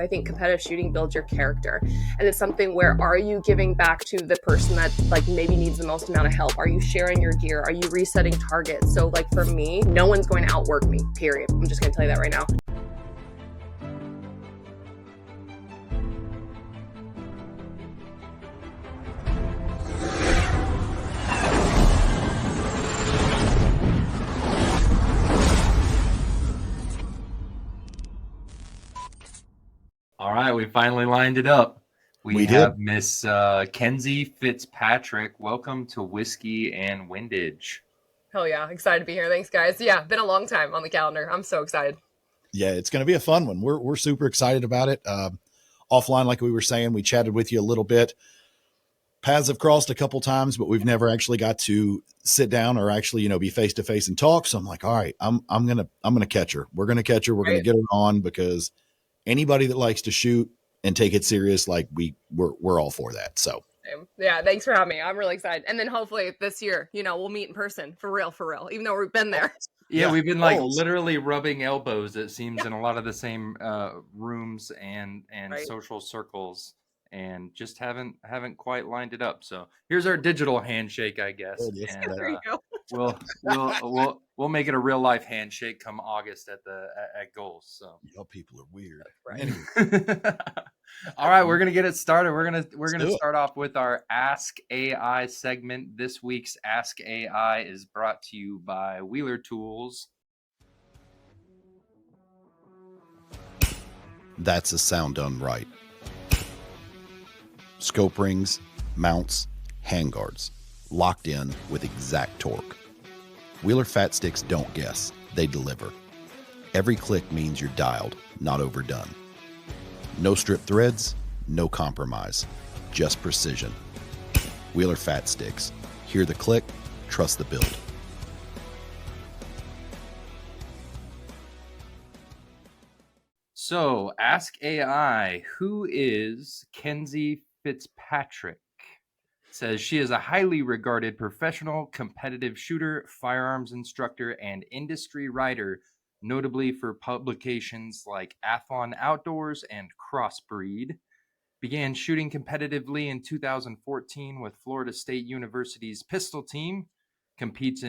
I think competitive shooting builds your character, and it's something where, are you giving back to the person that like maybe needs the most amount of help? Are you sharing your gear? Are you resetting targets? So like for me, no one's going to outwork me, period. I'm just going to tell you that right now. All right, we finally lined it up. We have Miss Kenzie Fitzpatrick. Welcome to Whiskey and Windage. Hell yeah, excited to be here. Thanks, guys. Yeah, been a long time on the calendar. I'm so excited. Yeah, it's going to be a fun one. We're super excited about it. Offline, like we were saying, we chatted with you a little bit. Paths have crossed a couple times, but we've never actually got to sit down or actually, be face to face and talk. So I'm like, all right, I'm gonna catch her. We're gonna catch her. We're gonna get her on, because anybody that likes to shoot and take it serious, like we're all for that. So yeah, thanks for having me. I'm really excited. And then hopefully this year, we'll meet in person for real, even though we've been there. Yeah, we've been literally rubbing elbows, it seems, in a lot of the same rooms and social circles, and just haven't quite lined it up. So here's our digital handshake, I guess. And there you go. we'll make it a real life handshake come August at Goals. So y'all people are weird. Right. Anyway. All right, we're gonna get it started. We're gonna start off with our Ask AI segment. This week's Ask AI is brought to you by Wheeler Tools. That's a sound done right. Scope rings, mounts, handguards, locked in with exact torque. Wheeler Fat Sticks don't guess, they deliver. Every click means you're dialed, not overdone. No strip threads, no compromise, just precision. Wheeler Fat Sticks. Hear the click, trust the build. So, Ask AI, who is Kenzie Fitzpatrick? Says she is a highly regarded professional competitive shooter, firearms instructor, and industry writer, notably for publications like Athlon Outdoors and Crossbreed. Began shooting competitively in 2014 with Florida State University's pistol team. Competes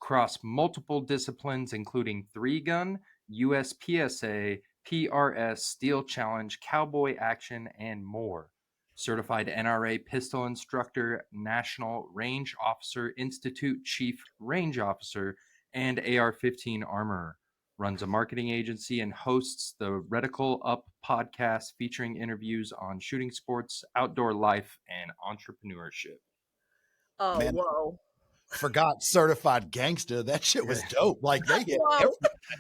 across multiple disciplines, including 3-gun, USPSA, PRS, Steel Challenge, Cowboy Action, and more. Certified NRA pistol instructor, National Range Officer Institute Chief Range Officer, and AR-15 armorer. Runs a marketing agency and hosts the Reticle Up podcast, featuring interviews on shooting sports, outdoor life, and entrepreneurship. Oh, man. Whoa. Forgot certified gangster. That shit was dope. Like they get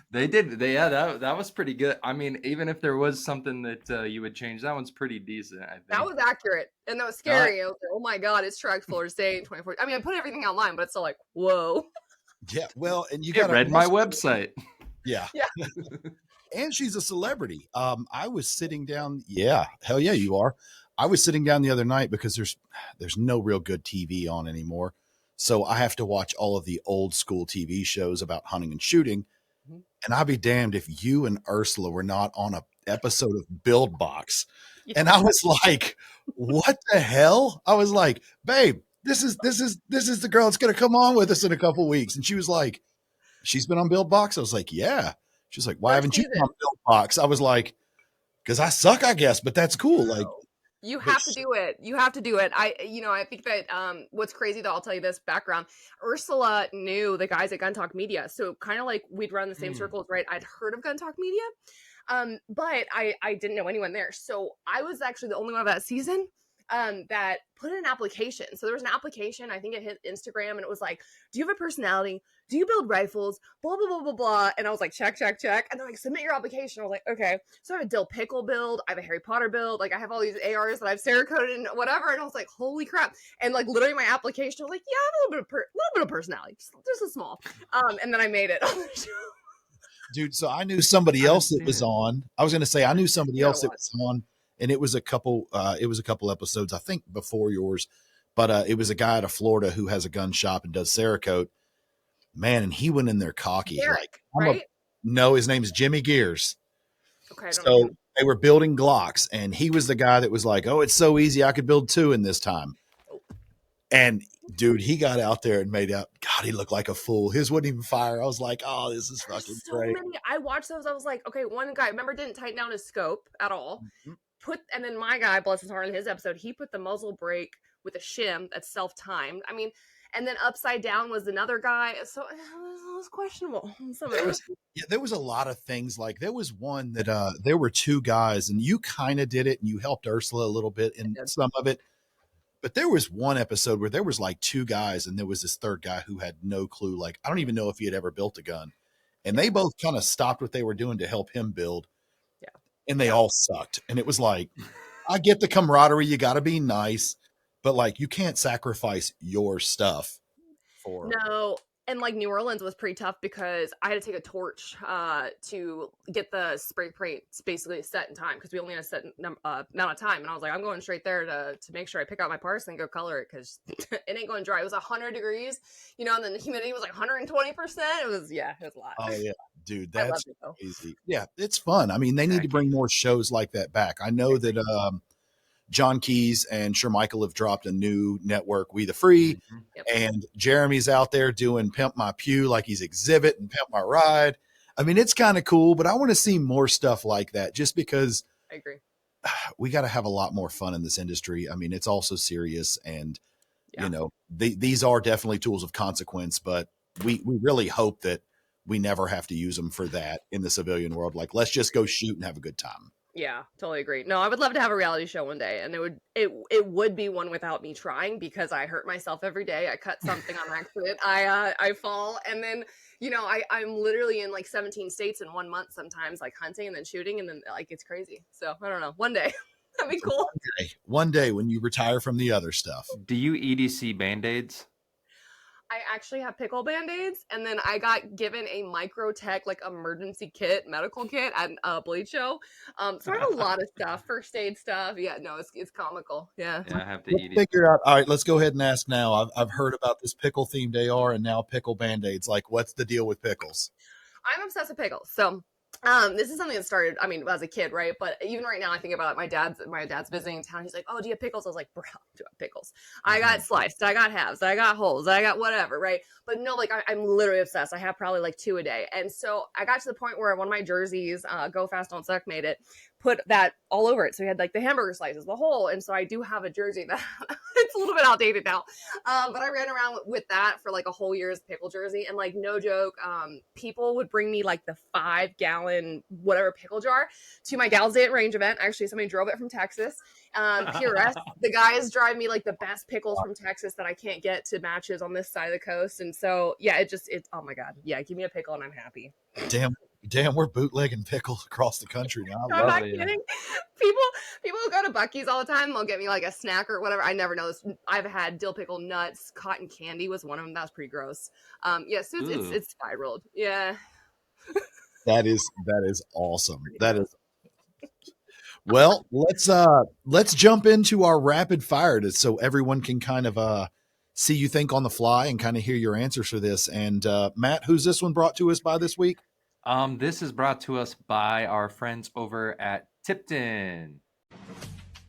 They did. That was pretty good. I mean, even if there was something that you would change, that one's pretty decent, I think. That was accurate. And that was scary. I was like, oh my God, it's tracked Florida State in 2014. I mean, I put everything online, but it's still like, whoa. Yeah. Well, and you got read my website. Yeah. And she's a celebrity. I was sitting down. Yeah. Hell yeah, you are. I was sitting down the other night because there's no real good TV on anymore. So I have to watch all of the old school TV shows about hunting and shooting. Mm-hmm. And I'll be damned if you and Ursula were not on an episode of Build Box. Yeah. And I was like, what the hell? I was like, babe, this is the girl that's going to come on with us in a couple weeks. And she was like, she's been on Build Box. I was like, yeah. She's like, why haven't you been on Build Box? I was like, because I suck, I guess, but that's cool. Like, you have to do it. You have to do it. I think that what's crazy, though, I'll tell you this background. Ursula knew the guys at Gun Talk Media. So kind of like we'd run the same circles, right? I'd heard of Gun Talk Media, but I didn't know anyone there. So I was actually the only one of that season that put in an application. So there was an application, I think it hit Instagram, and it was like, do you have a personality? Do you build rifles? Blah, blah, blah, blah, blah. And I was like, check. And they're like, submit your application. I was like, okay. So I have a dill pickle build. I have a Harry Potter build. Like I have all these ARs that I've Cerakoted and whatever. And I was like, holy crap. And like literally my application, I was like, yeah, I have a little bit of personality. Just a small. And then I made it on the show. Dude, so I knew somebody else that was on. I was going to say, I knew somebody else that was on. And it was a couple episodes, I think, before yours, but it was a guy out of Florida who has a gun shop and does Cerakote, man. And he went in there cocky. Derek, right? No, his name is Jimmy Gears. Okay. So They were building Glocks, and he was the guy that was like, "Oh, it's so easy. I could build 2 in this time." And dude, he got out there and made out. God, he looked like a fool. His wouldn't even fire. I was like, "Oh, this is There's fucking so great." many. I watched those. I was like, okay, one guy, remember, didn't tighten down his scope at all. Mhm. And then my guy, bless his heart, in his episode, he put the muzzle brake with a shim that's self-timed. I mean, and then upside down was another guy. So it was questionable. Some of There it. was there was a lot of things. Like there was one that there were 2 guys, and you kind of did it, and you helped Ursula a little bit in some of it. But there was one episode where there was like 2 guys, and there was this third guy who had no clue. Like I don't even know if he had ever built a gun, and they both kind of stopped what they were doing to help him build. Yeah. And they all sucked. And it was like, I get the camaraderie. You got to be nice, but like you can't sacrifice your stuff for. No, and like New Orleans was pretty tough because I had to take a torch to get the spray paint basically set in time because we only had a set amount of time, and I was like, I'm going straight there to make sure I pick out my parts and go color it because it ain't going dry. It was 100 degrees, and then the humidity was like 120%. It was a lot. Oh yeah, dude, I that's loved it, though. crazy. Yeah, it's fun. I mean, they need to bring more shows like that back. I know that John Keys and Shermichael have dropped a new network, We the Free, and Jeremy's out there doing Pimp My Pew like he's Exhibit and Pimp My Ride. I mean, it's kind of cool, but I want to see more stuff like that just because I agree. We got to have a lot more fun in this industry. I mean, it's also serious, and these are definitely tools of consequence, but we really hope that we never have to use them for that in the civilian world. Like, let's just go shoot and have a good time. Yeah, totally agree. No, I would love to have a reality show one day, and it would be one without me trying because I hurt myself every day. I cut something on accident. I fall, and then I'm literally in like 17 states in 1 month sometimes, like hunting and then shooting, and then like it's crazy. So I don't know. One day that'd be cool. One day when you retire from the other stuff. Do you EDC Band-Aids? I actually have pickle band-aids, and then I got given a Microtech like emergency kit, medical kit at a Blade show. So I have a lot of stuff, first aid stuff. Yeah, no, it's comical. Yeah. Yeah, I have to Let's figure out. All right, let's go ahead and ask now. I've heard about this pickle themed AR and now pickle band-aids. Like, what's the deal with pickles? I'm obsessed with pickles. So this is something that started, I mean, as a kid, right? But even right now, I think about it. My dad's visiting in town. He's like, "Oh, do you have pickles?" I was like, "Bro, do I have pickles? I got sliced, I got halves, I got wholes, I got whatever, right?" But no, like I'm literally obsessed. I have probably like 2 a day, and so I got to the point where one of my jerseys, "Go Fast, Don't Suck," made it. Put that all over it. So we had like the hamburger slices, the whole. And so I do have a jersey that it's a little bit outdated now. But I ran around with that for like a whole year's pickle jersey. And like, no joke, people would bring me like the 5-gallon whatever pickle jar to my Gals Day at Range event. Actually, somebody drove it from Texas. PRS, the guys drive me like the best pickles from Texas that I can't get to matches on this side of the coast. And so, yeah, it's oh my God. Yeah, give me a pickle and I'm happy. Damn, we're bootlegging pickles across the country now. I'm not kidding. People who go to Buc-ee's all the time, they'll get me like a snack or whatever. I never know this. I've had dill pickle nuts, cotton candy was one of them. That was pretty gross. Yes, it's spiraled. Yeah. That is awesome. That is. Well, let's jump into our rapid fire so everyone can kind of see you think on the fly and kind of hear your answers for this. And Matt, who's this one brought to us by this week? This is brought to us by our friends over at Tipton.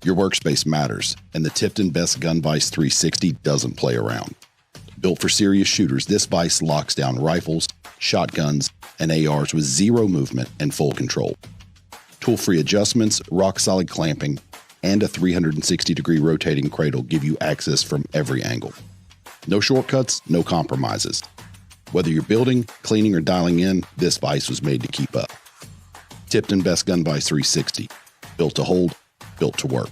Your workspace matters, and the Tipton Best Gun Vise 360 doesn't play around. Built for serious shooters, this vise locks down rifles, shotguns, and ARs with zero movement and full control. Tool-free adjustments, rock-solid clamping, and a 360-degree rotating cradle give you access from every angle. No shortcuts, no compromises. Whether you're building, cleaning, or dialing in, this vise was made to keep up. Tipton Best Gun Vise 360. Built to hold, built to work.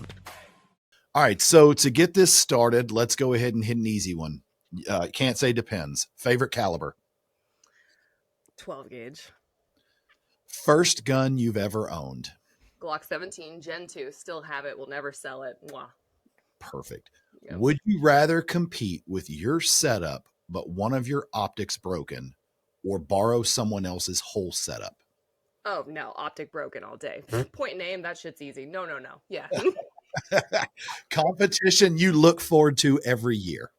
All right, so to get this started, let's go ahead and hit an easy one. Can't say depends. Favorite caliber? 12 gauge. First gun you've ever owned? Glock 17, Gen 2. Still have it. Will never sell it. Mwah. Perfect. Yep. Would you rather compete with your setup but one of your optics broken, or borrow someone else's whole setup? Oh, no. Optic broken all day. Point and aim. That shit's easy. No. Yeah. Competition you look forward to every year?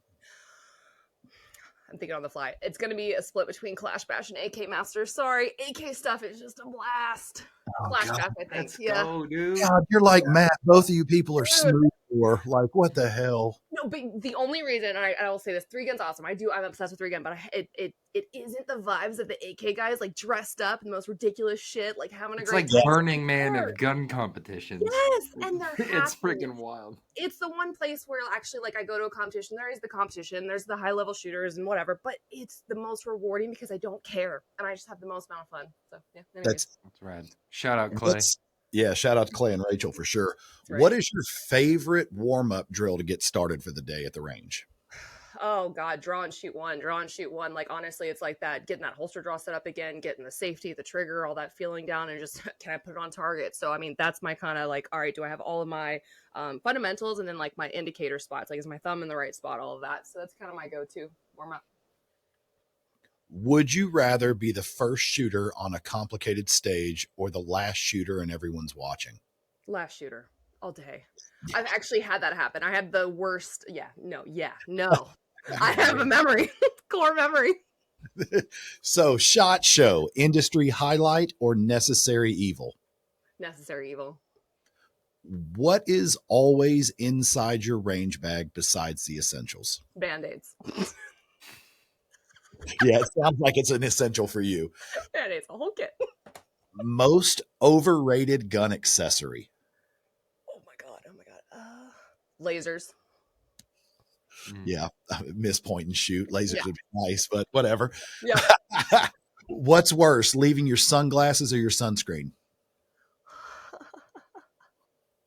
I'm thinking on the fly. It's going to be a split between Clash Bash and AK Master. Sorry, AK stuff is just a blast. Oh, Clash God. Bash, I think. Let's Yeah. go, dude. God, you're like Matt. Both of you people are Dude. smooth. Or like, what the hell? No, but the only reason, and I will say this, 3Gun's awesome. I'm obsessed with 3Gun, but it isn't the vibes of the AK guys, like dressed up in the most ridiculous shit, like having a It's great like time. Burning Man of gun competitions. Yes, and they're It's happy. freaking wild. It's the one place where actually, like, I go to a competition. There is the competition. There's the high level shooters and whatever, but it's the most rewarding because I don't care and I just have the most amount of fun. So yeah, anyways. That's rad. Shout out Clay. Yeah, shout out to Clay and Rachel for sure. Right. What is your favorite warm-up drill to get started for the day at the range? Oh God, draw and shoot one. Like, honestly, it's like that, getting that holster draw set up again, getting the safety, the trigger, all that feeling down, and just, can I put it on target? So, I mean, that's my kind of like, all right, do I have all of my fundamentals and then like my indicator spots? Like, is my thumb in the right spot? All of that. So that's kind of my go-to warm up. Would you rather be the first shooter on a complicated stage or the last shooter and everyone's watching? Last shooter all day. Yeah. I've actually had that happen. I had the worst. No. I have a memory, core memory. So, SHOT Show, industry highlight or necessary evil? Necessary evil. What is always inside your range bag besides the essentials? Band-Aids. Yeah, it sounds like it's an essential for you. Band-Aids, a whole kit. Most overrated gun accessory? Oh my god. Lasers. Yeah, miss point and shoot. Lasers would be nice, but whatever. Yeah. What's worse, leaving your sunglasses or your sunscreen?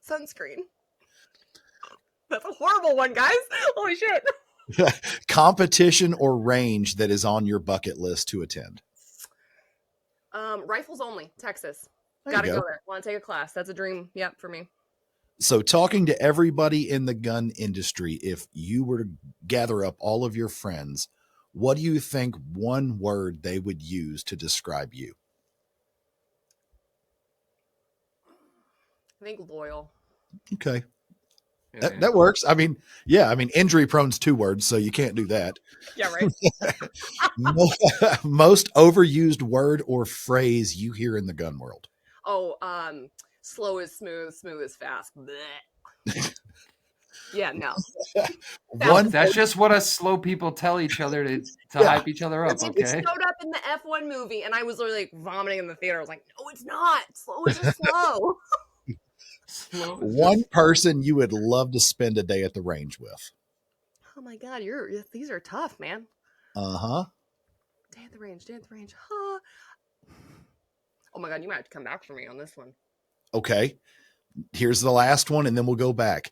Sunscreen. That's a horrible one, guys. Holy shit. Competition or range that is on your bucket list to attend? Rifles only, Texas. There Gotta you go go there. Want to take a class. That's a dream. Yep, for me. So, talking to everybody in the gun industry, if you were to gather up all of your friends, what do you think one word they would use to describe you? I think loyal. Okay. Yeah, That works. I mean, injury prone's 2 words, so you can't do that. Yeah, right. Most overused word or phrase you hear in the gun world? Oh, slow is smooth, smooth is fast. Yeah, no. That's just what us slow people tell each other to hype each other up, okay? It showed up in the F1 movie, and I was literally like vomiting in the theater. I was like, no, it's not. Slow is just slow. One person you would love to spend a day at the range with? Oh my god, these are tough, man. Uh-huh. Day at the range. Huh. Oh my god, you might have to come back for me on this one. Okay. Here's the last one, and then we'll go back.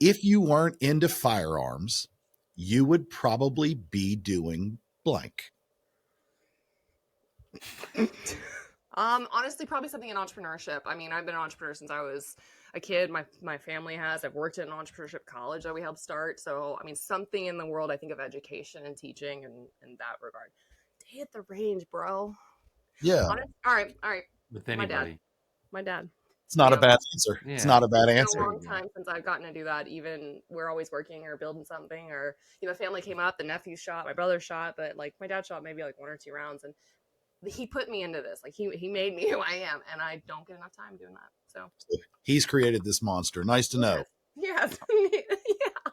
If you weren't into firearms, you would probably be doing blank. Honestly, probably something in entrepreneurship. I mean, I've been an entrepreneur since I was a kid. My family has. I've worked at an entrepreneurship college that we helped start. So, I mean, something in the world, I think, of education and teaching and in that regard. Day at the range, bro. Yeah. All right. With anybody. My dad. It's not a bad answer. Yeah. It's not a bad It's answer. been a long time since I've gotten to do that. Even we're always working or building something, or family came up, the nephew shot, my brother shot, but like my dad shot maybe like 1 or 2 rounds, and he put me into this. Like he made me who I am, and I don't get enough time doing that. So he's created this monster. Nice to know. Yes. Yeah.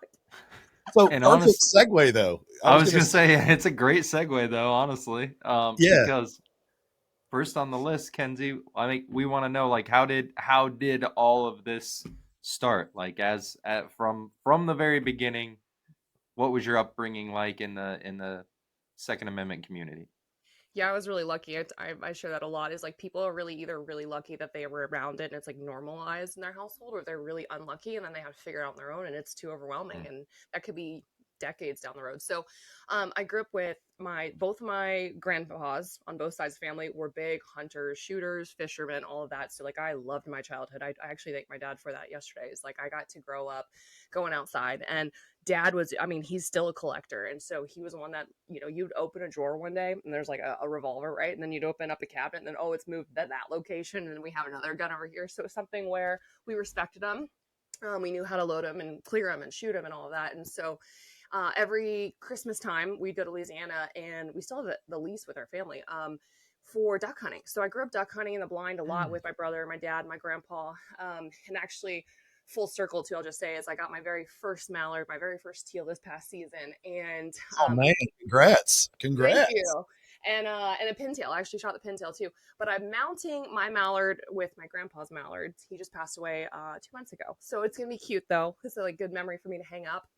So And perfect segue though. I was gonna say it's a great segue though, honestly. Because first on the list, Kenzie, I think we want to know, like, how did all of this start? Like, from the very beginning, what was your upbringing like in the Second Amendment community? Yeah, I was really lucky. I share that a lot. Is like people are really either really lucky that they were around it and it's like normalized in their household, or they're really unlucky and then they have to figure it out on their own and it's too overwhelming, and that could be decades down the road. So I grew up with both my grandpas on both sides of the family were big hunters, shooters, fishermen, all of that. So like I loved my childhood. I actually thank my dad for that yesterday. It's like I got to grow up going outside, and dad was, I mean, he's still a collector. And so he was the one that, you'd open a drawer one day and there's like a revolver, right? And then you'd open up a cabinet and then, oh, it's moved that location. And then we have another gun over here. So it's something where we respected them. We knew how to load them and clear them and shoot them and all of that. And so every Christmas time we'd go to Louisiana, and we still have the lease with our family for duck hunting. So I grew up duck hunting in the blind a lot with my brother, my dad, my grandpa, and actually full circle too, I'll just say, is I got my very first mallard, my very first teal this past season. And Oh man, congrats. thank you. And a pintail. I actually shot the pintail too. But I'm mounting my mallard with my grandpa's mallards. He just passed away 2 months ago. So it's gonna be cute though. It's a like good memory for me to hang up.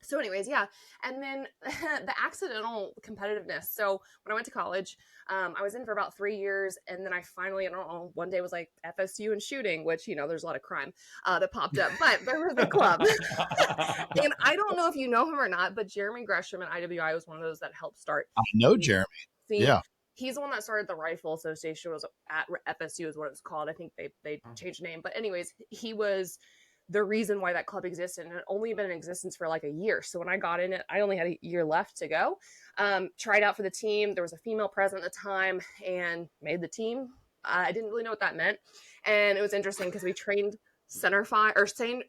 So anyways, yeah. And then the accidental competitiveness. So when I went to college, I was in for about 3 years. And then I finally, I don't know, one day was like FSU and shooting, which, you know, there's a lot of crime that popped up, but there was a club. And I don't know if you know him or not, but Jeremy Gresham at IWI was one of those that helped start. I know Jeremy. See, Yeah. he's the one that started the Rifle Association. Was at FSU is what it was called. I think they changed the name. But anyways, he was the reason why that club existed, and it had only been in existence for like a year. So when I got in it, I only had a year left to go. Tried out for the team. There was a female president at the time and made the team. I didn't really know what that meant. And it was interesting because we trained center fire or train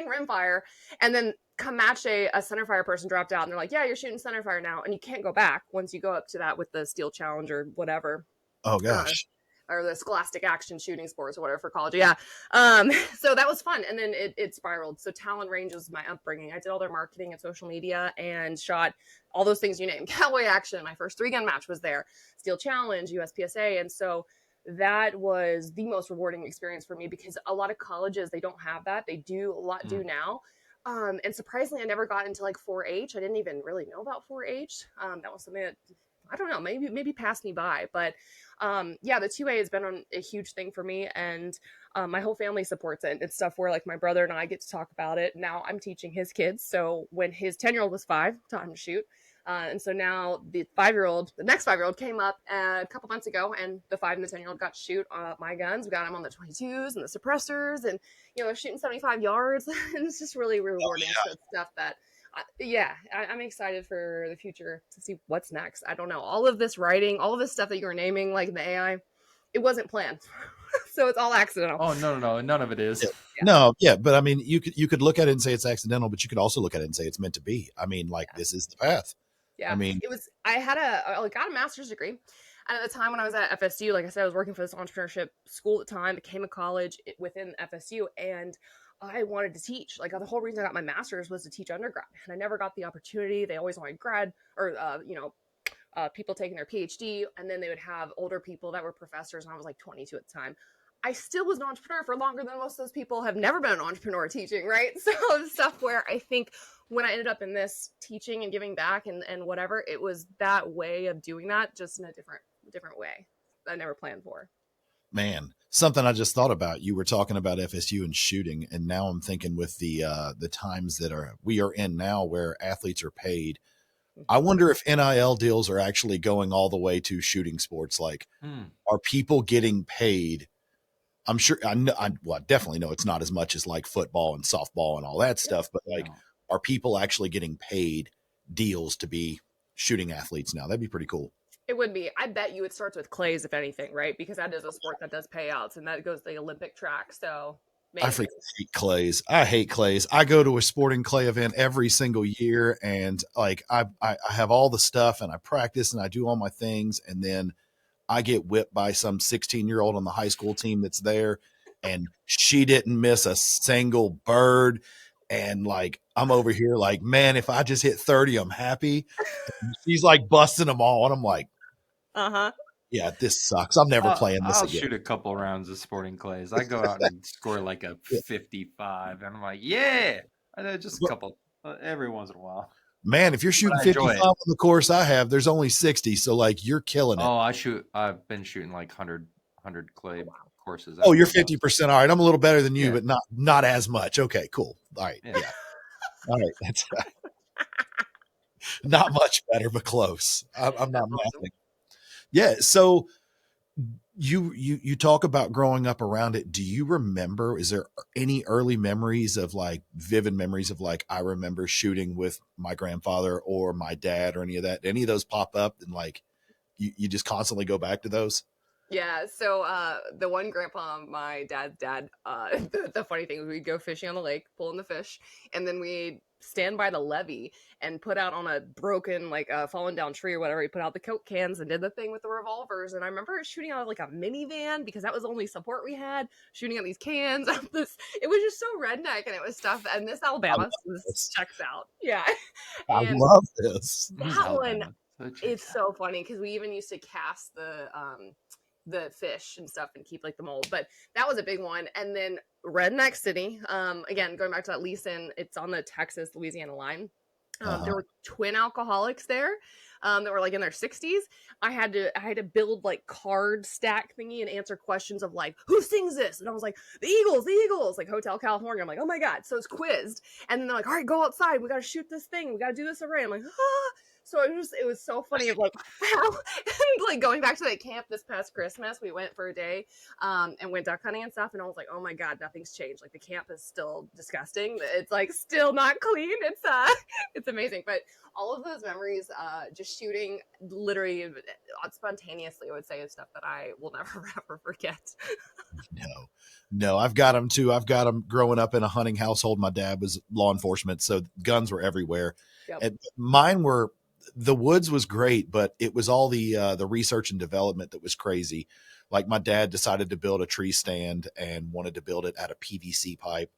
rim fire, and then come match day, a center fire person dropped out and they're like, yeah, you're shooting center fire now. And you can't go back once you go up to that with the steel challenge or whatever. Oh gosh. Or the scholastic action shooting sports or whatever for college. Yeah. So that was fun. And then it spiraled. So Talon Range was my upbringing. I did all their marketing and social media and shot all those things you name. Cowboy Action. My first 3-gun match was there. Steel Challenge, USPSA. And so that was the most rewarding experience for me because a lot of colleges, they don't have that. They do a lot do now. And surprisingly, I never got into like 4-H. I didn't even really know about 4-H. That was something that, I don't know, maybe passed me by, but yeah, the 2A has been a huge thing for me, and my whole family supports it. It's stuff where like my brother and I get to talk about it. Now I'm teaching his kids. So when his 10-year-old was 5, taught him to shoot. And so now the next 5-year-old came up a couple months ago, and the 5 and the 10-year-old got to shoot my guns. We got them on the 22s and the suppressors, and you know, they're shooting 75 yards. And it's just really rewarding. So it's stuff that I'm excited for the future to see what's next. I don't know. All of this writing, all of this stuff that you were naming, like the AI, it wasn't planned. So it's all accidental. Oh, no. None of it is. Yeah. No. Yeah. But I mean, you could look at it and say it's accidental, but you could also look at it and say it's meant to be. I mean, like this is the path. Yeah. I mean, I got a master's degree. And at the time when I was at FSU, like I said, I was working for this entrepreneurship school at the time, became a college within FSU, and I wanted to teach. Like the whole reason I got my master's was to teach undergrad, and I never got the opportunity. They always wanted grad or people taking their PhD, and then they would have older people that were professors, and I was like 22 at the time. I still was an entrepreneur for longer than most of those people have never been an entrepreneur teaching, right? So stuff where I think when I ended up in this teaching and giving back and whatever, it was that way of doing that, just in a different way that I never planned for. Man, something I just thought about. You were talking about FSU and shooting, and now I'm thinking with the times that we are in now, where athletes are paid. I wonder if NIL deals are actually going all the way to shooting sports. Like, are people getting paid? I'm sure. I definitely know it's not as much as like football and softball and all that stuff. But like, are people actually getting paid deals to be shooting athletes now? That'd be pretty cool. It would be. I bet you it starts with clays, if anything, right? Because that is a sport that does payouts, and that goes to the Olympic track. So maybe. I freaking hate clays. I hate clays. I go to a sporting clay event every single year, and like I have all the stuff, and I practice, and I do all my things, and then I get whipped by some 16-year-old on the high school team that's there, and she didn't miss a single bird. And like, I'm over here like, man, if I just hit 30, I'm happy. And she's like busting them all. And I'm like, yeah, this sucks. I'm never playing this again. I'll shoot a couple rounds of sporting clays. I go out and score like a 55. And I'm like, yeah, just a couple every once in a while. Man, if you're shooting 55 on the course I have, there's only 60. So like, you're killing it. Oh, I've been shooting like 100 clay courses. Oh, you're 50%. All right. I'm a little better than you, but not as much. Okay, cool. All right. Yeah. All right. That's not much better, but close. I'm not laughing. Yeah. So you talk about growing up around it. Do you remember, is there any early memories of like vivid memories of like, I remember shooting with my grandfather or my dad or any of that? Any of those pop up and like, you just constantly go back to those? Yeah, so the one grandpa, my dad's dad, the funny thing was we'd go fishing on the lake, pulling the fish, and then we'd stand by the levee and put out on a broken, like fallen down tree or whatever. He put out the Coke cans and did the thing with the revolvers. And I remember shooting out of like a minivan because that was the only support we had, shooting at these cans. It was just so redneck and it was stuff. And this Alabama checks out. Yeah. I And love this. that one, Alabama. So it's so funny because we even used to cast the fish and stuff and keep like the mold, but that was a big one. And then Redneck City, again going back to that lease-in, it's on the Texas Louisiana line. There were twin alcoholics there that were like in their 60s. I had to build like card stack thingy and answer questions of like, who sings this? And I was like, the Eagles, like Hotel California. I'm like, oh my God. So it's quizzed. And then they're like, all right, go outside. We got to shoot this thing. We got to do this array. I'm like, ah. So it was so funny of like how and like going back to that camp this past Christmas, we went for a day and went duck hunting and stuff, and I was like, oh my God, nothing's changed. Like the camp is still disgusting. It's like still not clean. It's amazing. But all of those memories, just shooting literally spontaneously, I would say, is stuff that I will never ever forget. No, I've got them too. I've got them growing up in a hunting household. My dad was law enforcement, so guns were everywhere. Yep. And mine were, the woods was great, but it was all the research and development that was crazy. Like my dad decided to build a tree stand and wanted to build it out of PVC pipe.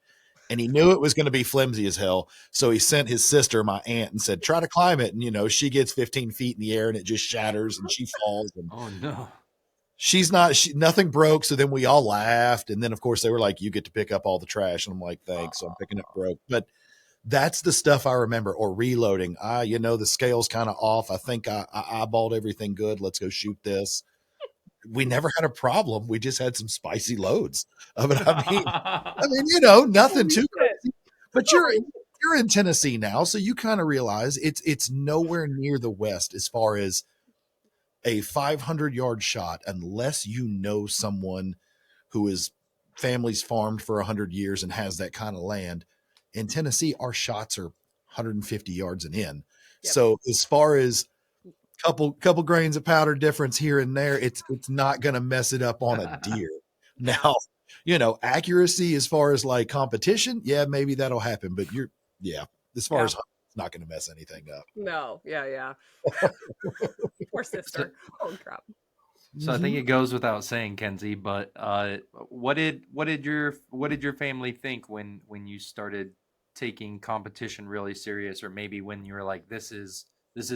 And he knew it was going to be flimsy as hell. So he sent his sister, my aunt, and said, try to climb it. And, she gets 15 feet in the air and it just shatters and she falls. And oh, no. Nothing broke. So then we all laughed. And then, of course, they were like, you get to pick up all the trash. And I'm like, thanks. So I'm picking up broke. But that's the stuff I remember. Or reloading. The scale's kind of off. I think I eyeballed everything good. Let's go shoot this. We never had a problem. We just had some spicy loads of it. I mean, nothing too crazy. But you're in Tennessee now, so you kind of realize it's nowhere near the West as far as a 500-yard shot, unless you know someone who is family's farmed for 100 years and has that kind of land. In Tennessee, our shots are 150 yards and in. Yep. So as far as couple grains of powder difference here and there, it's not going to mess it up on a deer. Now, accuracy as far as like competition, yeah, maybe that'll happen, but as far as it's not going to mess anything up. No, yeah. Poor sister. Oh crap. So I think it goes without saying, Kenzie, but what did your family think when you started taking competition really serious, or maybe when you were like, this is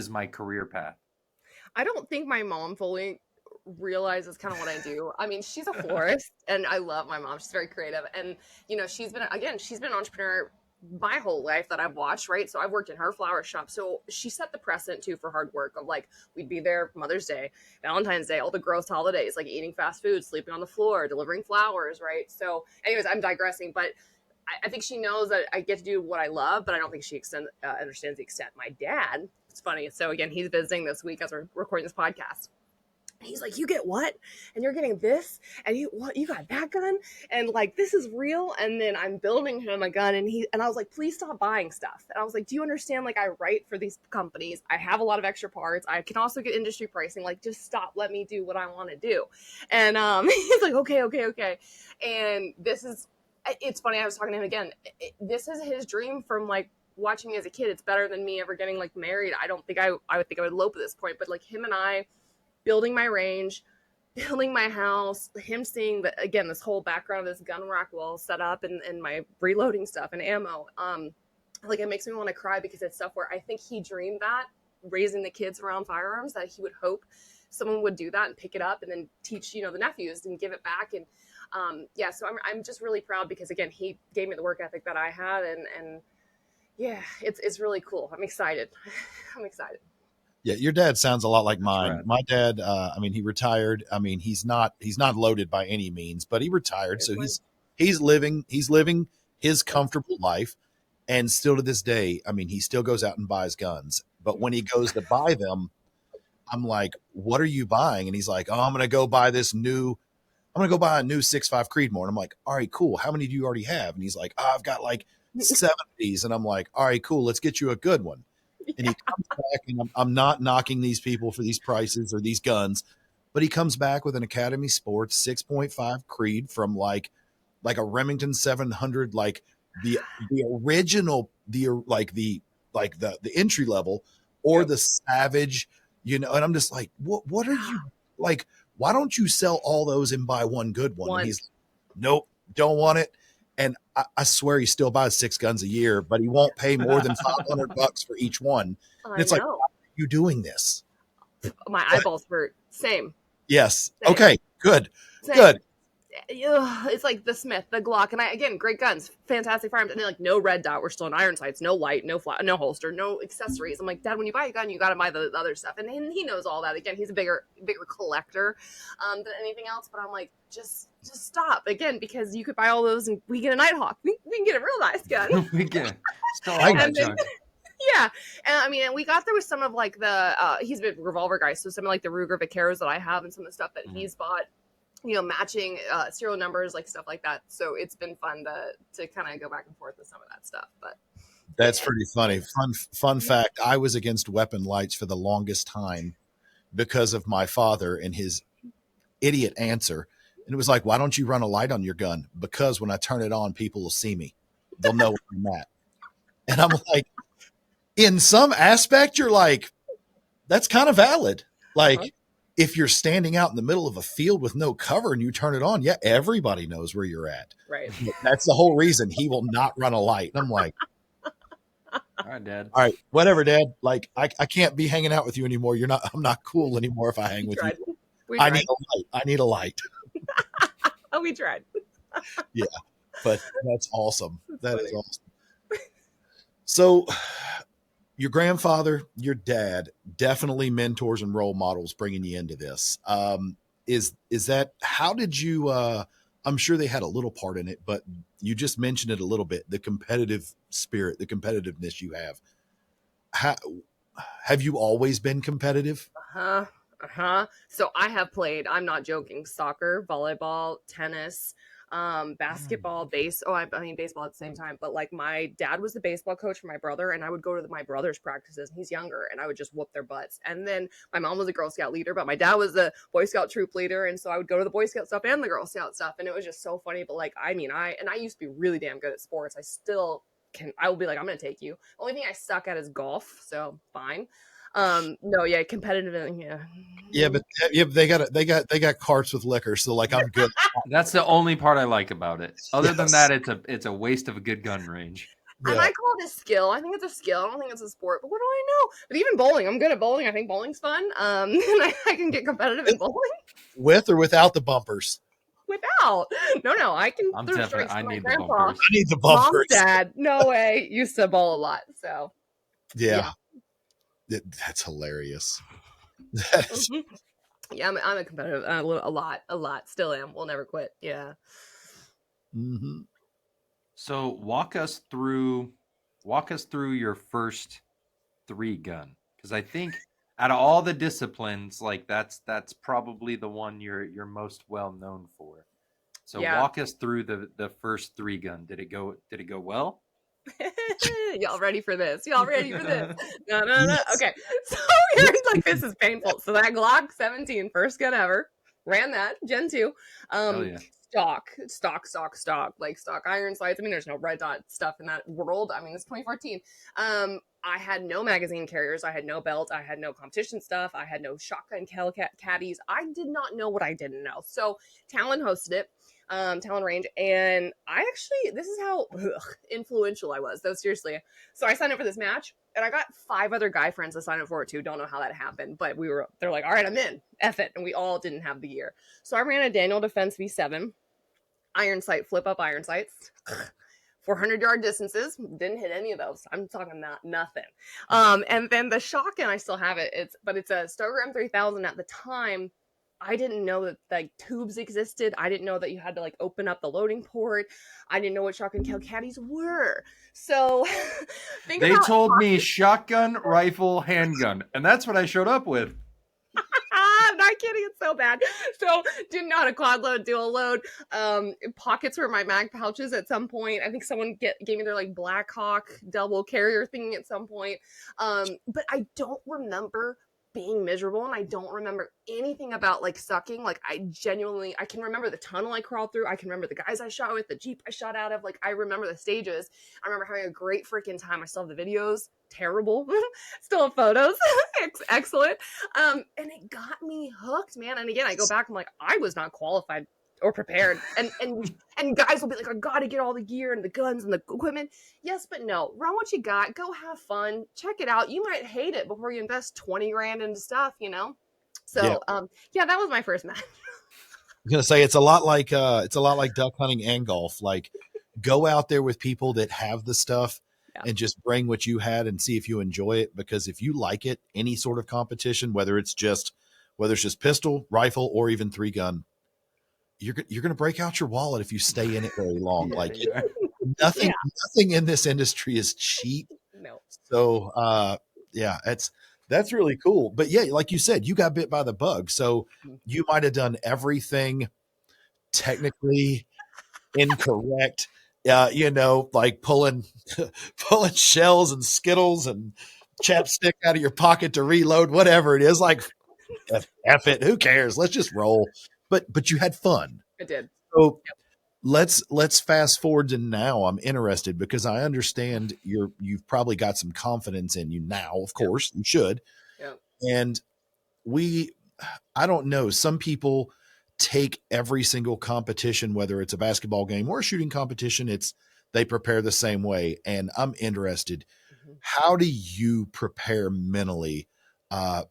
my career path? I don't think my mom fully realizes kind of what I do. I mean, she's a florist and I love my mom. She's very creative. And, she's been an entrepreneur my whole life that I've watched, right? So I've worked in her flower shop. So she set the precedent too for hard work of like, we'd be there Mother's Day, Valentine's Day, all the gross holidays, like eating fast food, sleeping on the floor, delivering flowers, right? So anyways, I'm digressing, but I think she knows that I get to do what I love, but I don't think she understands the extent. My dad, it's funny. So again, he's visiting this week as we're recording this podcast. He's like, you get what? And you're getting this? And you got that gun? And like, this is real? And then I'm building him a gun and I was like, please stop buying stuff. And I was like, do you understand? Like, I write for these companies. I have a lot of extra parts. I can also get industry pricing. Like, just stop. Let me do what I want to do. And he's like, okay. And it's funny. I was talking to him again. This is his dream from like watching me as a kid. It's better than me ever getting like married. I don't think I would think I would elope at this point, but like him and I building my range, building my house, him seeing that, again, this whole background of this gun rack wall set up and my reloading stuff and ammo. Like it makes me want to cry because it's stuff where I think he dreamed that raising the kids around firearms, that he would hope someone would do that and pick it up and then teach, the nephews and give it back. And so I'm just really proud because again, he gave me the work ethic that I had and yeah, it's really cool. I'm excited. Yeah, your dad sounds a lot like mine. Right. My dad, he retired. I mean, he's not loaded by any means, but he retired. So he's living his comfortable life. And still to this day, I mean, he still goes out and buys guns. But when he goes to buy them, I'm like, what are you buying? And he's like, oh, I'm going to go buy a new 6.5 Creedmoor. And I'm like, all right, cool. How many do you already have? And he's like, oh, I've got like 7 of these. And I'm like, all right, cool. Let's get you a good one. And he comes back, and I'm not knocking these people for these prices or these guns, but he comes back with an Academy Sports 6.5 Creed from like a Remington 700, like the original, the entry level, or the Savage, you know. And I'm just like, what are you like? Why don't you sell all those and buy one good one? And he's, nope, don't want it. And I swear he still buys 6 guns a year, but he won't pay more than $500 for each one. And it's like, why are you doing this? My eyeballs hurt. Same. Yes. Same. Okay. Good. Same. Good. It's like the Smith, the Glock, and again, great guns, fantastic firearms, and then like no red dot, we're still in iron sights, no light, no flat, no holster, no accessories. I'm like, Dad, when you buy a gun, you got to buy the other stuff, and he knows all that. Again, he's a bigger collector than anything else. But I'm like, just stop again, because you could buy all those and we get a Nighthawk. We can get a real nice gun. We can still all that junk. Yeah, and I mean, and we got there with some of like the he's a big revolver guy, so some of like the Ruger Vaqueros that I have and some of the stuff that he's bought, you know, matching serial numbers, like stuff like that. So it's been fun to kind of go back and forth with some of that stuff. But that's pretty funny. Fun fact, I was against weapon lights for the longest time because of my father and his idiot answer. And it was like, why don't you run a light on your gun? Because when I turn it on, people will see me. They'll know where I'm at. And I'm like, in some aspect, you're like, that's kind of valid. Like, if you're standing out in the middle of a field with no cover and you turn it on, yeah, everybody knows where you're at. Right. That's the whole reason he will not run a light. And I'm like, all right, Dad. All right, whatever, Dad. Like, I can't be hanging out with you anymore. I'm not cool anymore if I hang with you. I need a light. I need a light. Oh, we tried. Yeah, but that's awesome. That is awesome. So your grandfather, your dad, definitely mentors and role models bringing you into this. Is that, how did you, I'm sure they had a little part in it, but you just mentioned it a little bit, the competitive spirit, the competitiveness you have. Have you always been competitive? So I have played, I'm not joking, soccer, volleyball, tennis, basketball, baseball at the same time. But like, my dad was the baseball coach for my brother, and I would go to my brother's practices, and he's younger, and I would just whoop their butts. And then my mom was a Girl Scout leader, but my dad was the Boy Scout troop leader, and so I would go to the Boy Scout stuff and the Girl Scout stuff, and it was just so funny. But like, I mean, I used to be really damn good at sports. I still can. I will be like, I'm gonna take you. Only thing I suck at is golf, so fine. No, yeah, competitive, yeah, but they got carts with liquor, so like, I'm good. That's the only part I like about it. Other than that, it's a waste of a good gun range. Yeah. And I call it a skill. I think it's a skill. I don't think it's a sport. But what do I know? But even bowling, I'm good at bowling. I think bowling's fun. And I can get competitive in bowling. With or without the bumpers? Without. No, I can. I need the bumpers. I need the bumpers. Mom, Dad, no way. Used to bowl a lot. So yeah. That's hilarious. Yeah, I'm a competitive. A lot. Still am. We'll never quit. Yeah. Mm-hmm. So walk us through your first 3-gun, because I think out of all the disciplines, like that's probably the one you're most well known for. So walk us through the first 3-gun. Did it go well? Y'all ready for this? No. Okay, so here's like, this is painful. So that Glock 17, first gun ever, ran that Gen 2. Stock, like stock iron sights. I mean, there's no red dot stuff in that world. I mean, it's 2014. I had no magazine carriers. I had no belt. I had no competition stuff. I had no shotgun caddies. I did not know what I didn't know. So Talon hosted it. Talon Range, and I actually, this is how influential I was, though, seriously. So I signed up for this match, and I got 5 other guy friends to sign up for it too. Don't know how that happened, but they're like, all right, I'm in, F it, and we all didn't have the gear. So I ran a Daniel Defense V7 iron sight, flip up iron sights, 400-yard distances, didn't hit any of those. I'm talking nothing. And then the shotgun, I still have it. It's a Stoker M3000 at the time. I didn't know that like tubes existed. I didn't know that you had to like open up the loading port. I didn't know what shotgun caddies were. So they told me shotgun, rifle, handgun, and that's what I showed up with. I'm not kidding. It's so bad. So didn't know how to quad load, dual load. Pockets were my mag pouches at some point. I think someone gave me their like Blackhawk double carrier thing at some point. But I don't remember being miserable, and I don't remember anything about like sucking. Like I can remember the tunnel I crawled through. I can remember the guys I shot with, the Jeep I shot out of. Like I remember the stages. I remember having a great freaking time. I still have the videos. Terrible. Still have photos. Excellent. And it got me hooked, man. And again, I go back, I'm like, I was not qualified or prepared. And guys will be like, I gotta get all the gear and the guns and the equipment. Yes, but no. Run what you got. Go have fun. Check it out. You might hate it before you invest 20 grand into stuff, you know? So yeah, that was my first match. I'm gonna say it's a lot like duck hunting and golf. Like, go out there with people that have the stuff and just bring what you had and see if you enjoy it. Because if you like it, any sort of competition, whether it's just pistol, rifle, or even 3-gun, you're going to break out your wallet if you stay in it very long. Nothing in this industry is cheap. No. So, that's really cool. But yeah, like you said, you got bit by the bug. So you might have done everything technically incorrect. Like pulling shells and Skittles and chapstick out of your pocket to reload, whatever it is. Like, F it, who cares? Let's just roll. But you had fun. I did. So let's fast forward to now. I'm interested because I understand you've probably got some confidence in you now. Of course, you should. Yeah. And I don't know. Some people take every single competition, whether it's a basketball game or a shooting competition, they prepare the same way. And I'm interested. How do you prepare mentally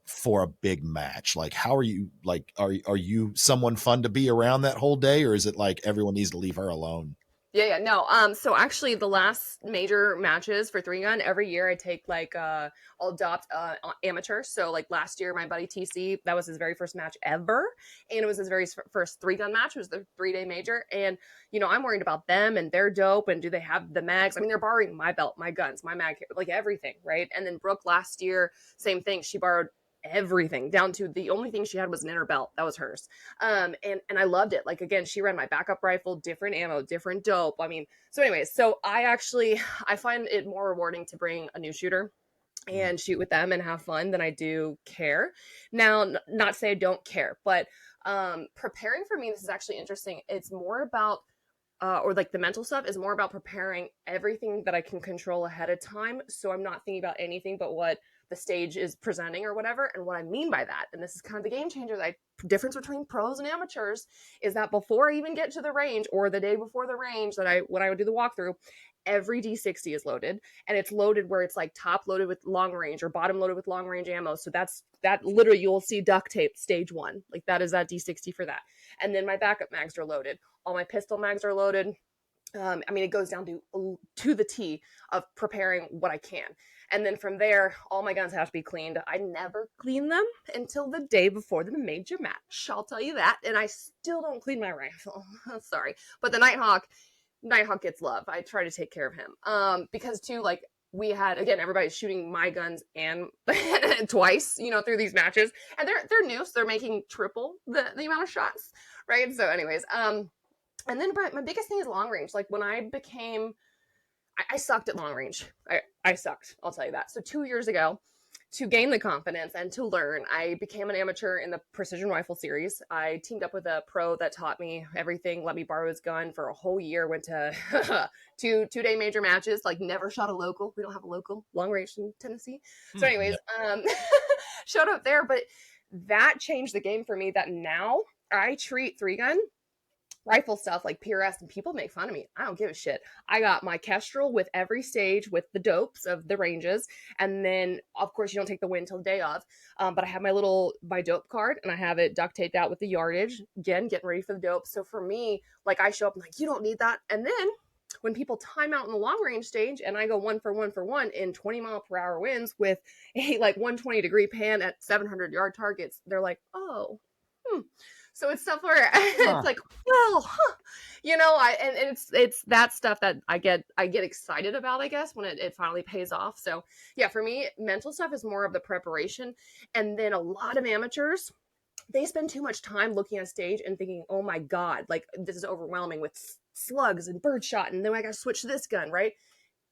for a big match? Like, how are you, like, are you someone fun to be around that whole day, or is it like everyone needs to leave her alone? Yeah, no. So actually the last major matches for 3-gun, every year I take like I'll adopt amateur. So like last year my buddy TC, that was his very first match ever, and it was his very first 3-gun match. It was the 3-day major, and I'm worried about them and their dope, and do they have the mags? I mean, they're borrowing my belt, my guns, my mag, like everything, right? And then Brooke last year, same thing. She borrowed everything down to the only thing she had was an inner belt. That was hers. And I loved it. Like, again, she ran my backup rifle, different ammo, different dope. I mean, so anyways, so I find it more rewarding to bring a new shooter and shoot with them and have fun than I do care. Now, not to say I don't care, but preparing for me, this is actually interesting. It's more about or like the mental stuff is more about preparing everything that I can control ahead of time. So I'm not thinking about anything but what the stage is presenting or whatever. And what I mean by that, and this is kind of the game changer, difference between pros and amateurs, is that before I even get to the range or the day before the range when I would do the walkthrough, every D60 is loaded, and it's loaded where it's like top loaded with long range or bottom loaded with long range ammo. So that literally you'll see duct tape stage 1. Like that is that D60 for that. And then my backup mags are loaded. All my pistol mags are loaded. I mean, it goes down to the T of preparing what I can. And then from there, all my guns have to be cleaned. I never clean them until the day before the major match. I'll tell you that. And I still don't clean my rifle. Sorry. But the Nighthawk gets love. I try to take care of him. Because too, like, we had, again, everybody's shooting my guns and twice, through these matches. And they're new, so they're making triple the amount of shots. Right. So anyways, and then my biggest thing is long range. Like when I sucked at long range. I sucked. I'll tell you that. So 2 years ago, to gain the confidence and to learn, I became an amateur in the precision rifle series. I teamed up with a pro that taught me everything, let me borrow his gun for a whole year, went to two-day major matches, like never shot a local. We don't have a local long range in Tennessee. So anyways, showed up there, but that changed the game for me, that now I treat 3-gun rifle stuff like PRS, and people make fun of me. I don't give a shit. I got my Kestrel with every stage with the dopes of the ranges. And then of course you don't take the win till the day of. But I have my dope card, and I have it duct taped out with the yardage. Again, getting ready for the dope. So for me, like I show up and like, you don't need that. And then when people time out in the long range stage and I go 1 for 1 for 1 in 20 mile per hour winds with a like 120-degree pan at 700 yard targets, they're like, oh, So it's stuff where it's like, well, and it's that stuff that I get excited about, I guess, when it finally pays off. So yeah, for me, mental stuff is more of the preparation. And then a lot of amateurs, they spend too much time looking at a stage and thinking, oh my God, like this is overwhelming with slugs and birdshot. And then I got to switch to this gun, right?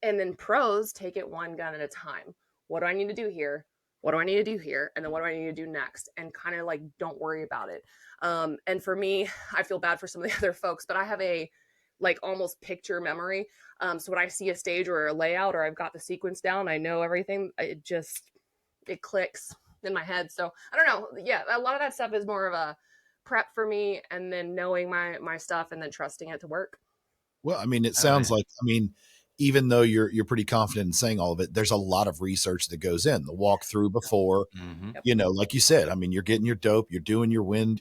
And then pros take it one gun at a time. What do I need to do here? what do I need to do here? And then what do I need to do next? And kind of like, don't worry about it. And for me, I feel bad for some of the other folks, but I have a like almost picture memory. So when I see a stage or a layout, or I've got the sequence down, I know everything, it clicks in my head. So I don't know. Yeah, a lot of that stuff is more of a prep for me, and then knowing my stuff and then trusting it to work. Well, I mean, it Oh, sounds yeah. like, I mean, even though you're pretty confident in saying all of it, there's a lot of research that goes in the walkthrough before, Mhm. you know, like you said, I mean, you're getting your dope, you're doing your wind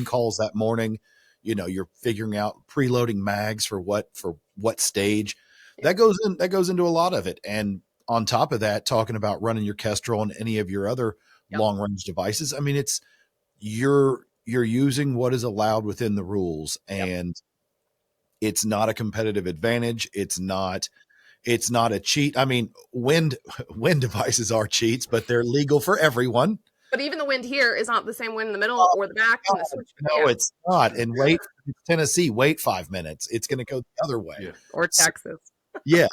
calls that morning, you know, you're figuring out preloading mags for what stage. Yeah. That goes into a lot of it. And on top of that, talking about running your Kestrel and any of your other Yep. long range devices, I mean, it's you're using what is allowed within the rules, Yep. and it's not a competitive advantage. It's not a cheat. I mean, wind devices are cheats, but they're legal for everyone. But even the wind here is not the same wind in the middle or the back and the switch. No, it's not. And Tennessee, wait 5 minutes. It's going to go the other way. Yeah. Or So, Texas. yeah.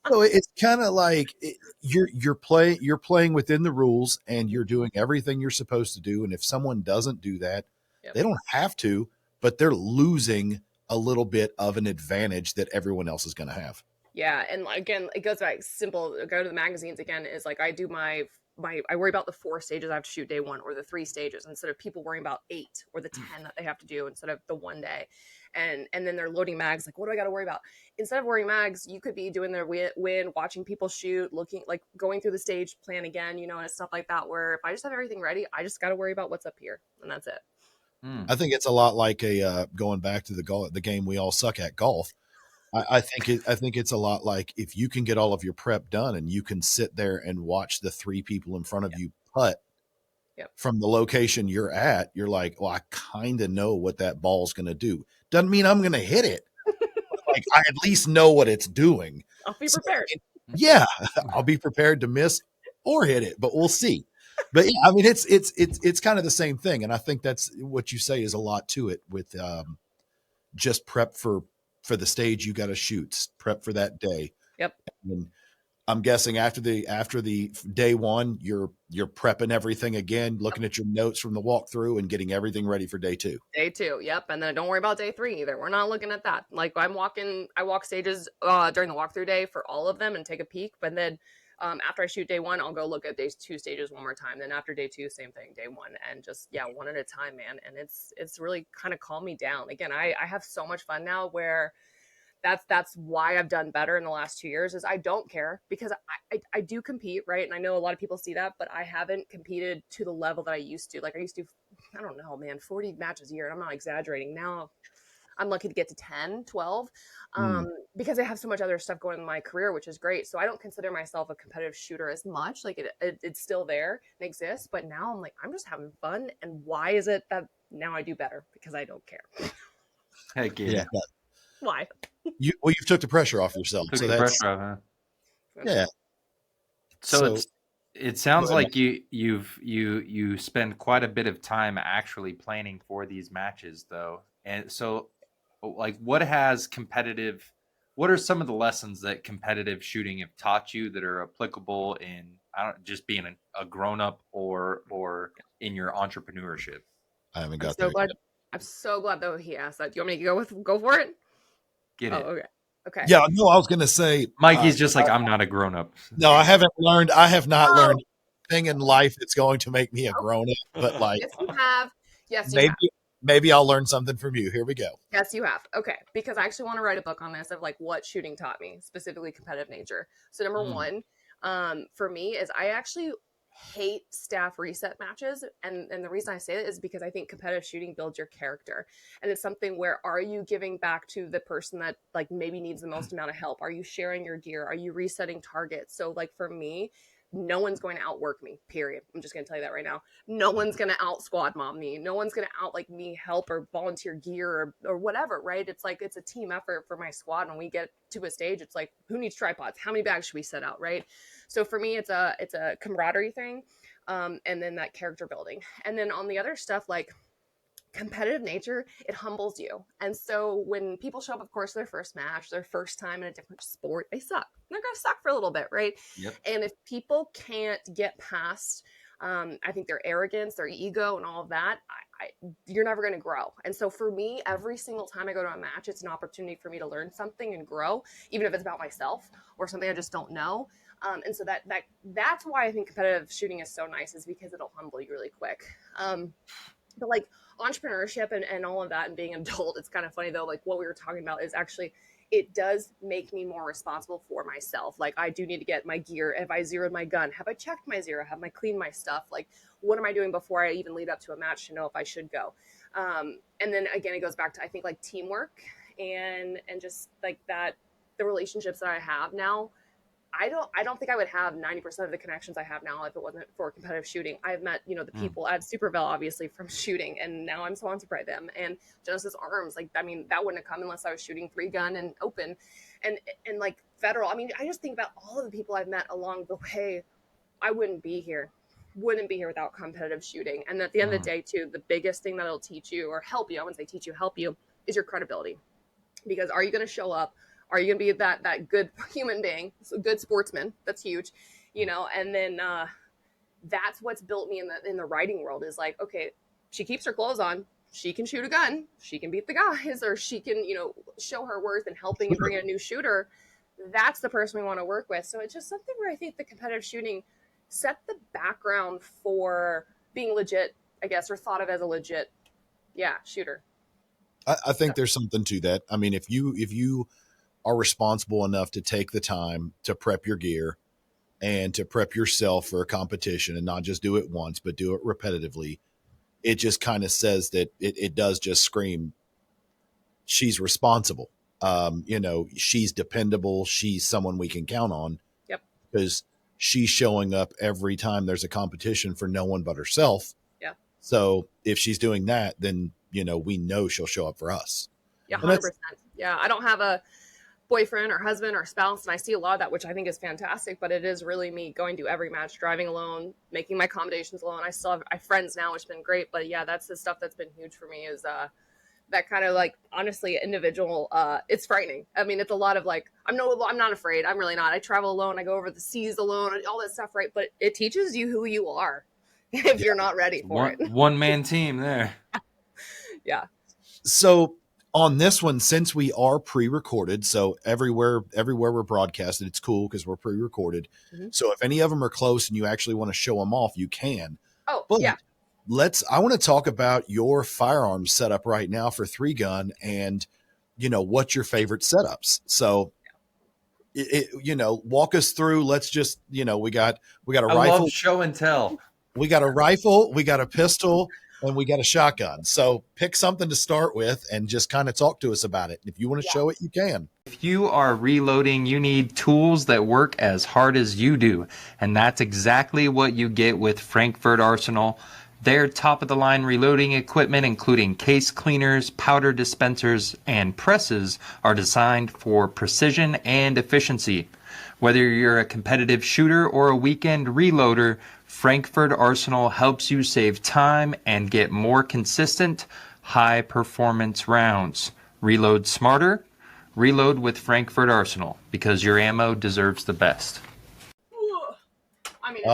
So it's kind of like you're playing within the rules, and you're doing everything you're supposed to do. And if someone doesn't do that, Yep. they don't have to, but they're losing a little bit of an advantage that everyone else is going to have. Yeah, and again, it goes back simple. Go to the magazines again. Is like I do my I worry about the 4 stages I have to shoot day 1, or the 3 stages, instead of people worrying about 8 or the 10 that they have to do instead of the one day. And then they're loading mags. Like, what do I got to worry about? Instead of worrying mags, you could be doing their win, watching people shoot, looking like going through the stage plan again, and stuff like that. Where if I just have everything ready, I just got to worry about what's up here, and that's it. I think it's a lot like going back to the game we all suck at, golf. I think it's a lot like, if you can get all of your prep done and you can sit there and watch the 3 people in front of you putt Yep. from the location you're at, you're like, well, I kind of know what that ball's going to do. Doesn't mean I'm going to hit it. Like, I at least know what it's doing. I'll be So, prepared. yeah, I'll be prepared to miss or hit it, but we'll see. But yeah, I mean, it's kind of the same thing. And I think that's what you say is a lot to it with just prep for the stage you got to shoot, prep for that day. Yep. And I'm guessing after the day 1, you're prepping everything again, looking at your notes from the walkthrough and getting everything ready for day 2. Day 2, yep. And then don't worry about day 3 either. We're not looking at that. Like, I walk stages during the walkthrough day for all of them and take a peek. But then after I shoot day 1, I'll go look at day 2 stages one more time. Then after day 2, same thing, day 1, and just one at a time, man. And it's really kind of calmed me down. Again, I have so much fun now, where that's why I've done better in the last 2 years. Is I don't care, because I do compete, right? And I know a lot of people see that, but I haven't competed to the level that I used to. Like, I used to, I don't know, man, 40 matches a year. And I'm not exaggerating. Now I'm lucky to get to 10, 12, because I have so much other stuff going in my career, which is great. So I don't consider myself a competitive shooter as much. Like, it's still there and exists, but now I'm like, I'm just having fun. And why is it that now I do better? Because I don't care. Heck yeah. Why? You've took the pressure off yourself. Took So the that's, pressure off, huh? yeah. So it sounds Go ahead, like you spend quite a bit of time actually planning for these matches, though. And so, like, what are some of the lessons that competitive shooting have taught you that are applicable in just being a grown up or in your entrepreneurship? I haven't I'm got so there. glad. I'm so glad though he asked that. Do you want me to go for it? Get it? Okay. Okay. Yeah, no, I was going to say, Mikey's just like, I'm not a grown up. no, I have not learned anything in life that's going to make me a grown up, but like, Yes, you have. Yes, you have. maybe I'll learn something from you. Here we go. Yes, you have. Okay. Because I actually want to write a book on this, of like what shooting taught me, specifically competitive nature. So number 1, for me, is I actually hate staff reset matches. And the reason I say that is because I think competitive shooting builds your character. And it's something where, are you giving back to the person that like maybe needs the most amount of help? Are you sharing your gear? Are you resetting targets? So like for me, no one's going to outwork me, period. I'm just going to tell you that right now. No one's going to out squad mom me. No one's going to out like me help or volunteer gear or whatever, right? It's like, it's a team effort for my squad. When we get to a stage, it's like, who needs tripods? How many bags should we set out, right? So for me, it's a camaraderie thing. And then that character building. And then on the other stuff, like competitive nature, it humbles you. And so when people show up, of course, their first match, their first time in a different sport, they suck. They're going to suck for a little bit, right? Yep. And if people can't get past I think their arrogance, their ego, and all of that, you're never going to grow. And so for me, every single time I go to a match, it's an opportunity for me to learn something and grow, even if it's about myself or something I just don't know. And so that's why I think competitive shooting is so nice, is because it'll humble you really quick. But like entrepreneurship and all of that and being an adult, it's kind of funny though, like what we were talking about is actually, it does make me more responsible for myself. Like I do need to get my gear. Have I zeroed my gun? Have I checked my zero? Have I cleaned my stuff? Like what am I doing before I even lead up to a match to know if I should go? And then again, it goes back to, I think, like teamwork and just like that, the relationships that I have now. I don't think I would have 90% of the connections I have now if it wasn't for competitive shooting. I've met, the people at Superville, obviously, from shooting, and now I'm sponsored by them. And Genesis Arms, like, I mean, that wouldn't have come unless I was shooting 3-gun and open and like Federal. I mean, I just think about all of the people I've met along the way. I wouldn't be here without competitive shooting. And at the end of the day, too, the biggest thing that it'll teach you or help you, I wouldn't say teach you, help you, is your credibility. Because are you going to show up? Are you going to be that good human being, so good sportsman? That's huge, and then that's what's built me in the writing world, is like, okay, she keeps her clothes on. She can shoot a gun. She can beat the guys, or she can, show her worth in helping and bring a new shooter. That's the person we want to work with. So it's just something where I think the competitive shooting set the background for being legit, I guess, or thought of as a legit, shooter. I think there's something to that. I mean, if you are responsible enough to take the time to prep your gear and to prep yourself for a competition and not just do it once, but do it repetitively, it just kind of says that it does just scream, she's responsible. She's dependable. She's someone we can count on. Yep. Because she's showing up every time there's a competition for no one but herself. Yeah. So if she's doing that, then, we know she'll show up for us. Yeah, 100%. Yeah, I don't have a boyfriend or husband or spouse, and I see a lot of that, which I think is fantastic, but it is really me going to every match, driving alone, making my accommodations alone. I still have friends now, which has been great, but yeah, that's the stuff that's been huge for me, is that kind of, like, honestly, individual, it's frightening. I mean, it's a lot of like, I'm not afraid. I'm really not. I travel alone. I go over the seas alone, all that stuff, right? But it teaches you who you are if you're not ready for it. One-man team there. Yeah. So on this one, since we are pre-recorded, so everywhere we're broadcasted, it's cool because we're pre-recorded. Mm-hmm. So if any of them are close and you actually want to show them off, you can. Oh, but yeah. I want to talk about your firearms setup right now for 3-gun and, what's your favorite setups. So, walk us through. Let's just, we got a rifle. I love show and tell. We got a rifle, we got a pistol, and we got a shotgun. So pick something to start with and just kind of talk to us about it. If you want to show it, you can. If you are reloading, you need tools that work as hard as you do. And that's exactly what you get with Frankfurt Arsenal. Their top-of-the-line reloading equipment, including case cleaners, powder dispensers, and presses, are designed for precision and efficiency. Whether you're a competitive shooter or a weekend reloader, Frankfurt Arsenal helps you save time and get more consistent, high-performance rounds. Reload smarter. Reload with Frankfurt Arsenal, because your ammo deserves the best. I mean,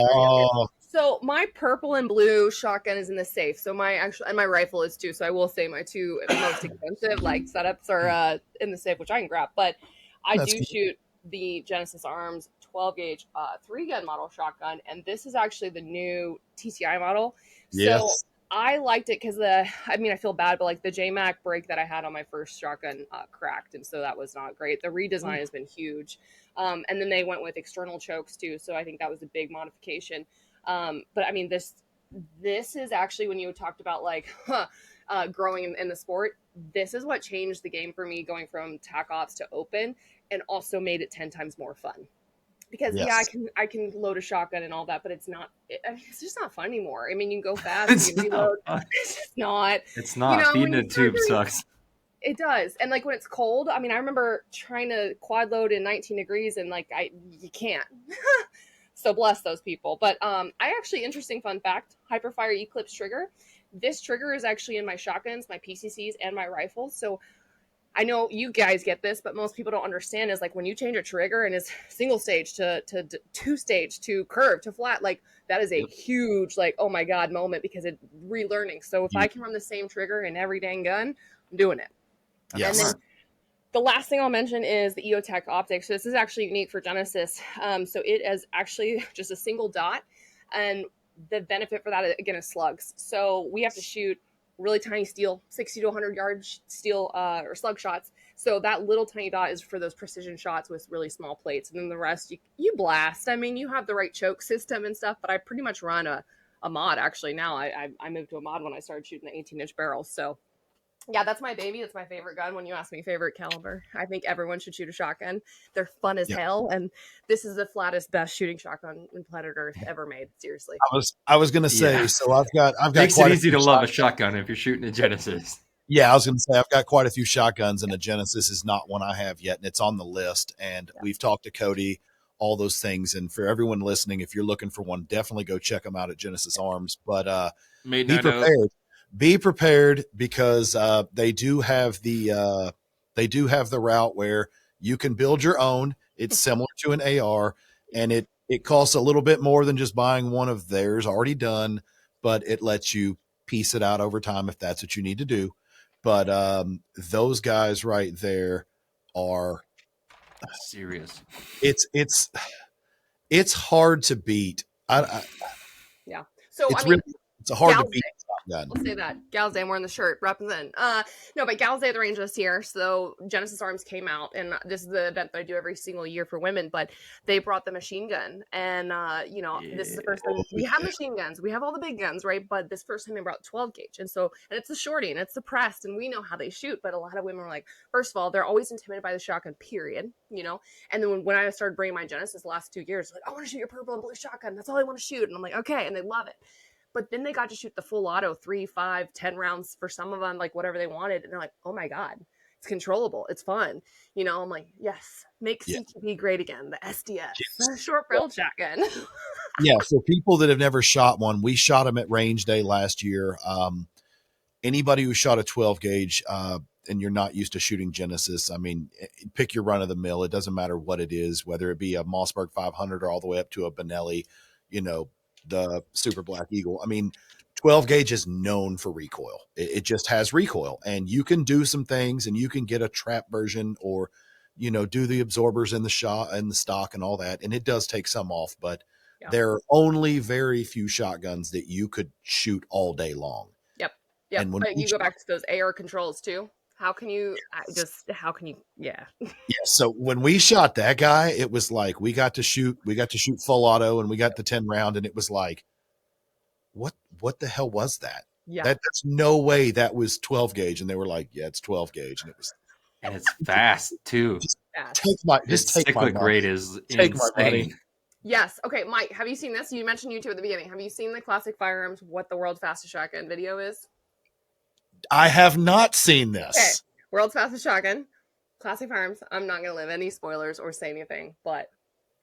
so my purple and blue shotgun is in the safe. So and my rifle is too. So I will say my two most expensive setups are in the safe, which I can grab. But I do shoot the Genesis Arms 12-gauge 3-gun model shotgun, and this is actually the new TCI model. Yes. So I liked it because I feel bad, but like the JMac brake that I had on my first shotgun cracked, and so that was not great. The redesign has been huge, and then they went with external chokes too, so I think that was a big modification. But I mean, this is actually, when you talked about like growing in the sport, this is what changed the game for me, going from tac ops to open, and also made it 10 times more fun. Because I can load a shotgun and all that, but it's just not fun anymore. I mean, you can go fast, you can reload. It's just not. It's not. Feeding a tube sucks. It does. And like when it's cold, I mean, I remember trying to quad load in 19 degrees and like you can't. So bless those people. But interesting fun fact, Hyperfire Eclipse trigger. This trigger is actually in my shotguns, my PCCs, and my rifles. So I know you guys get this, but most people don't understand is like when you change a trigger and it's single stage to two stage to curve to flat, like that is a huge, like, oh my God moment because it's relearning. So if I can run the same trigger in every dang gun, I'm doing it. Yes. And then the last thing I'll mention is the EOTech optics. So this is actually unique for Genesis. So it is actually just a single dot. And the benefit for that, again, is slugs. So we have to shoot really tiny steel, 60 to 100 yard steel or slug shots. So that little tiny dot is for those precision shots with really small plates. And then the rest, you blast. I mean, you have the right choke system and stuff, but I pretty much run a mod actually now. I moved to a mod when I started shooting the 18-inch barrels. So yeah, that's my baby. It's my favorite gun. When you ask me favorite caliber, I think everyone should shoot a shotgun. They're fun as hell, and this is the flattest, best shooting shotgun in planet Earth ever made. Seriously. I was gonna say, so I've got Makes quite it easy to shotguns. love a shotgun if you're shooting a Genesis. Yeah, I was gonna say I've got quite a few shotguns, and a Genesis is not one I have yet, and it's on the list. And we've talked to Cody, all those things. And for everyone listening, if you're looking for one, definitely go check them out at Genesis Arms. But be prepared. Be prepared because they do have the route where you can build your own. It's similar to an AR, and it costs a little bit more than just buying one of theirs already done, but it lets you piece it out over time if that's what you need to do. But those guys right there are serious. It's hard to beat. Yeah. So it's a hard to beat shotgun. We'll say that. Gals Day, I'm wearing the shirt, represent. No, but Gals Day at the range this year. So Genesis Arms came out, and this is the event that I do every single year for women, but they brought the machine gun. And, this is the first time we have machine guns. We have all the big guns, right? But this first time they brought 12 gauge. And it's the shorty, and it's the pressed, and we know how they shoot. But a lot of women are like, first of all, they're always intimidated by the shotgun, period, And then when I started bringing my Genesis the last 2 years, like, I want to shoot your purple and blue shotgun. That's all I want to shoot. And I'm like, okay. And they love it. But then they got to shoot the full auto, 3, 5, 10 rounds for some of them, like whatever they wanted. And they're like, oh my God, it's controllable. It's fun. I'm like, yes, make CQB great again. The SDS, the short barreled shotgun. Yeah. For people that have never shot one, we shot them at range day last year. Anybody who shot a 12 gauge, and you're not used to shooting Genesis, I mean, pick your run of the mill. It doesn't matter what it is, whether it be a Mossberg 500 or all the way up to a Benelli, the Super Black Eagle. I mean, 12 gauge is known for recoil. It just has recoil, and you can do some things, and you can get a trap version or, do the absorbers in the shot and the stock and all that. And it does take some off, but there are only very few shotguns that you could shoot all day long. Yep. And when you go back to those AR controls too, how can you, yeah. So when we shot that guy, it was like, we got to shoot full auto, and we got the 10 round, and it was like, what the hell was that? Yeah. That's no way that was 12 gauge. And they were like, yeah, it's 12 gauge. And it's fast too. Take my rate is insane. Yes. Okay, Mike, have you seen this? You mentioned YouTube at the beginning. Have you seen the Classic Firearms What the World's Fastest Shotgun video is? I have not seen this. Okay. World's Fastest Shotgun, Classic Firearms. I'm not going to live any spoilers or say anything, but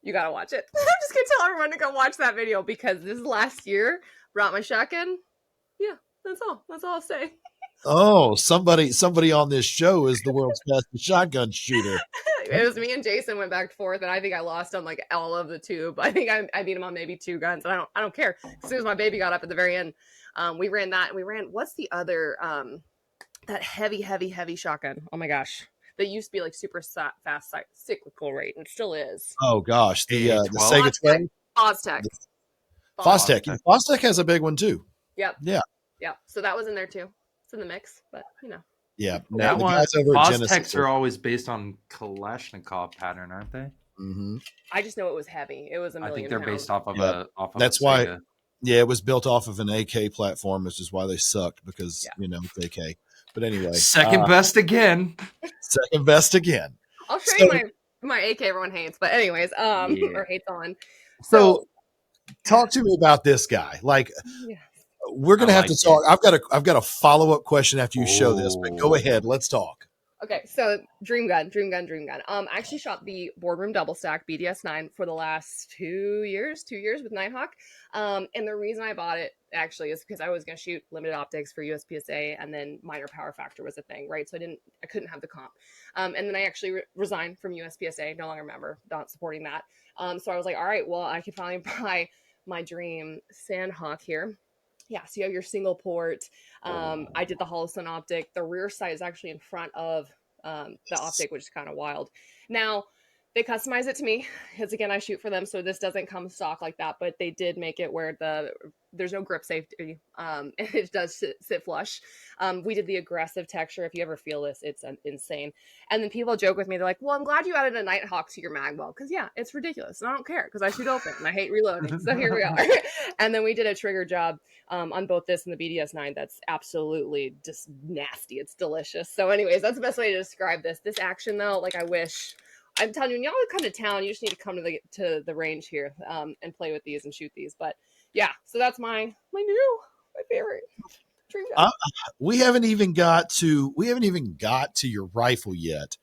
you got to watch it. I'm just going to tell everyone to go watch that video because this last year brought my shotgun. Yeah, that's all. That's all I'll say. Oh, somebody on this show is the world's fastest shotgun shooter. It was me and Jason went back and forth, and I think I lost on like all of the tube. I think I beat him on maybe 2 guns. And I don't care. As soon as my baby got up at the very end, we ran that. And we ran, what's the other, that heavy shotgun? Oh my gosh. That used to be like super fast cyclical rate, and still is. Oh gosh. The Sega 12? Oztec. Fostech. Fostech has a big one too. Yep. Yeah. So that was in there too. It's in the mix, but Yeah. That one. Fostechs are always based on Kalashnikov pattern, aren't they? Mm-hmm. I just know it was heavy. It was a million. I think they're based off of That's why. Yeah, it was built off of an AK platform, which is why they sucked because it's AK. But anyway, second best again. Second best again. I'll show you my AK everyone hates, but anyways, or hates on. So talk to me about this guy. Like, we're gonna have to talk. I've got a follow-up question after you show this, but go ahead, let's talk. Okay, so dream gun. I actually shot the boardroom double stack BDS-9 for the last 2 years with Nighthawk. And the reason I bought it actually is because I was going to shoot limited optics for USPSA, and then minor power factor was a thing, right? So I couldn't have the comp. And then I actually resigned from USPSA, no longer a member, not supporting that. So I was like, all right, well, I could finally buy my dream Sandhawk here. Yeah, so you have your single port. I did the Holosun optic. The rear sight is actually in front of the optic, which is kind of wild. Now, they customize it to me because, again, I shoot for them, so this doesn't come stock like that, but they did make it where there's no grip safety, and it does sit flush. We did the aggressive texture. If you ever feel this, it's insane. And then people joke with me. They're like, well, I'm glad you added a Nighthawk to your mag well, because, yeah, it's ridiculous. And I don't care because I shoot open, and I hate reloading. So here we are. And then we did a trigger job on both this and the BDS-9. That's absolutely just nasty. It's delicious. So anyways, that's the best way to describe this. This action, though, like I wish... I'm telling you, when y'all come to town, you just need to come to the range here and play with these and shoot these. But yeah, so that's my favorite dream gun. We haven't even got to your rifle yet.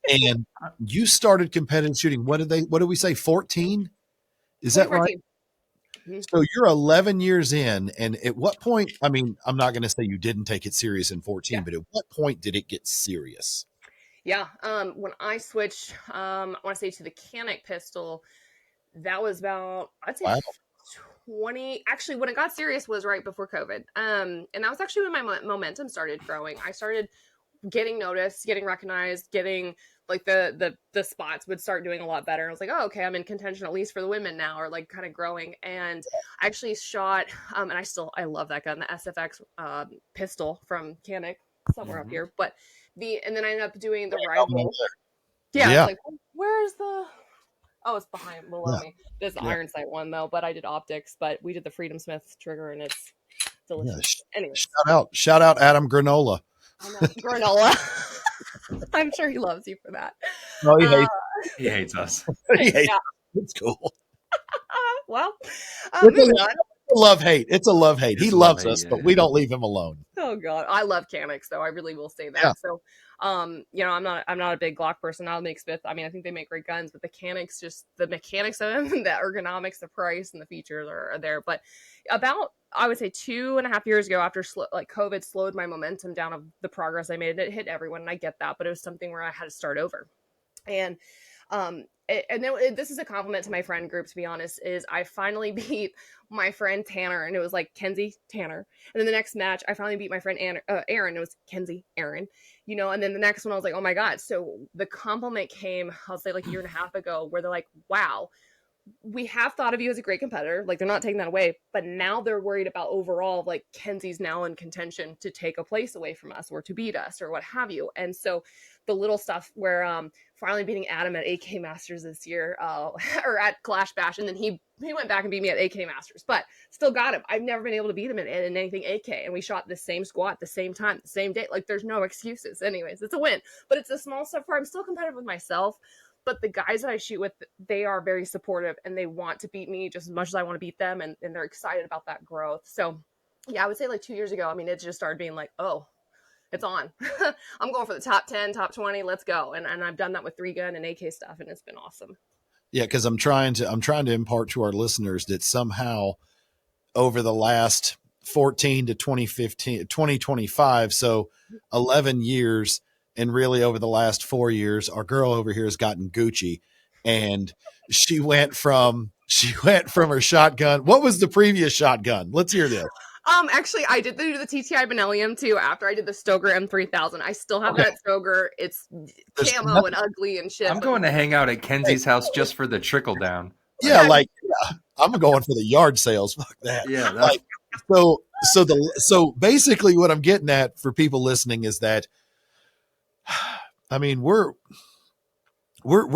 And you started competitive shooting. What did we say? 14? Is that right? Mm-hmm. So you're 11 years in, and at what point? I mean, I'm not going to say you didn't take it serious in 14, but at what point did it get serious? Yeah. When I switched, I want to say to the Canic pistol, that was about, I'd say 20. Actually, when it got serious was right before COVID. And that was actually when my momentum started growing. I started getting noticed, getting recognized, getting like the spots would start doing a lot better. I was like, oh, okay, I'm in contention at least for the women now, or like kind of growing. And I actually shot, and I love that gun, the SFX pistol from Canic, somewhere up here, but and then I ended up doing the rival. Yeah. It's like, where's the... Oh, it's below me. There's the iron sight one though, but I did optics, but we did the Freedom Smith trigger and it's delicious. Anyway. Shout out Adam Granola. I know. Granola. I'm sure he loves you for that. No, he hates us. It's cool. Well, it's a love hate. He loves us, but we don't leave him alone. Oh God, I love Canics though. I really will say that. So, I'm not a big Glock person. I'll make Smith. I mean, I think they make great guns, but the Canics, just the mechanics of them, the ergonomics, the price, and the features are there. But about, I would say 2.5 years ago, after COVID slowed my momentum down of the progress I made, and it hit everyone, and I get that, but it was something where I had to start over. And this is a compliment to my friend group, to be honest, is I finally beat my friend Tanner, and it was like Kenzie, Tanner. And then the next match, I finally beat my friend Aaron. It was Kenzie, Aaron, and then the next one, I was like, oh my God. So the compliment came, I'll say like 1.5 years ago, where they're like, wow, we have thought of you as a great competitor. Like, they're not taking that away, but now they're worried about overall, like, Kenzie's now in contention to take a place away from us or to beat us or what have you. And so the little stuff where finally beating Adam at AK Masters this year, or at Clash Bash, and then he went back and beat me at AK Masters, but still got him. I've never been able to beat him in anything AK, and we shot the same squad at the same time, the same day. Like, there's no excuses. Anyways, it's a win, but it's the small stuff where I'm still competitive with myself. But the guys that I shoot with, they are very supportive, and they want to beat me just as much as I want to beat them, and they're excited about that growth. So, yeah, I would say like 2 years ago, I mean, it just started being like, oh, it's on. I'm going for the top 10, top 20. Let's go. And I've done that with 3-gun and AK stuff, and it's been awesome. Yeah, because I'm trying to impart to our listeners that somehow over the last 14 to 2025, so 11 years, and really over the last 4 years, our girl over here has gotten Gucci, and she went from her shotgun. What was the previous shotgun? Let's hear this. Actually, I did do the TTI Benellium too after I did the Stoker M3000. I still have that Stoker. It's camo and ugly and shit. I'm going to hang out at Kenzie's house just for the trickle down. Yeah, I'm going for the yard sales. Fuck that. Yeah. So basically what I'm getting at for people listening is that, I mean, we're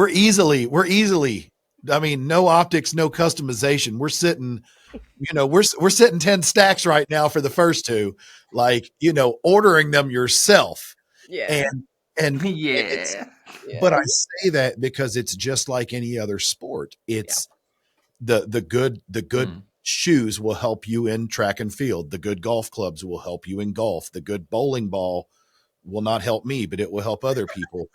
easily, I mean, no optics, no customization. We're sitting, we're sitting 10 stacks right now for the first two, like, ordering them yourself. Yeah. And yeah. But I say that because it's just like any other sport. It's the good shoes will help you in track and field. The good golf clubs will help you in golf. The good bowling ball will not help me, but it will help other people.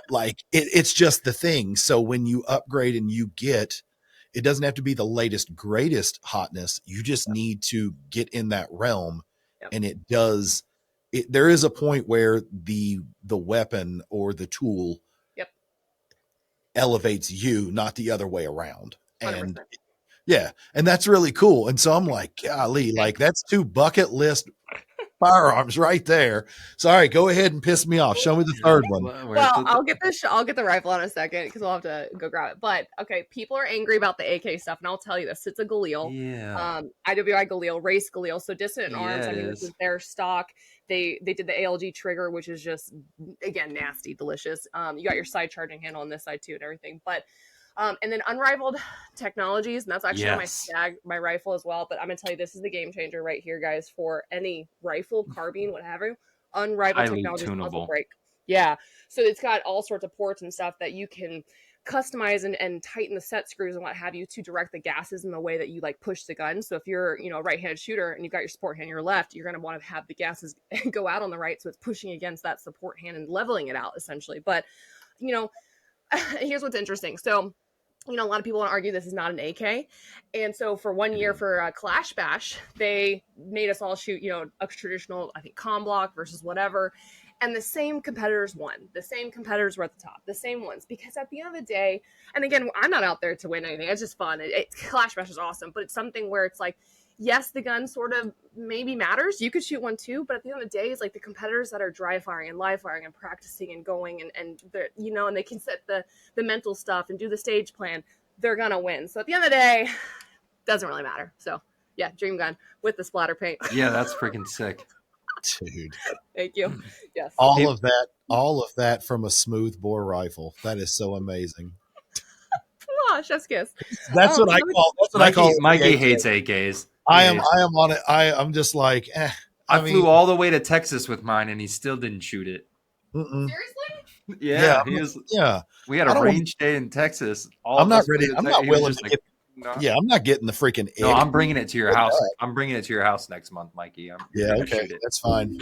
Like it's just the thing. So when you upgrade and you get, it doesn't have to be the latest, greatest hotness. You just need to get in that realm. Yep. And it does, there is a point where the weapon or the tool Yep. elevates you, not the other way around. 100%. And yeah, and that's really cool. And so I'm like, golly, like that's 2 bucket list firearms right there. Sorry, go ahead and piss me off. Show me the third one. Well, I'll get the rifle in a second because we'll have to go grab it. But okay, people are angry about the AK stuff, and I'll tell you this: it's a Galil, IWI Galil, race Galil. So Dissident Arms, I mean, this is their stock. They did the ALG trigger, which is just again nasty, delicious. You got your side charging handle on this side too, and everything. But and then Unrivaled Technologies, and that's actually my rifle as well. But I'm gonna tell you, this is the game changer right here, guys, for any rifle, carbine, whatever. Unrivaled Technologies muzzle brake. Yeah, so it's got all sorts of ports and stuff that you can customize and tighten the set screws and what have you to direct the gases in the way that you like push the gun. So if you're a right-handed shooter and you've got your support hand on your left, you're going to want to have the gases go out on the right, so it's pushing against that support hand and leveling it out essentially. But here's what's interesting. So a lot of people want to argue this is not an AK. And so for 1 year for Clash Bash, they made us all shoot, a traditional, I think, com block versus whatever. And the same competitors won. The same competitors were at the top. The same ones. Because at the end of the day, and again, I'm not out there to win anything. It's just fun. Clash Bash is awesome. But it's something where it's like, yes, the gun sort of maybe matters. You could shoot one too. But at the end of the day, it's like the competitors that are dry firing and live firing and practicing and going and they can set the mental stuff and do the stage plan. They're going to win. So at the end of the day, doesn't really matter. So yeah, dream gun with the splatter paint. Yeah, that's freaking sick. Dude. Thank you. Yes. All of that from a smooth bore rifle. That is so amazing. Oh, chef's kiss. That's what I call Mikey hates AKs. I am on it. I'm just like, I flew all the way to Texas with mine and he still didn't shoot it. Seriously? Yeah. We had a range day in Texas. I'm not ready. I'm not willing to get. No. Yeah, I'm not getting the freaking. No, I'm bringing it to your house. I'm bringing it to your house next month, Mikey. Okay, that's fine.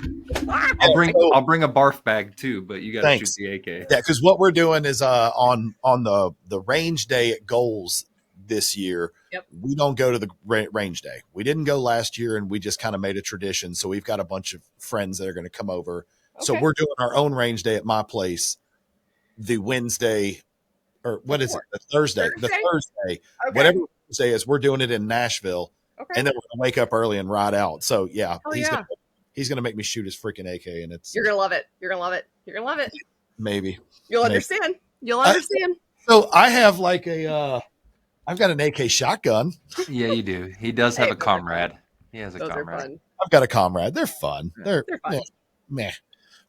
I'll bring a barf bag too, but you got to shoot the AK. Yeah, because what we're doing is on the range day at Goals this year. Yep. We don't go to the range day. We didn't go last year, and we just kind of made a tradition. So we've got a bunch of friends that are going to come over. Okay. So we're doing our own range day at my place the Wednesday. Or what is it? The Thursday. The Thursday. Okay. Whatever Thursday is, we're doing it in Nashville. Okay. And then we're gonna wake up early and ride out. So yeah, he's gonna make me shoot his freaking AK, and you're gonna love it. You're gonna love it. You're gonna love it. Maybe. You'll understand. You'll understand. So I have like I've got an AK shotgun. Yeah, you do. He does have a comrade. He has a comrade. I've got a comrade. They're fun. They're fun. Meh.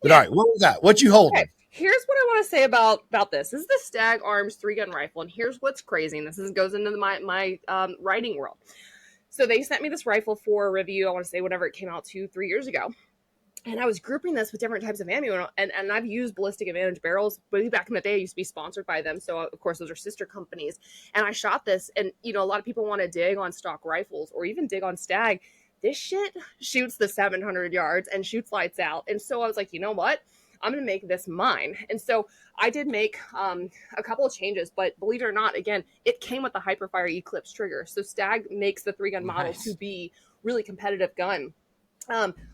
But all right, what we got? What you holding? Okay. Here's what I want to say about this. This is the Stag Arms 3-gun rifle, and here's what's crazy. And this goes into my writing world. So they sent me this rifle for a review. I want to say whenever it came out 2-3 years ago, and I was grouping this with different types of ammo. And I've used Ballistic Advantage barrels, but back in the day, I used to be sponsored by them. So of course, those are sister companies. And I shot this, and a lot of people want to dig on stock rifles or even dig on Stag. This shit shoots the 700 yards and shoots lights out. And so I was like, you know what? I'm going to make this mine. And so I did make a couple of changes, but believe it or not, again, it came with the Hyperfire Eclipse trigger. So Stag makes the 3-gun model to be really competitive gun.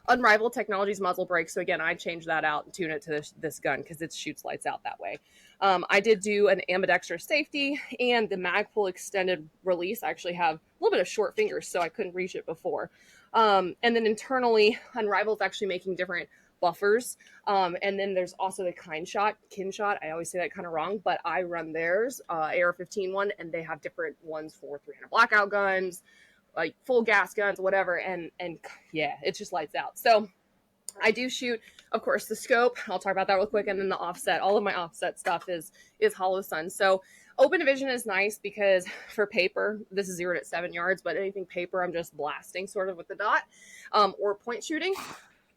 Unrivaled Technologies muzzle brake. So again, I changed that out and tune it to this gun because it shoots lights out that way. I did do an ambidextrous safety and the mag pull extended release. I actually have a little bit of short fingers, so I couldn't reach it before. And then internally, Unrivaled is actually making different buffers. And then there's also the Kinshot. I always say that kind of wrong, but I run theirs, AR-15 one, and they have different ones for 300 blackout guns, like full gas guns, whatever. And yeah, it just lights out. So I do shoot, of course, the scope. I'll talk about that real quick. And then the offset, all of my offset stuff is Hollow Sun. So open division is nice because for paper, this is 0 to 7 yards, but anything paper, I'm just blasting sort of with the dot, or point shooting.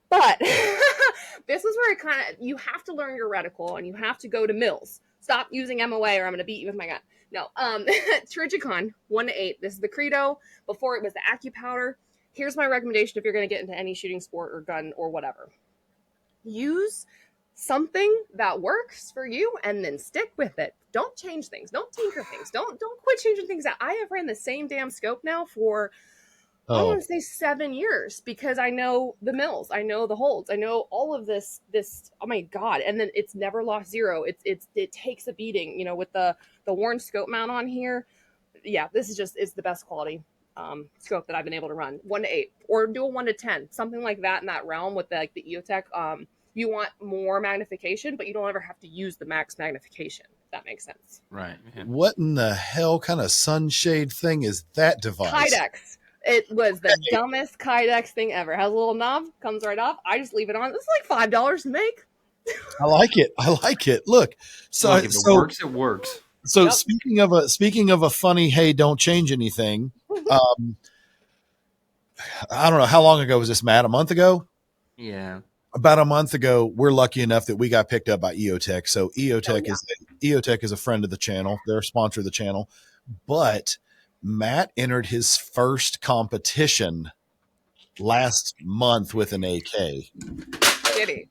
But this is where you have to learn your reticle and you have to go to Mills. Stop using MOA or I'm going to beat you with my gun. No, Trigicon 1-8. This is the Credo. Before it was the AccuPowder. Here's my recommendation if you're going to get into any shooting sport or gun or whatever. use something that works for you and then stick with it. Don't change things. Don't tinker things. Don't quit changing things out. I have ran the same damn scope now for I want to say 7 years because I know the mills, I know the holds, I know all of this. Oh my god! And then it's never lost zero. It takes a beating, you know, with the worn scope mount on here. Yeah, this is just it's the best quality scope that I've been able to run. 1 to 8 or do a 1 to 10, something like that in that realm with the EOTech. You want more magnification, but you don't ever have to use the max magnification. If that makes sense. Right. Yeah. What in the hell kind of sunshade thing is that device? Kydex. It was the dumbest Kydex thing ever. Has a little knob, comes right off. I just leave it on. It's like $5 to make. I like it. I like it. Look, so Look, if it works, it works. So Yep. speaking of a funny, hey, don't change anything. I don't know how long ago was this, Matt? A month ago? Yeah. About a month ago, we're lucky enough that we got picked up by EOTech. So EOTech is a friend of the channel. They're a sponsor of the channel. But Matt entered his first competition last month with an AK. Kitty.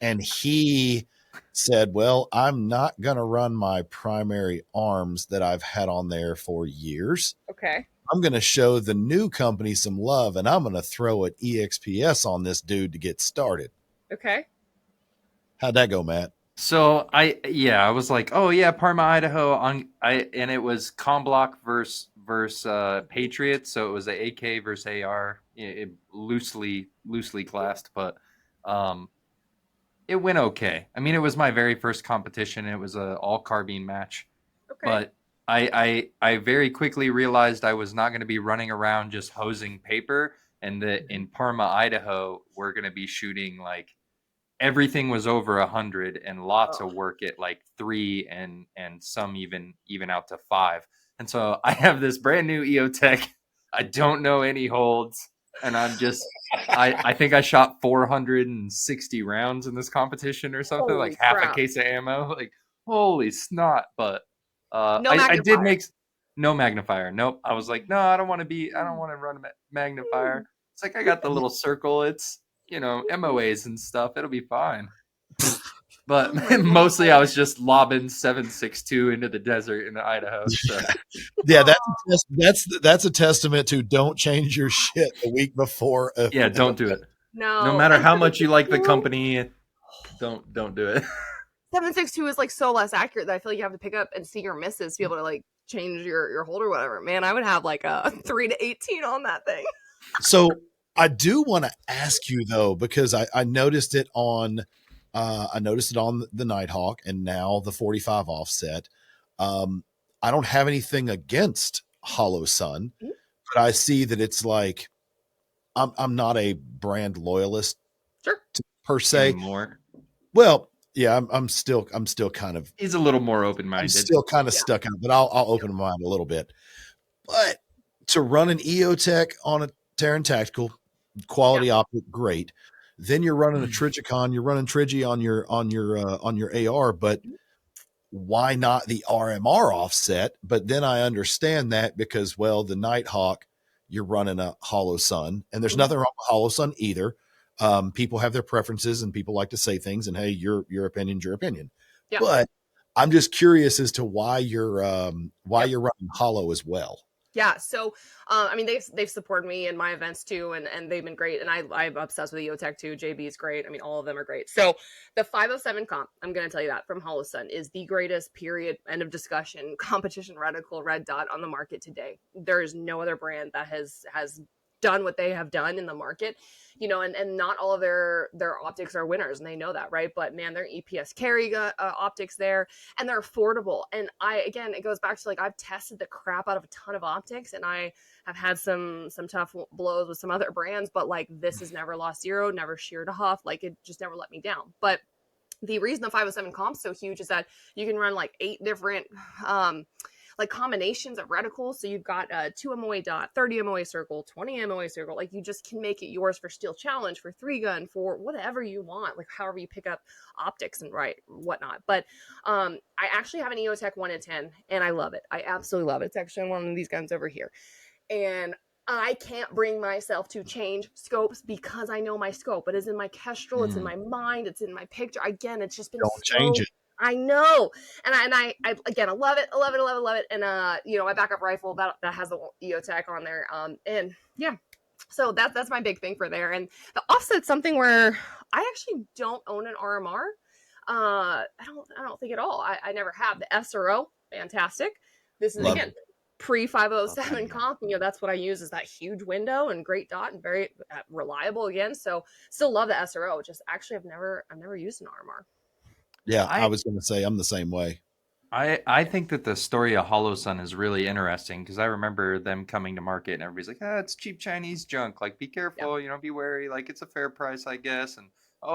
And he said, well, I'm not going to run my primary arms that I've had on there for years. Okay. I'm going to show the new company some love, and I'm going to throw an EXPS on this dude to get started. Okay. How'd that go, Matt? So I was like, oh yeah, Parma, Idaho. And it was Comblock versus Patriot. So it was a AK versus AR, loosely classed, but it went okay. I mean, it was my very first competition. It was a all carbine match, Okay. but I very quickly realized I was not going to be running around just hosing paper, and that in Parma, Idaho, we're going to be shooting like everything was over 100 and lots of work at like 3 and some even out to 5. And so I have this brand new EOTech. I don't know any holds, and I'm just I think I shot 460 rounds in this competition or something. Holy like half crap. a case of ammo. Like holy snot! But No I did magnifier. make no magnifier. Nope. I was like, no, I don't want to run a magnifier. It's like I got the little circle. It's MOAs and stuff. It'll be fine. But mostly I was just lobbing 7.62 into the desert in Idaho. So. Yeah, that's a testament to don't change your shit the week before. Yeah, don't do it. No. No matter how much you like the company, don't do it. 7.62 is like so less accurate that I feel like you have to pick up and see your misses to be able to like change your hold or whatever. Man, I would have like a 3 to 18 on that thing. So I do want to ask you though, because I noticed it on the Nighthawk and now the 45 offset. I don't have anything against Hollow Sun, but I see that it's like I'm not a brand loyalist, sure, per se. Anymore. Well, yeah, I'm still kind of. He's a little more open-minded. I'm still kind of stuck out, but I'll open my mind a little bit. But to run an EOTech on a Terran Tactical, quality optic, great. Then you're running a Trigicon, you're running Trigi on your AR, but why not the RMR offset? But then I understand that because, well, the Nighthawk, you're running a Hollow Sun, and there's nothing wrong with Hollow Sun either. People have their preferences and people like to say things, and hey, your opinion's your opinion. Yeah. But I'm just curious as to why you're running Hollow as well. Yeah. So, I mean, they've supported me in my events too, and they've been great. And I'm obsessed with EOTech too. JB is great. I mean, all of them are great. So the 507 comp, I'm going to tell you that from Hollow Sun is the greatest period, end of discussion, competition reticle red dot on the market today. There is no other brand that has done what they have done in the market, and not all of their optics are winners, and they know that, right? But man, their EPS carry optics there, and they're affordable. And it goes back to like I've tested the crap out of a ton of optics, and I have had some tough blows with some other brands, but like this has never lost zero, never sheared off, like it just never let me down. But the reason the 507 comp's so huge is that you can run like 8 different like combinations of reticles. So you've got a 2 MOA dot, 30 MOA circle, 20 MOA circle. Like you just can make it yours for Steel Challenge, for 3-gun, for whatever you want, like however you pick up optics and whatnot. But I actually have an EOTech 1 in 10 and I love it. I absolutely love it. It's actually one of these guns over here. And I can't bring myself to change scopes because I know my scope. It is in my kestrel. It's in my mind. It's in my picture. Again, it's just been Don't change it. I know. And I again, I love it. I love it. I love it. I love it. And, my backup rifle that has the EOTech on there. And yeah, so that's my big thing for there. And the offset's something where I actually don't own an RMR. I don't think at all. I never have. The SRO, fantastic. This is Love again pre 507 comp. That's what I use, is that huge window and great dot and very reliable again. So still love the SRO. Just actually I've never used an RMR. Yeah, I was going to say I'm the same way. I think that the story of Hollow Sun is really interesting because I remember them coming to market and everybody's like, it's cheap Chinese junk. Like, be careful, be wary. Like, it's a fair price, I guess. And,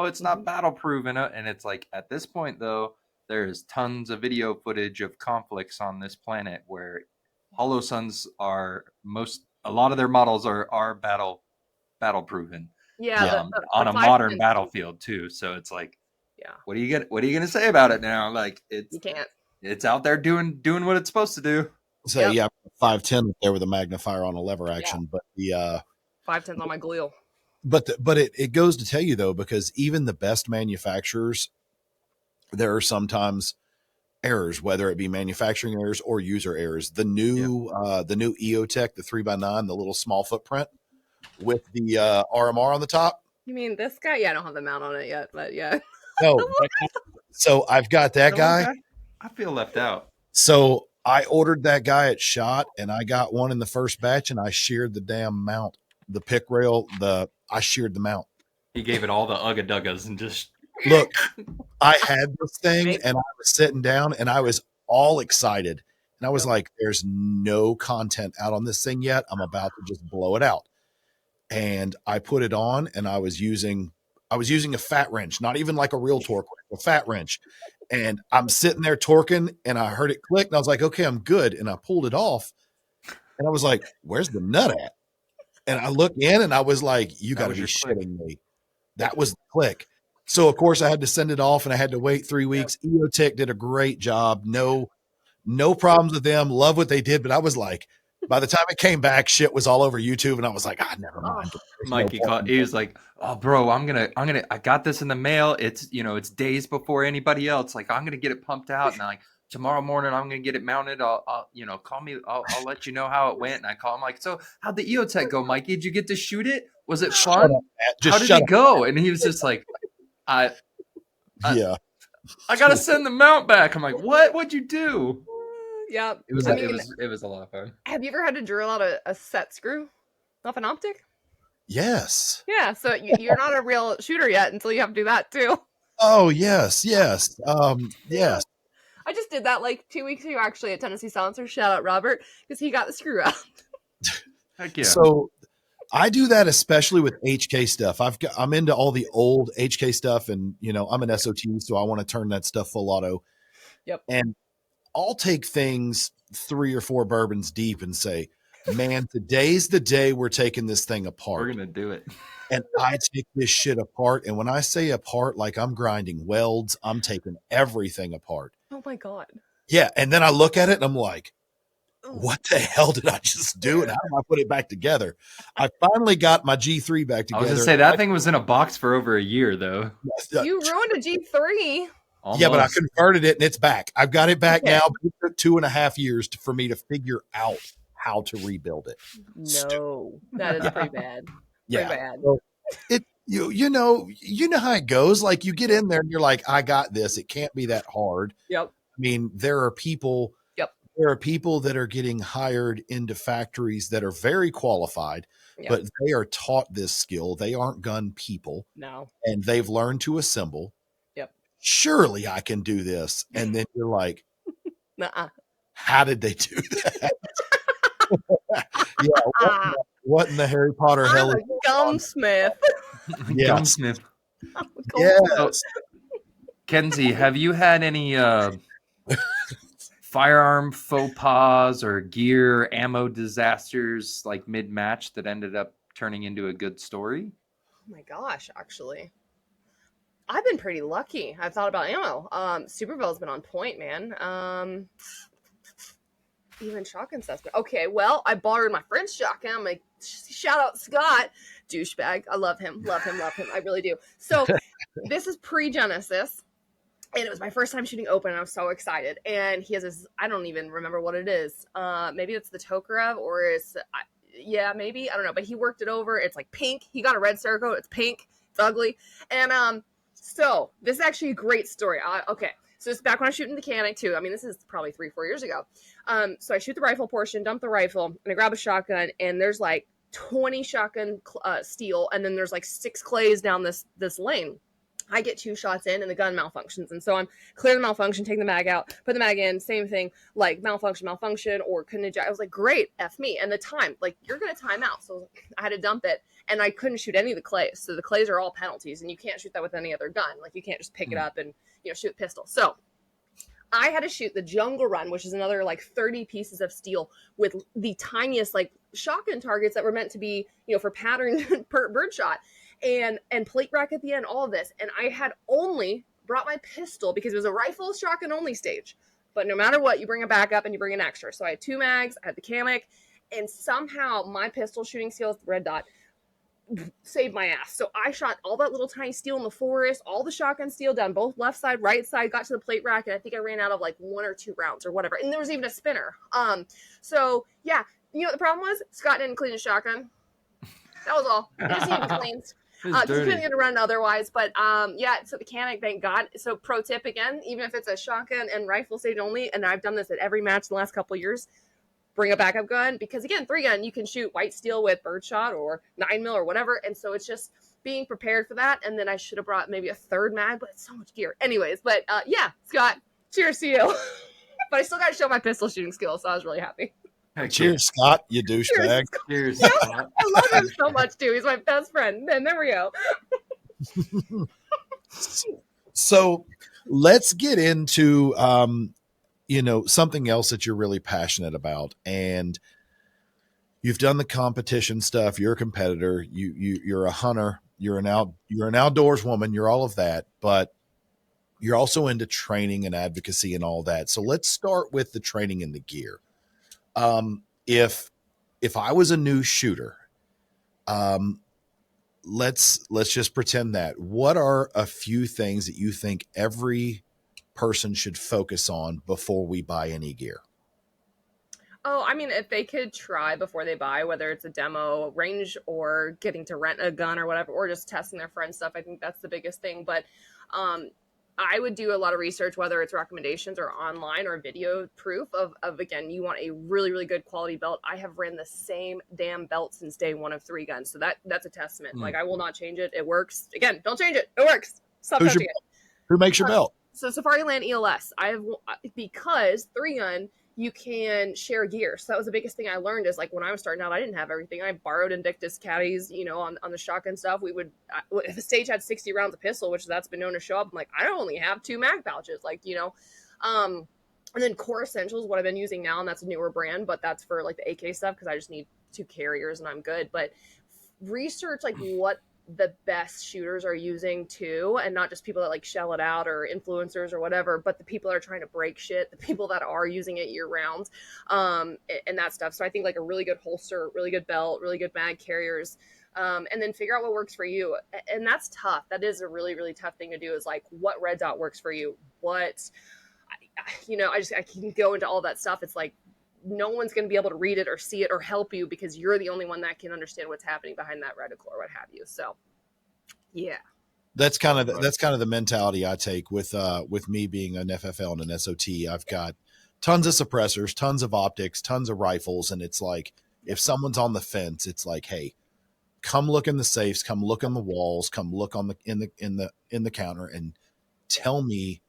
it's not battle proven. And it's like, at this point, though, there's tons of video footage of conflicts on this planet where Hollow Suns a lot of their models are battle proven. Yeah. On a modern battlefield, too. So it's like, what are you going to say about it now? Like, you can't. It's out there doing what it's supposed to do. So 510 there with a magnifier on a lever action, but the 510's on my Gleel. But it goes to tell you though, because even the best manufacturers, there are sometimes errors, whether it be manufacturing errors or user errors. The new EOTech, the 3x9, the little small footprint with the RMR on the top. You mean this guy? Yeah, I don't have the mount on it yet, but yeah. No. So I've got that guy. I feel left out. So I ordered that guy at SHOT, and I got one in the first batch, and I sheared the damn mount, the pick rail. I sheared the mount. He gave it all the ugga-duggas and just look. I had this thing, and I was sitting down, and I was all excited, and I was like, "There's no content out on this thing yet. I'm about to just blow it out." And I put it on, and I was using a fat wrench, not even like a real torque wrench, a fat wrench. And I'm sitting there torquing, and I heard it click, and I was like, okay, I'm good. And I pulled it off, and I was like, where's the nut at? And I looked in, and I was like, you got to be shitting me. That was the click. So, of course, I had to send it off, and I had to wait 3 weeks. EOTech did a great job. No problems with them. Love what they did. But I was like, by the time it came back, shit was all over YouTube, and I was like, never mind. Mikey he was like, "Oh, bro, I got this in the mail. It's it's days before anybody else. Like, I'm gonna get it pumped out, and like tomorrow morning, I'm gonna get it mounted. I'll call me. I'll let you know how it went." And I call him like, "So, how'd the EOTech go, Mikey? Did you get to shoot it? Was it fun? How did it go?" And he was just like, "I gotta send the mount back." I'm like, "What? What'd you do?" Yeah, it was a lot of fun. Have you ever had to drill out a set screw off an optic? Yes. Yeah, so you're not a real shooter yet until you have to do that too. Oh yes. Yes. I just did that like 2 weeks ago, actually, at Tennessee Silencer. Shout out Robert, because he got the screw out. Heck yeah. So I do that especially with HK stuff. I'm into all the old HK stuff, and I'm an SOT, so I want to turn that stuff full auto. Yep. And I'll take things 3 or 4 bourbons deep and say, man, today's the day we're taking this thing apart. We're going to do it. And I take this shit apart. And when I say apart, like I'm grinding welds, I'm taking everything apart. Oh my God. Yeah. And then I look at it and I'm like, what the hell did I just do? And how do I put it back together? I finally got my G3 back together. I was going to say, that thing was in a box for over a year, though. You ruined a G3. Almost. Yeah, but I converted it and it's back. I've got it back now. It took 2.5 years for me to figure out how to rebuild it. No, that is pretty bad. Yeah. Pretty bad. So you know how it goes. Like you get in there and you're like, I got this. It can't be that hard. Yep. I mean, there are people that are getting hired into factories that are very qualified, but they are taught this skill. They aren't gun people. No. And they've learned to assemble. Surely I can do this. And then you're like, how did they do that? What in the Harry Potter hell is Gumsmith? Gumsmith. Yes. So, Kenzie, have you had any firearm faux pas or gear ammo disasters like mid-match that ended up turning into a good story? Oh my gosh, actually. I've been pretty lucky. I've thought about ammo. Supervel's been on point, man. even shotgun stuff. Okay, well, I borrowed my friend's shotgun. I'm like, shout out Scott, douchebag. I love him. I really do. So this is pre-Genesis. And it was my first time shooting open. And I was so excited. And he has this, I don't even remember what it is. Maybe it's the Tokarev or it's, yeah, maybe. I don't know. But he worked it over. It's like pink. He got a red circle. It's pink. It's ugly. And so this is actually a great story. Okay. So this is back when I was shooting the Canic too. I mean, this is probably 3-4 years ago. So I shoot the rifle portion, dump the rifle, and I grab a shotgun. And there's like 20 shotgun steel. And then there's like 6 clays down this lane. I get 2 shots in and the gun malfunctions. And so I'm clearing the malfunction, taking the mag out, put the mag in, same thing, like malfunction, or couldn't eject. I was like, great, F me. And the time, like, you're going to time out. So I had to dump it and I couldn't shoot any of the clays. So the clays are all penalties and you can't shoot that with any other gun. Like you can't just pick it up and, shoot pistol. So I had to shoot the Jungle Run, which is another like 30 pieces of steel with the tiniest like shotgun targets that were meant to be, for pattern per bird shot. And plate rack at the end, all of this. And I had only brought my pistol because it was a rifle shotgun only stage. But no matter what, you bring a backup and you bring an extra. So I had 2 mags, I had the Canic, and somehow my pistol shooting skill with the red dot saved my ass. So I shot all that little tiny steel in the forest, all the shotgun steel down both left side, right side, got to the plate rack, and I think I ran out of like 1 or 2 rounds or whatever. And there was even a spinner. So yeah, what the problem was? Scott didn't clean his shotgun. That was all. It just needed to be cleaned. Because you couldn't get around otherwise. But yeah, so the Canic, thank God. So pro tip again, even if it's a shotgun and rifle stage only, and I've done this at every match in the last couple of years, bring a backup gun. Because again, 3-gun, you can shoot white steel with birdshot or 9mm or whatever. And so it's just being prepared for that. And then I should have brought maybe a 3rd mag, but it's so much gear. Anyways, but yeah, Scott, cheers to you. But I still got to show my pistol shooting skills, so I was really happy. Cheers, Scott, you douchebag. Cheers, Scott. I love him so much, too. He's my best friend. And there we go. So let's get into, something else that you're really passionate about. And you've done the competition stuff. You're a competitor. You're a hunter. You're an outdoors woman. You're all of that. But you're also into training and advocacy and all that. So let's start with the training and the gear. If I was a new shooter, let's just pretend that. What are a few things that you think every person should focus on before we buy any gear? Oh, I mean, if they could try before they buy, whether it's a demo range or getting to rent a gun or whatever, or just testing their friend stuff, I think that's the biggest thing. But I would do a lot of research, whether it's recommendations or online or video proof of again, you want a really, really good quality belt. I have ran the same damn belt since day 1 of 3-gun. So that's a testament. Like, I will not change it. It works. Again, don't change it. It works. Stop touching it. Who makes your belt? So Safariland ELS. Because 3-gun, you can share gear. So that was the biggest thing I learned is like when I was starting out, I didn't have everything. I borrowed Invictus caddies, on the shotgun stuff. We would, if a stage had 60 rounds of pistol, which that's been known to show up, I'm like, I only have 2 mag pouches, and then Core Essentials, what I've been using now, and that's a newer brand, but that's for like the AK stuff because I just need 2 carriers and I'm good. But research like what the best shooters are using too, and not just people that like shell it out or influencers or whatever, but the people that are trying to break shit, the people that are using it year round, and that stuff. So I think like a really good holster, really good belt, really good mag carriers, and then figure out what works for you. And that's tough. That is a really, really tough thing to do, is like what red dot works for you. I can go into all that stuff. It's like no one's going to be able to read it or see it or help you because you're the only one that can understand what's happening behind that reticle or what have you. So, yeah, that's kind of the mentality I take with me being an FFL and an SOT. I've got tons of suppressors, tons of optics, tons of rifles, and it's like if someone's on the fence, it's like, hey, come look in the safes, come look on the walls, come look on in the counter, and tell me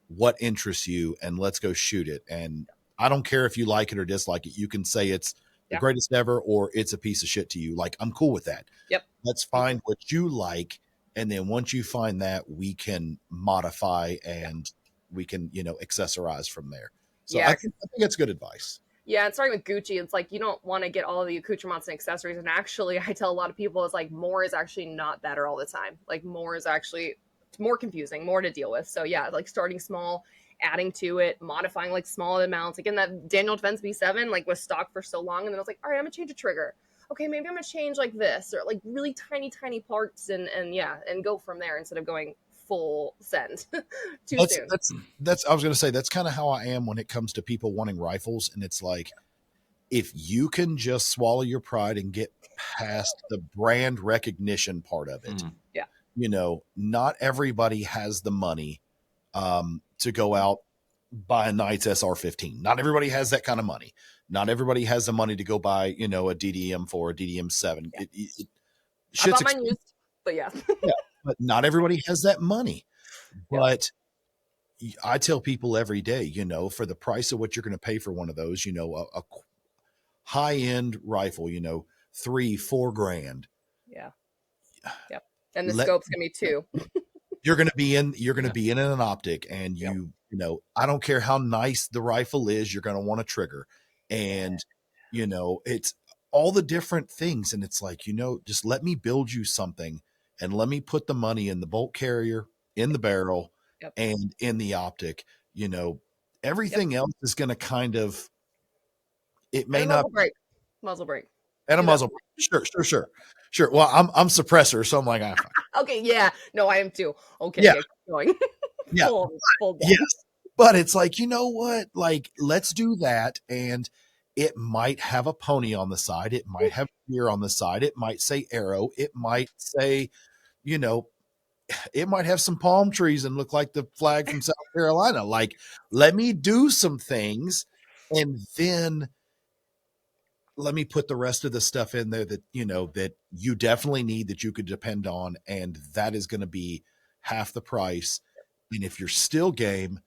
what interests you, and let's go shoot it. And I don't care if you like it or dislike it. You can say it's the greatest ever or it's a piece of shit to you. Like, I'm cool with that. Yep. Let's find what you like. And then once you find that, we can modify and we can, accessorize from there. So I think it's good advice. Yeah, and starting with Gucci, it's like you don't want to get all of the accoutrements and accessories. And actually, I tell a lot of people, it's like more is actually not better all the time. Like more is actually more confusing, more to deal with. So yeah, like starting small adding to it, modifying like small amounts. Again, that Daniel Defense B7 like was stocked for so long, and then I was like, all right, I'm gonna change a trigger. Okay, maybe I'm gonna change like this, or like really tiny parts, and go from there instead of going full send too soon. That's I was gonna say that's kind of how I am when it comes to people wanting rifles, and it's like, if you can just swallow your pride and get past the brand recognition part of it, Yeah. you know, not everybody has the money to go out buy a Knight's SR-15. Not everybody has that kind of money. Not everybody has the money to go buy, you know, a DDM-4, a DDM-7. Yeah. I bought mine used, but yeah. Yeah, but not everybody has that money. But I tell people every day, you know, for the price of what you're going to pay for one of those, you know, a high-end rifle, you know, $3-4 grand. Yeah. Yep. And the scope's gonna be $2. You're going to be in an optic, and you know, I don't care how nice the rifle is, you're going to want a trigger, and you know, it's all the different things. And it's like, you know, just let me build you something, and let me put the money in the bolt carrier, in the barrel, and in the optic. You know, everything else is going to kind of, it may not break. Muzzle brake. And a muzzle brake. Sure. Well, I'm suppressor, so I'm like, okay, yeah. No, I am too. Okay, yeah. Keep going. Yeah. full Yes. But it's like, you know what? Like, let's do that. And it might have a pony on the side. It might have deer on the side. It might say arrow. It might say, you know, it might have some palm trees and look like the flag from South Carolina. Like, let me do some things, and then let me put the rest of the stuff in there that, you know, that you definitely need, that you could depend on. And that is going to be half the price. And if you're still game,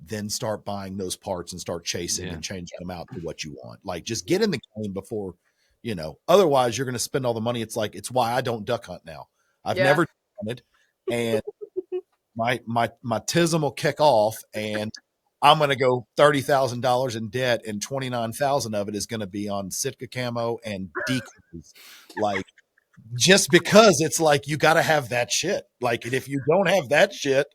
then start buying those parts and start chasing and changing them out to what you want. Like, just get in the game before, you know, otherwise you're going to spend all the money. It's like, it's why I don't duck hunt now. I've never hunted, and my TISM will kick off, and I'm going to go $30,000 in debt, and 29,000 of it is going to be on Sitka camo and decoys. Like, just because it's like, you got to have that shit. Like, and if you don't have that shit,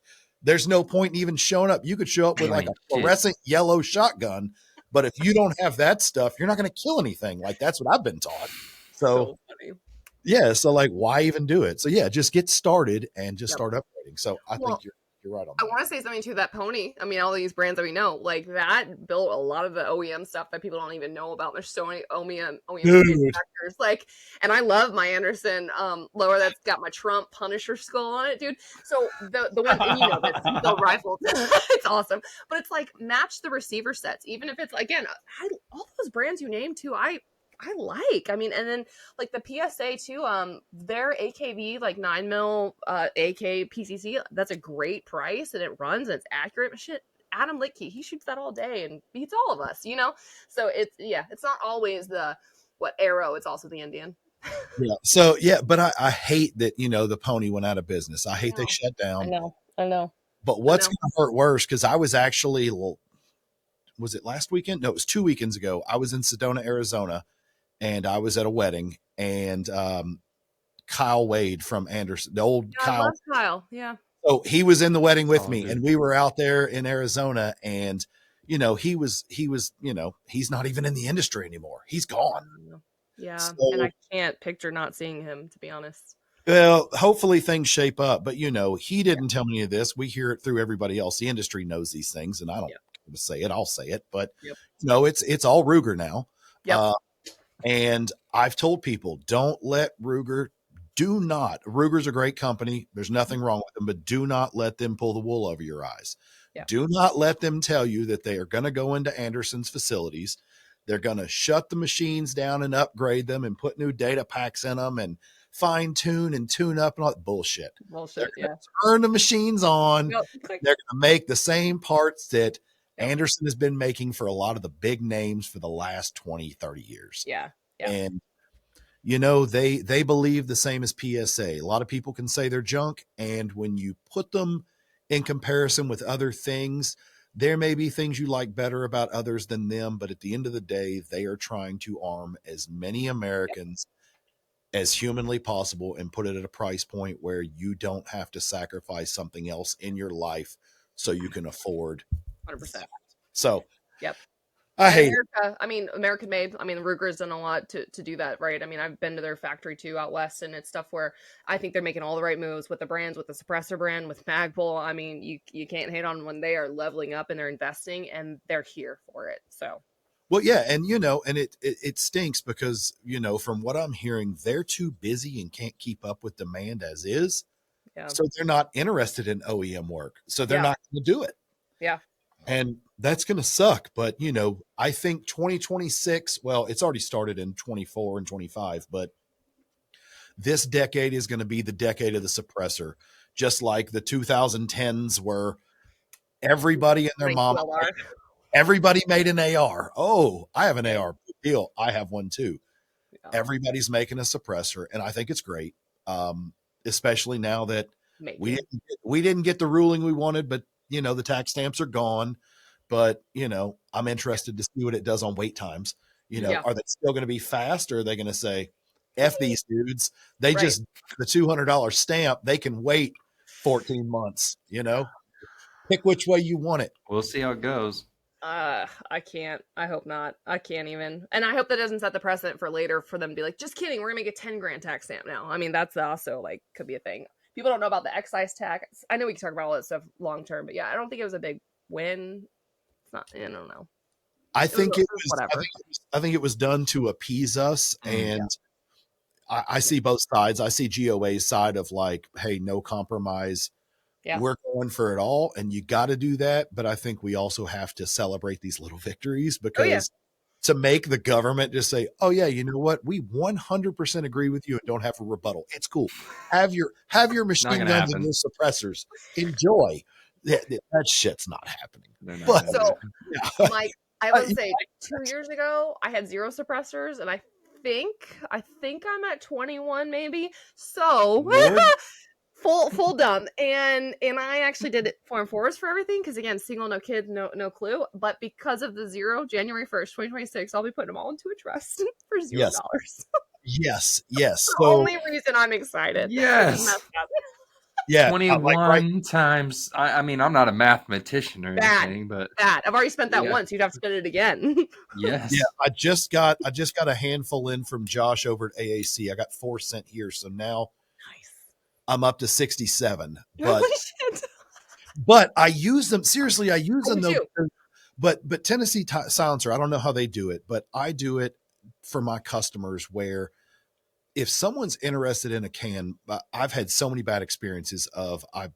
there's no point in even showing up. You could show up with like a fluorescent yellow shotgun, but if you don't have that stuff, you're not going to kill anything. Like, that's what I've been taught. So funny. Yeah. So like, why even do it? So yeah, just get started and just start upgrading. So I think you're right on that. I want to say something to that pony. I mean, all these brands that we know, like that built a lot of the OEM stuff that people don't even know about. There's so many OEM manufacturers. Like, and I love my Anderson lower that's got my Trump Punisher skull on it, dude. So the one, and you know, that's the rifle. It's awesome. But it's like, match the receiver sets, even if it's, again, all those brands you named too, I like. I mean, and then like the PSA too, their AKV like 9mm AK PCC, that's a great price, and it runs and it's accurate. But shit, Adam Litkey, he shoots that all day and beats all of us, you know. So it's not always the arrow, it's also the Indian. Yeah. So yeah, but I hate that, you know, the pony went out of business. I hate they shut down. I know. But what's going to hurt worse? Because I was actually, was it last weekend? No, it was 2 weekends ago. I was in Sedona, Arizona, and I was at a wedding, and Kyle Wade from Anderson, the old I love Kyle. Yeah. So he was in the wedding with me, and we were out there in Arizona, and, you know, he was, you know, he's not even in the industry anymore. He's gone. Yeah. So, and I can't picture not seeing him, to be honest. Well, hopefully things shape up, but, you know, he didn't tell me any of this. We hear it through everybody else. The industry knows these things, and I don't say it. I'll say it, but you know, it's all Ruger now. And I've told people, don't let Ruger's a great company. There's nothing wrong with them, but do not let them pull the wool over your eyes. Do not let them tell you that they are going to go into Anderson's facilities. They're going to shut the machines down and upgrade them and put new data packs in them and fine tune and tune up and all that bullshit. Turn the machines on. They're going to make the same parts that Anderson has been making for a lot of the big names for the last 20, 30 years. Yeah. And, you know, they believe the same as PSA. A lot of people can say they're junk. And when you put them in comparison with other things, there may be things you like better about others than them. But at the end of the day, they are trying to arm as many Americans as humanly possible and put it at a price point where you don't have to sacrifice something else in your life so you can afford 100%. So, Yep. I hate it. America, I mean, American made. I mean, Ruger's done a lot to do that, right? I mean, I've been to their factory too out west, and it's stuff where I think they're making all the right moves with the brands, with the suppressor brand, with Magpul. I mean, you can't hate on when they are leveling up and they're investing and they're here for it. So, Well, yeah, and and it stinks because from what I'm hearing, they're too busy and can't keep up with demand as is. yeah, So they're not interested in OEM work. So they're Yeah. not going to do it. yeah, And that's going to suck. But, I think 2026, well, it's already started in 24 and 25, but this decade is going to be the decade of the suppressor, just like the 2010s were. Everybody and their Thanks, mom, LR. everybody made an AR. Oh, I have an AR. Big deal. I have one too. Yeah. Everybody's making a suppressor, and I think it's great. Especially now that Maybe. we didn't get the ruling we wanted, but the tax stamps are gone. But I'm interested to see what it does on wait times. Yeah. Are they still going to be fast, or are they going to say, "F these dudes"? They Right. just the $200 stamp. They can wait 14 months. Pick which way you want it. We'll see how it goes. I can't. I hope not. I can't even. And I hope that doesn't set the precedent for later for them to be like, just kidding, we're gonna make a 10 grand tax stamp now. I mean, that's also like could be a thing. People don't know about the excise tax. I know we can talk about all that stuff long term, but yeah, I don't think it was a big win. It's not. I don't know. I think it was whatever. I think it was done to appease us, and Yeah. I see both sides. I see GOA's side of like, hey, no compromise. Yeah. We're going for it all, and you got to do that. But I think we also have to celebrate these little victories because to make the government just say, "Oh yeah, you know what? We 100% agree with you and don't have a rebuttal. It's cool. Have your machine gonna guns happen. and your suppressors. Enjoy." That shit's not happening. They're not But- gonna do So, it. Mike, I would say 2 years ago I had 0 suppressors, and I think I'm at 21 maybe. So Lord. full done, and I actually did it Form 4s for everything because again, single, no kids, no clue. But because of the 0, January 1st, 2026, I'll be putting them all into a trust for $0. Yes. The So only reason I'm excited. Yes. Which is messed up. yeah, 21 times. I mean, I'm not a mathematician or Bad. anything, but That I've already spent that Yeah. once. You'd have to spend it again. yes. Yeah, I just got a handful in from Josh over at AAC. I got 4 sent here, so now Nice. I'm up to 67. But Holy shit. but I use them seriously. I use I them do though. too. But Tennessee Silencer, I don't know how they do it, but I do it for my customers where if someone's interested in a can, I've had so many bad experiences of I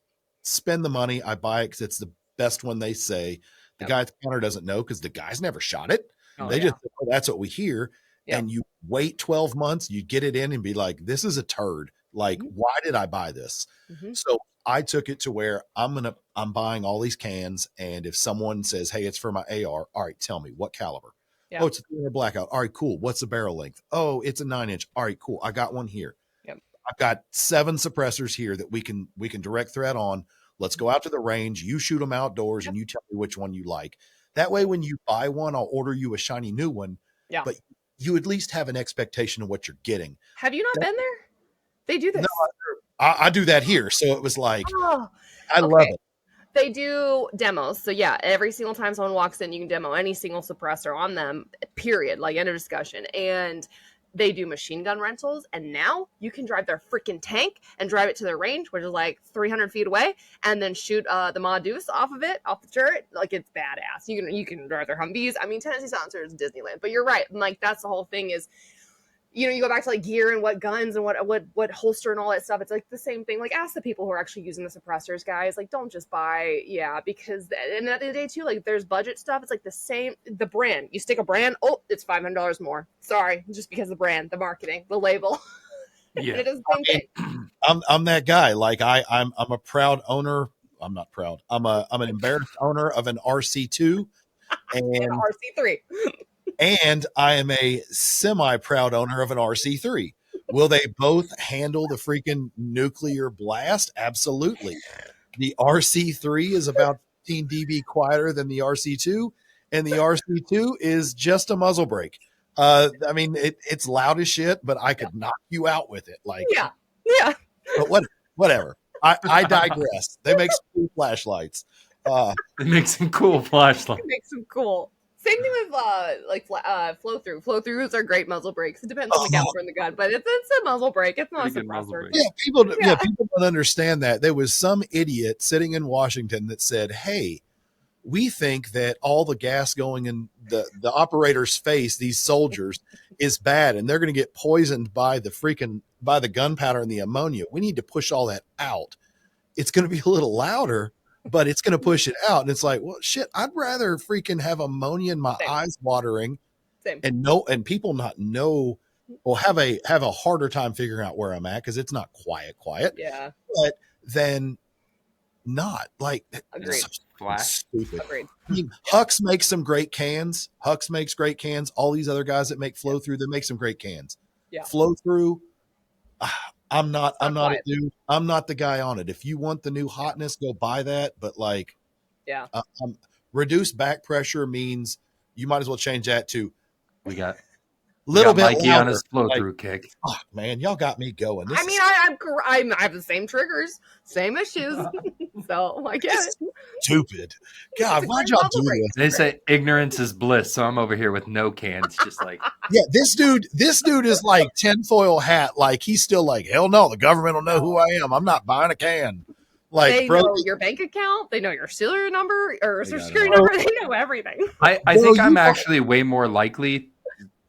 spend the money, I buy it because it's the best one they say. The guy at the counter doesn't know because the guy's never shot it. Oh, They yeah. just say, oh, that's what we hear. Yeah. And you wait 12 months, you get it in and be like, this is a turd. Like, why did I buy this? Mhm. So I took it to where I'm buying all these cans. And if someone says, hey, it's for my AR, all right, tell me what caliber. Yeah. Oh, it's a 300 blackout. All right, cool. What's the barrel length? Oh, it's a 9-inch. All right, cool. I got one here. Yep. I've got 7 suppressors here that we can direct thread on. Let's go out to the range. You shoot them outdoors and you tell me which one you like. That way, when you buy one, I'll order you a shiny new one. Yeah. But you at least have an expectation of what you're getting. Have you not been there? They do this. I do that here. So it was like, Oh, I love okay. it. They do demos. So yeah, every single time someone walks in, you can demo any single suppressor on them, period, like end of discussion. And they do machine gun rentals. And now you can drive their freaking tank and drive it to their range, which is like 300 feet away, and then shoot the Ma Deuce off of it, off the turret. Like, it's badass. You can drive their Humvees. I mean, Tennessee Silencer is Disneyland. But you're right. Like, that's the whole thing is, you go back to like gear and what guns and what holster and all that stuff. It's like the same thing. Like, ask the people who are actually using the suppressors, guys. Like, don't just buy, because and at the end of the day too, like there's budget stuff. It's like the same, the brand. You stick a brand, oh, it's $500 more. Sorry, just because the brand, the marketing, the label. Yeah. It is the same thing. I'm that guy. Like I'm a proud owner. I'm not proud. I'm an embarrassed owner of an RC2 And and RC3. and I am a semi-proud owner of an RC3. Will they both handle the freaking nuclear blast? Absolutely. The RC3 is about 15 dB quieter than the RC2, and the RC2 is just a muzzle brake. I mean, it's loud as shit, but I could knock you out with it. Like, Yeah. but whatever. I digress. They make cool flashlights. It makes some cool flashlights. It makes them cool. Same thing with flow through. Flow throughs are great muzzle brakes. It depends on the caliber and the gun, but it's a muzzle brake. It's not a Pretty good muzzle suppressor. brake. Yeah, people don't understand that. There was some idiot sitting in Washington that said, "Hey, we think that all the gas going in the operator's face, these soldiers, is bad, and they're going to get poisoned by the gunpowder and the ammonia. We need to push all that out. It's going to be a little louder, but it's going to push it out." And it's like, well, shit, I'd rather freaking have ammonia in my Same. eyes watering Same. and people not know, or have a harder time figuring out where I'm at because it's not quiet. Yeah. But then not like Agreed. Flash. stupid. Agreed. I mean, Hux makes some great cans. Hux makes great cans. All these other guys that make flow through, they make some great cans. Yeah. Flow through. I'm not a quiet. dude. I'm not the guy on it. If you want the new hotness, go buy that. But like, Yeah. Reduced back pressure means you might as well change that to We got little bit Mikey on louder. his flow Like, through kick. oh, man, y'all got me going. This I mean, is I have the same triggers, same issues, so I get it. stupid. God, It's a why'd great y'all muzzle do brake. this? They say ignorance is bliss, so I'm over here with no cans, just like Yeah, this dude is like tinfoil hat. Like he's still like, hell no, the government will know who I am. I'm not buying a can. Like, They bro, know your bank account, they know your serial number or They social got it security all. number, they know everything. I Bro, think you I'm are- actually way more likely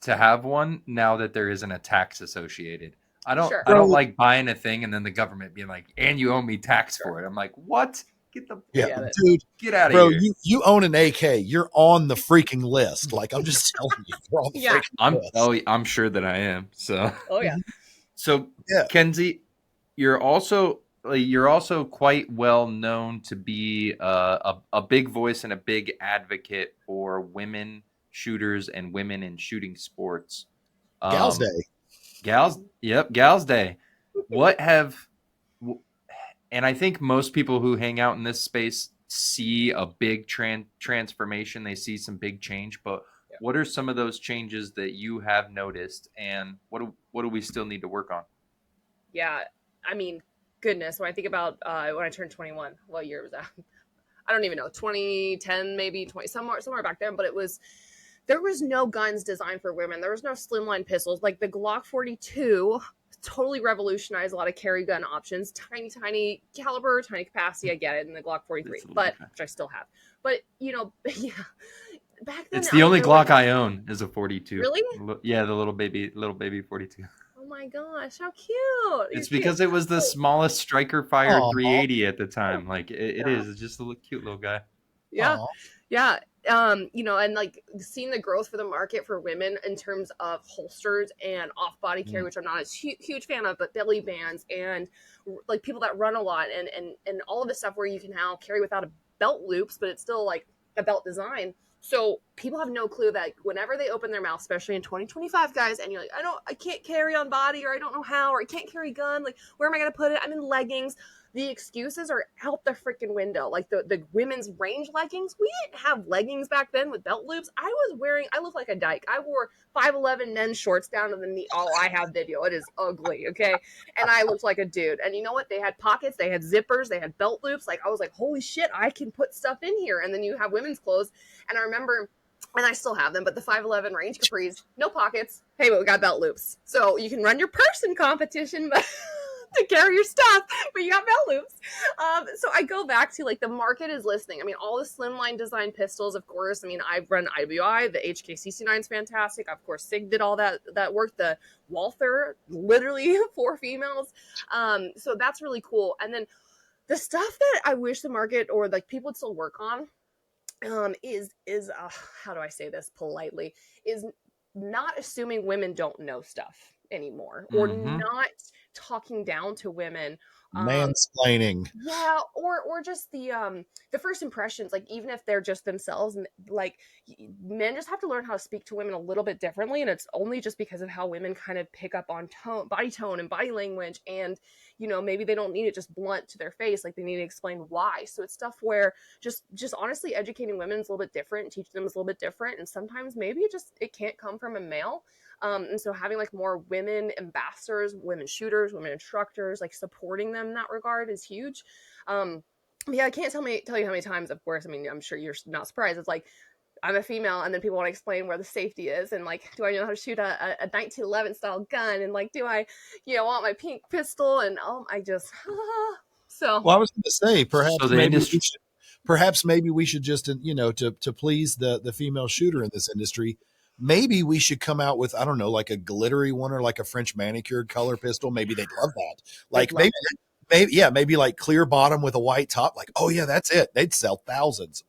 to have one now that there isn't a tax associated. I don't Sure. I don't Bro. like buying a thing and then the government being like, and you owe me tax for it. I'm like, what? Get yeah, get it. dude, out of bro, here. you own an AK. You're on the freaking list. Like, I'm just telling you, you're on the Yeah. freaking list. I'm sure that I am. So Oh yeah. so Yeah. Kenzie, you're also quite well known to be a big voice and a big advocate for women shooters and women in shooting sports. Gals Day. Gals Day. And I think most people who hang out in this space see a big transformation. They see some big change, but what are some of those changes that you have noticed, and what do we still need to work on? Yeah. I mean, goodness, when I think about when I turned 21, what year was that? I don't even know, 2010, maybe 20, somewhere back then, but there was no guns designed for women. There was no slimline pistols. Like the Glock 42 totally revolutionized a lot of carry gun options. Tiny caliber, tiny capacity. I get it. And the Glock 43, but which I still have. But yeah, back then It's the only Glock I own is a 42. Really? Yeah, the little baby 42. Oh my gosh, how cute! It's because it was the smallest striker fire Aww. 380 at the time. Like it is. It's just a cute little guy. Yeah. Aww. Yeah. And like seeing the growth for the market for women in terms of holsters and off-body carry, which I'm not a huge fan of, but belly bands and like people that run a lot and all of the stuff where you can now carry without a belt loops, but it's still like a belt design. So people have no clue that whenever they open their mouth, especially in 2025, guys, and you're like, I can't carry on body, or I don't know how, or I can't carry a gun. Like, where am I going to put it? I'm in leggings. The excuses are out the freaking window. Like the women's range leggings. We didn't have leggings back then with belt loops. I looked like a dyke. I wore 5'11" men's shorts down to the knee. Oh, I have video. It is ugly. Okay. And I looked like a dude. And you know what? They had pockets, they had zippers, they had belt loops. Like I was like, holy shit, I can put stuff in here. And then you have women's clothes. And I remember, and I still have them, but the 5'11" range capris, no pockets. Hey, but we got belt loops. So you can run your person competition, but to carry your stuff, but you got belt loops. So I go back to like the market is listening. I mean, all the slimline design pistols, of course. I mean, I've run IWI, the HKCC9 is fantastic. Of course, SIG did all that work. The Walther, literally for females. So that's really cool. And then the stuff that I wish the market or like people would still work on is how do I say this politely, is not assuming women don't know stuff anymore, or not talking down to women, Mansplaining. yeah, or just the first impressions, like even if they're just themselves, like men just have to learn how to speak to women a little bit differently, and it's only just because of how women kind of pick up on body tone and body language, and maybe they don't need it just blunt to their face, like they need to explain why. So it's stuff where just honestly educating women is a little bit different, teaching them is a little bit different, and sometimes maybe it can't come from a male. And so having like more women ambassadors, women shooters, women instructors, like supporting them in that regard is huge. Yeah, I can't tell you how many times, of course, I mean, I'm sure you're not surprised. It's like, I'm a female, and then people want to explain where the safety is, and like, do I know how to shoot a 1911 style gun, and like, do I, want my pink pistol, and I just, so. Well, I was going to say, So the industry, perhaps maybe we should just, to please the female shooter in this industry, maybe we should come out with, I don't know, like a glittery one or like a French manicured color pistol. Maybe they'd love that. Like maybe like clear bottom with a white top. Like, oh yeah, that's it. They'd sell thousands.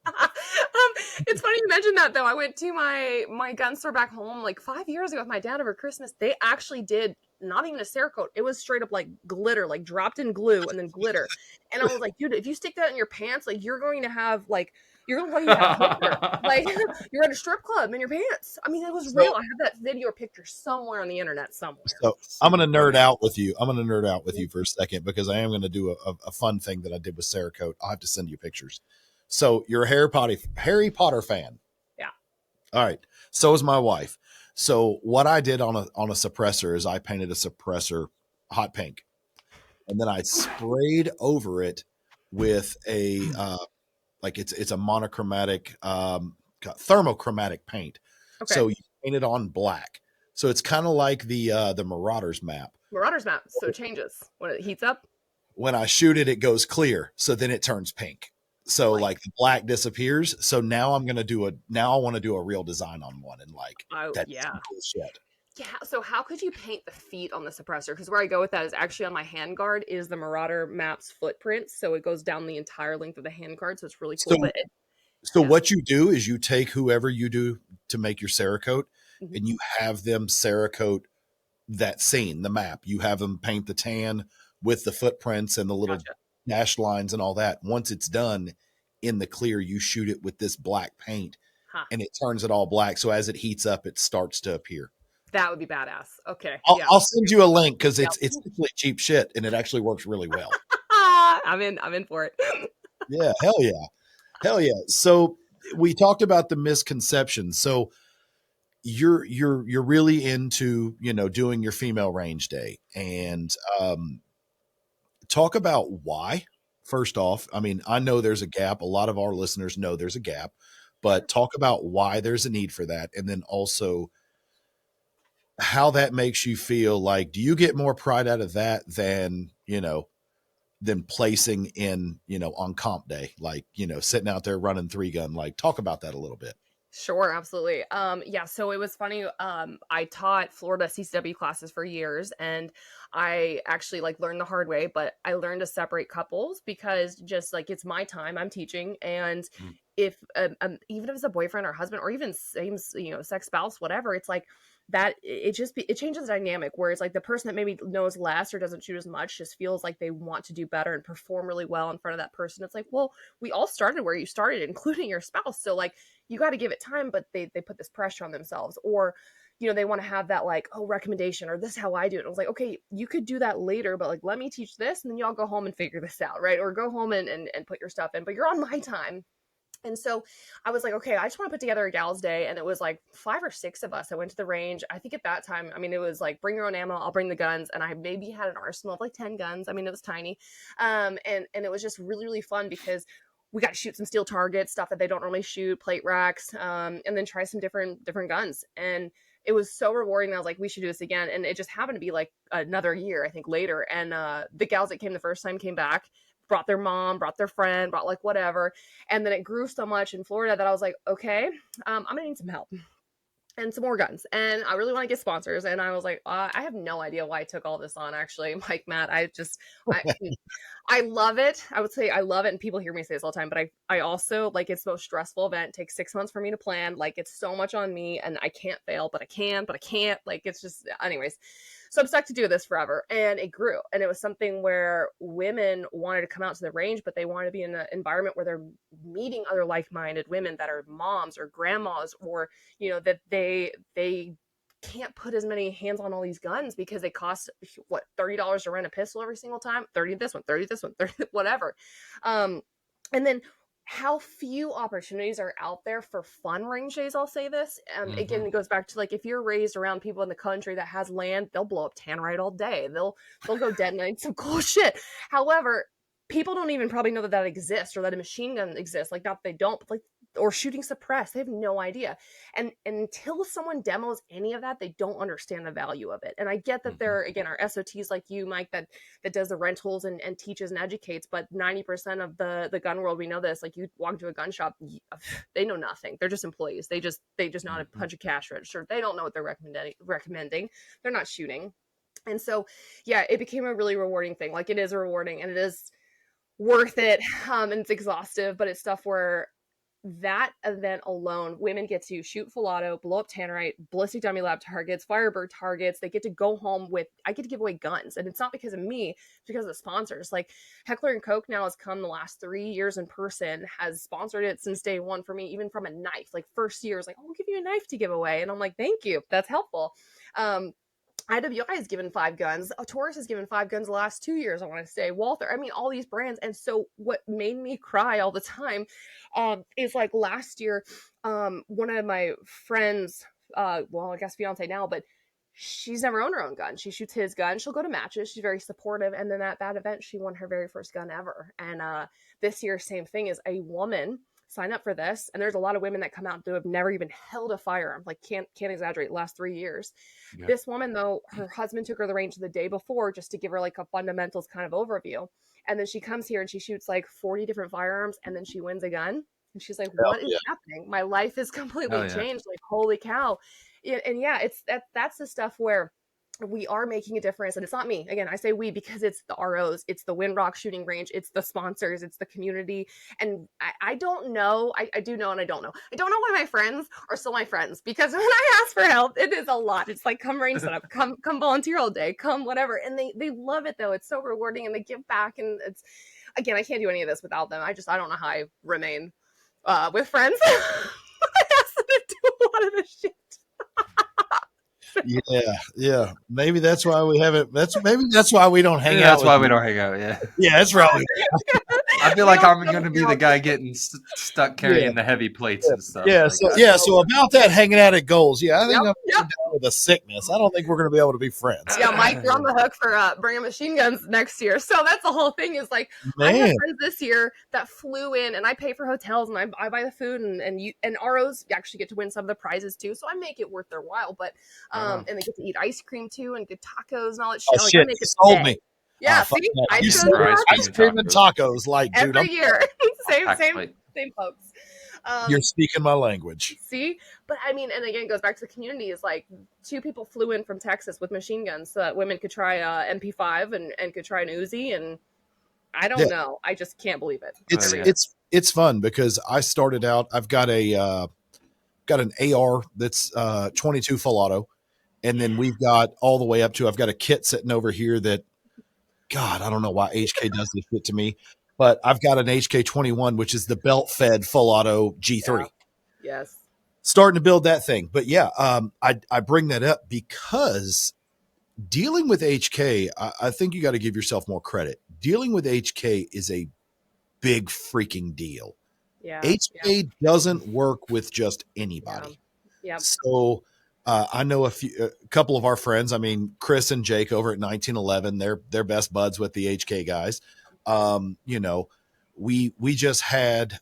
It's funny you mentioned that, though. I went to my gun store back home like 5 years ago with my dad over Christmas. They actually did not even a Cerakote. It was straight up like glitter, like dropped in glue and then glitter. And I was like, dude, if you stick that in your pants, like you're going to have like you're going to look like you have Hitler. Like you're at a strip club in your pants. I mean, it was real. I have that video or picture somewhere on the internet somewhere. So I'm going to nerd out with you. I'm going to nerd out with you for a second because I am going to do a fun thing that I did with Cerakote. I'll have to send you pictures. So you're a Harry Potter fan. Yeah. All right. So is my wife. So what I did on a suppressor is I painted a suppressor hot pink, and then I sprayed over it with a like it's a monochromatic thermochromatic paint. Okay. So you paint it on black. So it's kind of like the Marauders map. Marauders map. So it changes when it heats up. When I shoot it, it goes clear. So then it turns pink. So like the black disappears. So now I want to do a real design on one and like that's some cool shit. Yeah. So how could you paint the feet on the suppressor? Because where I go with that is actually on my handguard is the Marauder map's footprint. So it goes down the entire length of the handguard. So it's really cool. So what you do is you take whoever you do to make your Cerakote and you have them Cerakote that scene, the map. You have them paint the tan with the footprints and the little dash lines and all that. Once it's done in the clear, you shoot it with this black paint and it turns it all black. So as it heats up, it starts to appear. That would be badass. Okay. I'll send you a link because it's actually cheap shit and it actually works really well. I'm in for it. Yeah. Hell yeah. So we talked about the misconceptions. So you're really into, doing your female range day and, talk about why. First off, I mean, I know there's a gap. A lot of our listeners know there's a gap, but talk about why there's a need for that. And then also how that makes you feel. Like, do you get more pride out of that than placing in, on comp day, like, sitting out there running 3-gun, like talk about that a little bit. Sure, absolutely. Yeah, so it was funny. I taught Florida CCW classes for years, and I actually learned the hard way, but I learned to separate couples because just it's my time, I'm teaching, and if even if it's a boyfriend or husband or even same sex spouse, whatever, it's like that it changes the dynamic where it's like the person that maybe knows less or doesn't shoot as much just feels like they want to do better and perform really well in front of that person. It's like, well, we all started where you started, including your spouse. So you got to give it time, but they put this pressure on themselves, or they want to have that recommendation or this is how I do it. And I was like, okay, you could do that later, but let me teach this and then y'all go home and figure this out, right? Or go home and put your stuff in, but you're on my time. And so I was like, okay, I just want to put together a gals day. And it was 5 or 6 of us. I went to the range. I think at that time, I mean, it was bring your own ammo. I'll bring the guns. And I maybe had an arsenal of 10 guns. I mean, it was tiny. And it was just really, really fun because we got to shoot some steel targets, stuff that they don't normally shoot, plate racks, and then try some different guns. And it was so rewarding. I was like, we should do this again. And it just happened to be another year, I think, later. And the gals that came the first time came back, brought their mom, brought their friend, brought whatever. And then it grew so much in Florida that I was like, okay, I'm going to need some help and some more guns. And I really want to get sponsors. And I was like, I have no idea why I took all this on, actually. Mike, Matt, I love it. I would say I love it. And people hear me say this all the time, but I also it's the most stressful event. It takes 6 months for me to plan. It's so much on me and I can't fail, but I can't. It's just, anyways. So I'm stuck to do this forever. And it grew. And it was something where women wanted to come out to the range, but they wanted to be in an environment where they're meeting other like-minded women that are moms or grandmas, or, that they can't put as many hands on all these guns because they cost $30 to rent a pistol every single time. 30 this one, 30 this one, 30, whatever. And then how few opportunities are out there for fun range days. I'll say this. Again, it goes back to if you're raised around people in the country that has land, they'll blow up tannerite all day. They'll go detonate some cool shit. However, people don't even probably know that exists, or that a machine gun exists. Like, not that they don't, but like, or shooting suppressed, they have no idea. And until someone demos any of that, they don't understand the value of it. And I get that there, again, are SOTs like you, Mike, that does the rentals and teaches and educates, but 90% of the gun world, we know this. Like, you walk into a gun shop, they know nothing. They're just employees. They just know how to punch a cash register. They don't know what they're recommending. They're not shooting. And so, yeah, it became a really rewarding thing. Like, it is rewarding, and it is worth it. And it's exhaustive, but it's stuff where that event alone, women get to shoot full auto, blow up tannerite, ballistic dummy lab targets, Firebird targets. They get to go home with, I get to give away guns. And it's not because of me, it's because of the sponsors. Like, Heckler & Koch now has come the last 3 years in person, has sponsored it since day one for me, even from a knife. Like, first year is like, oh, we'll give you a knife to give away. And I'm like, thank you. That's helpful. IWI has given 5 guns. Taurus has given 5 guns the last 2 years, I want to say. Walther, I mean, all these brands. And so what made me cry all the time is like last year, one of my friends, well, I guess fiance now, but she's never owned her own gun. She shoots his gun. She'll go to matches. She's very supportive. And then at that event, she won her very first gun ever. And this year, same thing, is a woman sign up for this. And there's a lot of women that come out who have never even held a firearm. Like, can't exaggerate, the last 3 years. Yeah. This woman, though, her husband took her the range the day before just to give her like a fundamentals kind of overview. And then she comes here and she shoots like 40 different firearms, and then she wins a gun. And she's like, what is happening? My life is completely changed. Like, holy cow. And yeah, it's that's the stuff where we are making a difference. And it's not me. Again, I say we because it's the ROs, it's the Windrock shooting range, it's the sponsors, it's the community. And I don't know. I do know, and I don't know. I don't know why my friends are still my friends, because when I ask for help, it is a lot. It's like, come range setup, come volunteer all day, come whatever. And they love it, though. It's so rewarding, and they give back. And it's, again, I can't do any of this without them. I don't know how I remain with friends. I ask them to do a lot of this shit. Yeah. Maybe that's why we haven't. Maybe that's why we don't hang out. That's why we don't hang out. Yeah. Yeah, that's right. I feel like I'm going to be the guy getting stuck carrying the heavy plates and stuff. Yeah. So about that hanging out at goals. Yeah, I think I'm down with a sickness. I don't think we're going to be able to be friends. Yeah, Mike, you're on the hook for bringing machine guns next year. So that's the whole thing. Is like, I have friends this year that flew in, and I pay for hotels, and I buy the food, and ROs actually get to win some of the prizes too. So I make it worth their while. But and they get to eat ice cream too, and good tacos and all that shit. Oh, shit, you sold me. Yeah, see, ice cream and tacos, like, dude, every year. same folks. You're speaking my language. See, but I mean, and again, it goes back to the community. Is like 2 people flew in from Texas with machine guns so that women could try MP5 and could try an Uzi, and I don't know. I just can't believe it. It's fun because I started out. I've got an AR that's 22 full auto. And then we've got all the way up to, I've got a kit sitting over here that, God, I don't know why HK does this shit to me, but I've got an HK 21, which is the belt fed full auto G3. Yeah. Yes. Starting to build that thing. But yeah, I bring that up because dealing with HK, I think you got to give yourself more credit. Dealing with HK is a big freaking deal. Yeah. HK doesn't work with just anybody. Yeah. So, I know a couple of our friends. I mean, Chris and Jake over at 1911, they're best buds with the HK guys. You know, we just had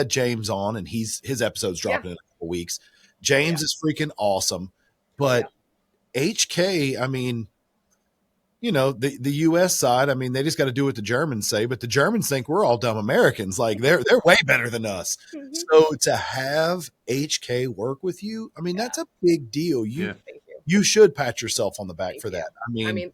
James on, and his episode's dropping in a couple weeks. James is freaking awesome, but HK, I mean, you know, the U.S. side, I mean, they just got to do what the Germans say, but the Germans think we're all dumb Americans. Like, they're way better than us. Mm-hmm. So to have HK work with you, I mean, that's a big deal. You should pat yourself on the back for that. I mean,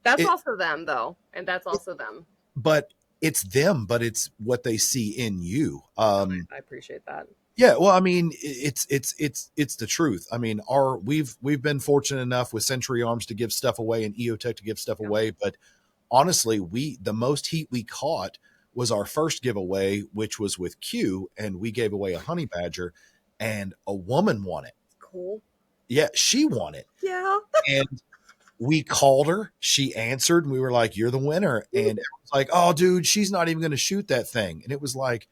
that's also them, though, and that's also them. But it's them, but it's what they see in you. I appreciate that. Yeah, well, I mean, it's the truth. I mean, we've been fortunate enough with Century Arms to give stuff away and EOTech to give stuff away, but honestly, the most heat we caught was our first giveaway, which was with Q, and we gave away a honey badger, and a woman won it. Cool. Yeah, she won it. Yeah. And we called her, she answered, and we were like, "You're the winner." And it was like, "Oh, dude, she's not even going to shoot that thing." And it was like,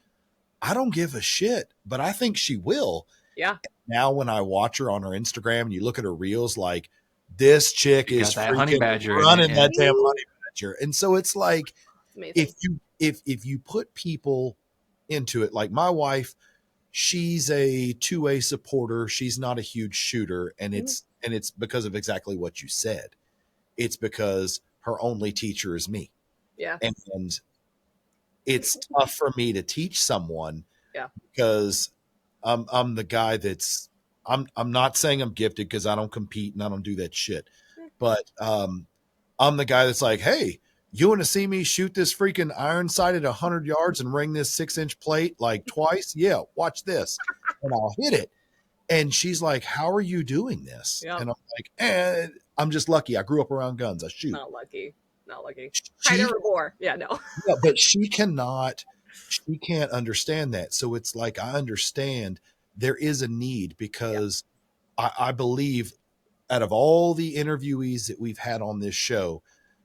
I don't give a shit, but I think she will. Yeah. Now when I watch her on her Instagram and you look at her reels, like, this chick is freaking running that damn honey badger. And so it's like, It's amazing. if you put people into it, like my wife, she's a 2A supporter. She's not a huge shooter, and it's because of exactly what you said. It's because her only teacher is me. Yeah. And it's tough for me to teach someone because I'm the guy that's I'm not saying I'm gifted because I don't compete and I don't do that shit. But I'm the guy that's like, hey, you want to see me shoot this freaking iron sight at 100 yards and ring this 6-inch plate like twice? Yeah, watch this. And I'll hit it. And she's like, how are you doing this? Yep. And I'm like, I'm just lucky. I grew up around guns. I shoot. Not lucky. I never bore. Yeah, no. Yeah, but she can't understand that. So it's like, I understand there is a need because I believe out of all the interviewees that we've had on this show,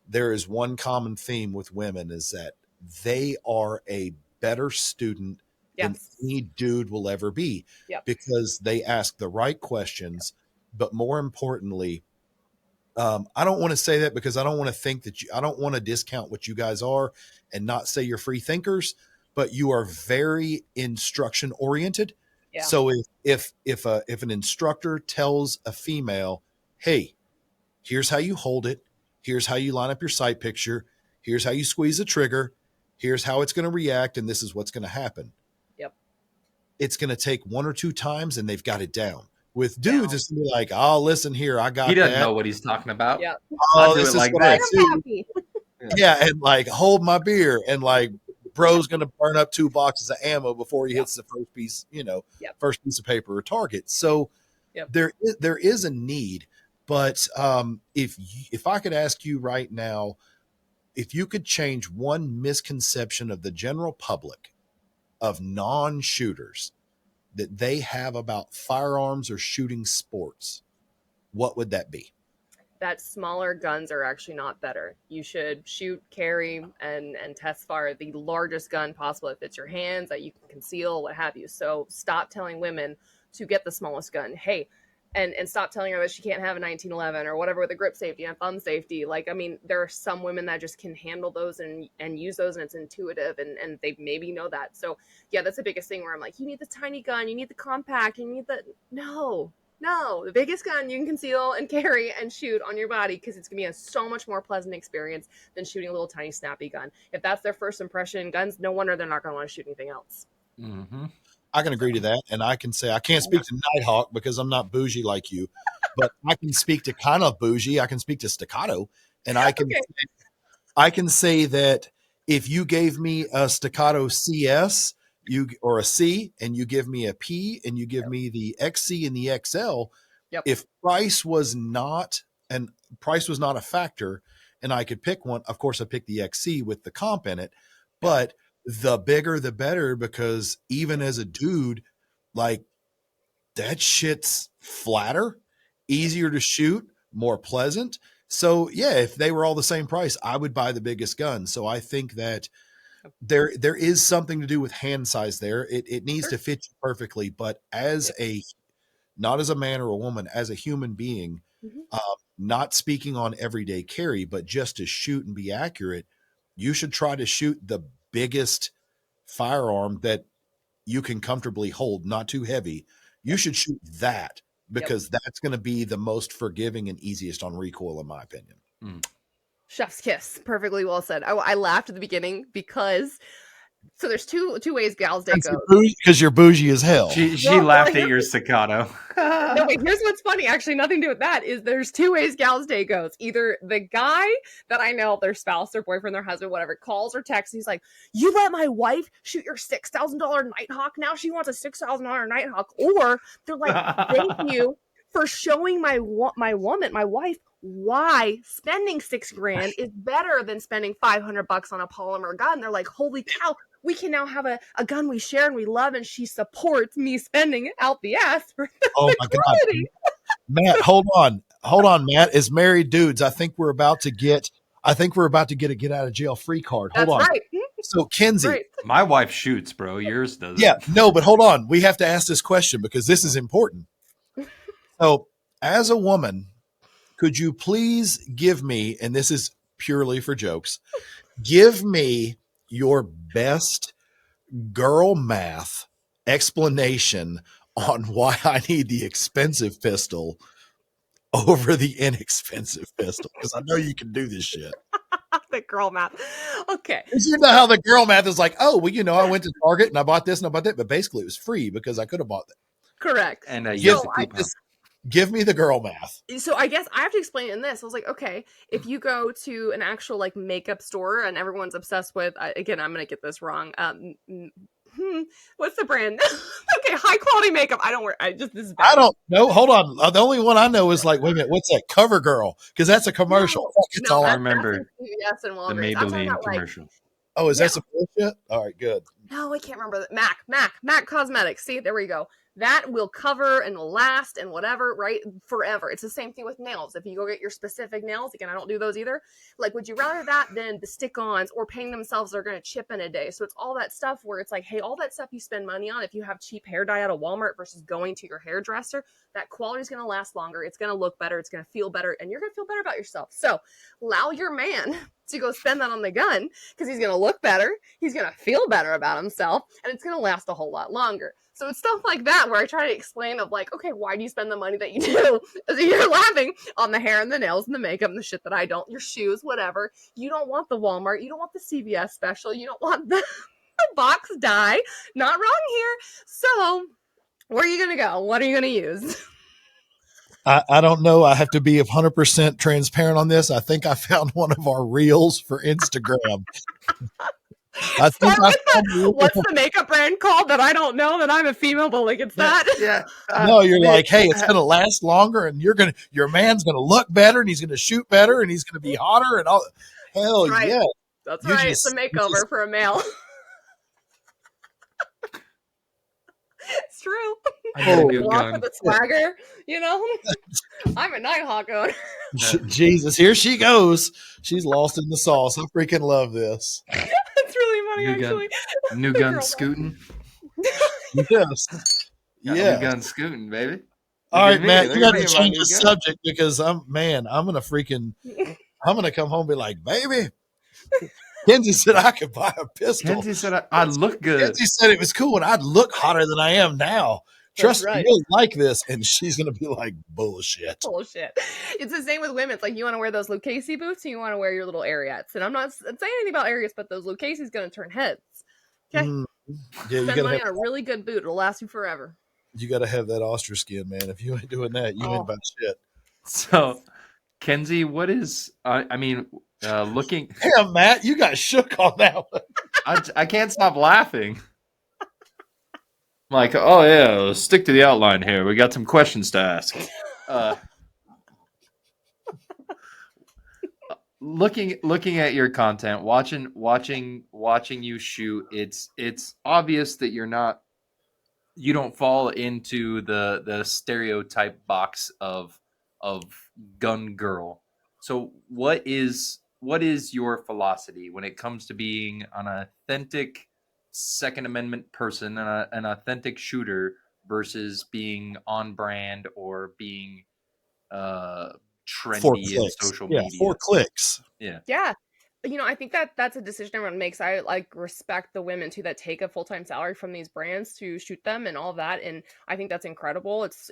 there is one common theme with women is that they are a better student than any dude will ever be because they ask the right questions. But more importantly, I don't want to say that because I don't want to think that I don't want to discount what you guys are and not say you're free thinkers, but you are very instruction oriented. Yeah. So if an instructor tells a female, hey, here's how you hold it, here's how you line up your sight picture, here's how you squeeze the trigger, here's how it's going to react, and this is what's going to happen. Yep. It's going to take 1 or 2 times and they've got it down. With dudes, it's gonna be like, oh, listen here, I got. He doesn't know what he's talking about. Yeah. Oh, this is like what I do. Yeah, and like hold my beer, and like bro's gonna burn up 2 boxes of ammo before he hits the first piece, first piece of paper or target. So there is a need, but if I could ask you right now, if you could change one misconception of the general public of non-shooters that they have about firearms or shooting sports, what would that be? That smaller guns are actually not better. You should shoot, carry, and test fire the largest gun possible if it's your hands that you can conceal, what have you. So stop telling women to get the smallest gun. Hey, and stop telling her that she can't have a 1911 or whatever with a grip safety and thumb safety. Like, I mean, there are some women that just can handle those and use those, and it's intuitive, and they maybe know that. So yeah, that's the biggest thing where I'm like, you need the tiny gun, you need the compact, you need the no, the biggest gun you can conceal and carry and shoot on your body, because it's gonna be a so much more pleasant experience than shooting a little tiny snappy gun. If that's their first impression in guns, no wonder they're not gonna want to shoot anything else. Mm-hmm. I can agree to that. And I can say, I can't speak to Nighthawk because I'm not bougie like you, but I can speak to kind of bougie. I can speak to staccato. And I can say that if you gave me a staccato CS or a C, and you give me a P, and you give me the XC and the XL, if price was not a factor and I could pick one, of course I picked the XC with the comp in it, but the bigger the better, because even as a dude, like, that shit's flatter, easier to shoot, more pleasant. So yeah, if they were all the same price, I would buy the biggest gun. So I think that there is something to do with hand size there. It needs to fit you perfectly, but not as a man or a woman, as a human being, not speaking on everyday carry, but just to shoot and be accurate, you should try to shoot the biggest firearm that you can comfortably hold, not too heavy. You should shoot that, because that's going to be the most forgiving and easiest on recoil, in my opinion. Chef's kiss. Perfectly well said. I laughed at the beginning because so there's two ways Gal's Day goes. Because you're bougie as hell. She laughed at your staccato. No, wait, here's what's funny. Actually, nothing to do with that. Is there's 2 ways Gal's Day goes. Either the guy that I know, their spouse, their boyfriend, their husband, whatever, calls or texts. He's like, "You let my wife shoot your $6,000 Nighthawk. Now she wants a $6,000 Nighthawk." Or they're like, "Thank you for showing my wife why spending $6,000 is better than spending $500 on a polymer gun." They're like, "Holy cow, we can now have a gun we share and we love, and she supports me spending out the ass for my God. Matt, hold on, Matt. As married dudes, I think we're about to get a get out of jail free card. Hold on. Right. So Kenzie, right. My wife shoots, bro. Yours doesn't. Yeah, no, but hold on. We have to ask this question because this is important. So, as a woman, could you please give me, and this is purely for jokes, Give me your best girl math explanation on why I need the expensive pistol over the inexpensive pistol, because I know you can do this shit. The girl math. Okay. You know how the girl math is like, oh, well, I went to Target and I bought this and I bought that, but basically it was free because I could have bought that. Correct. And Give, use the coupon. give me the girl math. So I guess I have to explain it in this. I was like, okay, if you go to an actual like makeup store and everyone's obsessed with, again, I'm gonna get this wrong. What's the brand? Okay, high quality makeup. I don't wear. This is bad. I don't know. Hold on. The only one I know is like, wait a minute, what's that? CoverGirl, because that's a commercial. That's all I I remember. Yes, and The Walgreens. I'm talking Maybelline about, like, commercial. Oh, is that some bullshit? All right, good. no, I can't remember. MAC Cosmetics. See, there we go. That will cover and will last and whatever, right? Forever. It's the same thing with nails. If you go get your specific nails, again, I don't do those either. Like, would you rather that than the stick-ons or painting themselves are going to chip in a day? So it's all that stuff where it's like, hey, all that stuff you spend money on, if you have cheap hair dye at a Walmart versus going to your hairdresser, that quality is going to last longer. It's going to look better. It's going to feel better. And you're going to feel better about yourself. So allow your man to go spend that on the gun because he's going to look better. He's going to feel better about himself. And it's going to last a whole lot longer. So it's stuff like that where I try to explain of like, okay, why do you spend the money that you do? You're laughing on the hair and the nails and the makeup and the shit that I don't, your shoes, whatever. You don't want the Walmart. You don't want the CVS special. You don't want the box dye. Not wrong here. So where are you going to go? What are you going to use? I don't know. I have to be 100% transparent on this. I think I found one of our reels for Instagram. What's the makeup brand called that I don't know that I'm a female, but like it's that? Yeah. No, you're like, hey, it's gonna last longer, and your man's gonna look better, and he's gonna shoot better, and he's gonna be hotter, and all. Hell right. yeah, that's right. It's a makeover for a male. It's true. Walk with the swagger, I'm a Nighthawk owner. Jesus, here she goes. She's lost in the sauce. I freaking love this. It's really funny, actually. New gun scooting. Yes. Yeah. New gun scooting, baby. All right, Matt, you got to change the subject because I'm gonna come home and be like, baby. Kenzie said I could buy a pistol. Kenzie said I'd look good. Kenzie said it was cool and I'd look hotter than I am now. Trust me, you'll like this. And she's going to be like, bullshit. It's the same with women. It's like, you want to wear those Lucchese boots and you want to wear your little Ariats. And I'm not saying anything about Ariats, but those Lucchese's going to turn heads. Okay? Yeah, spend money on a really good boot. It'll last you forever. You got to have that ostrich skin, man. If you ain't doing that, you ain't about shit. So, Kenzie, what is, looking. Damn, Matt, you got shook on that one. I can't stop laughing. I'm like, oh yeah, let's stick to the outline here. We got some questions to ask. Looking at your content, watching you shoot, it's obvious that you don't fall into the stereotype box of gun girl. So what is your philosophy when it comes to being an authentic Second Amendment person, an authentic shooter versus being on brand or being trendy in social media? 4 clicks. Yeah. I think that's a decision everyone makes. I respect the women too that take a full-time salary from these brands to shoot them and all that. And I think that's incredible. It's,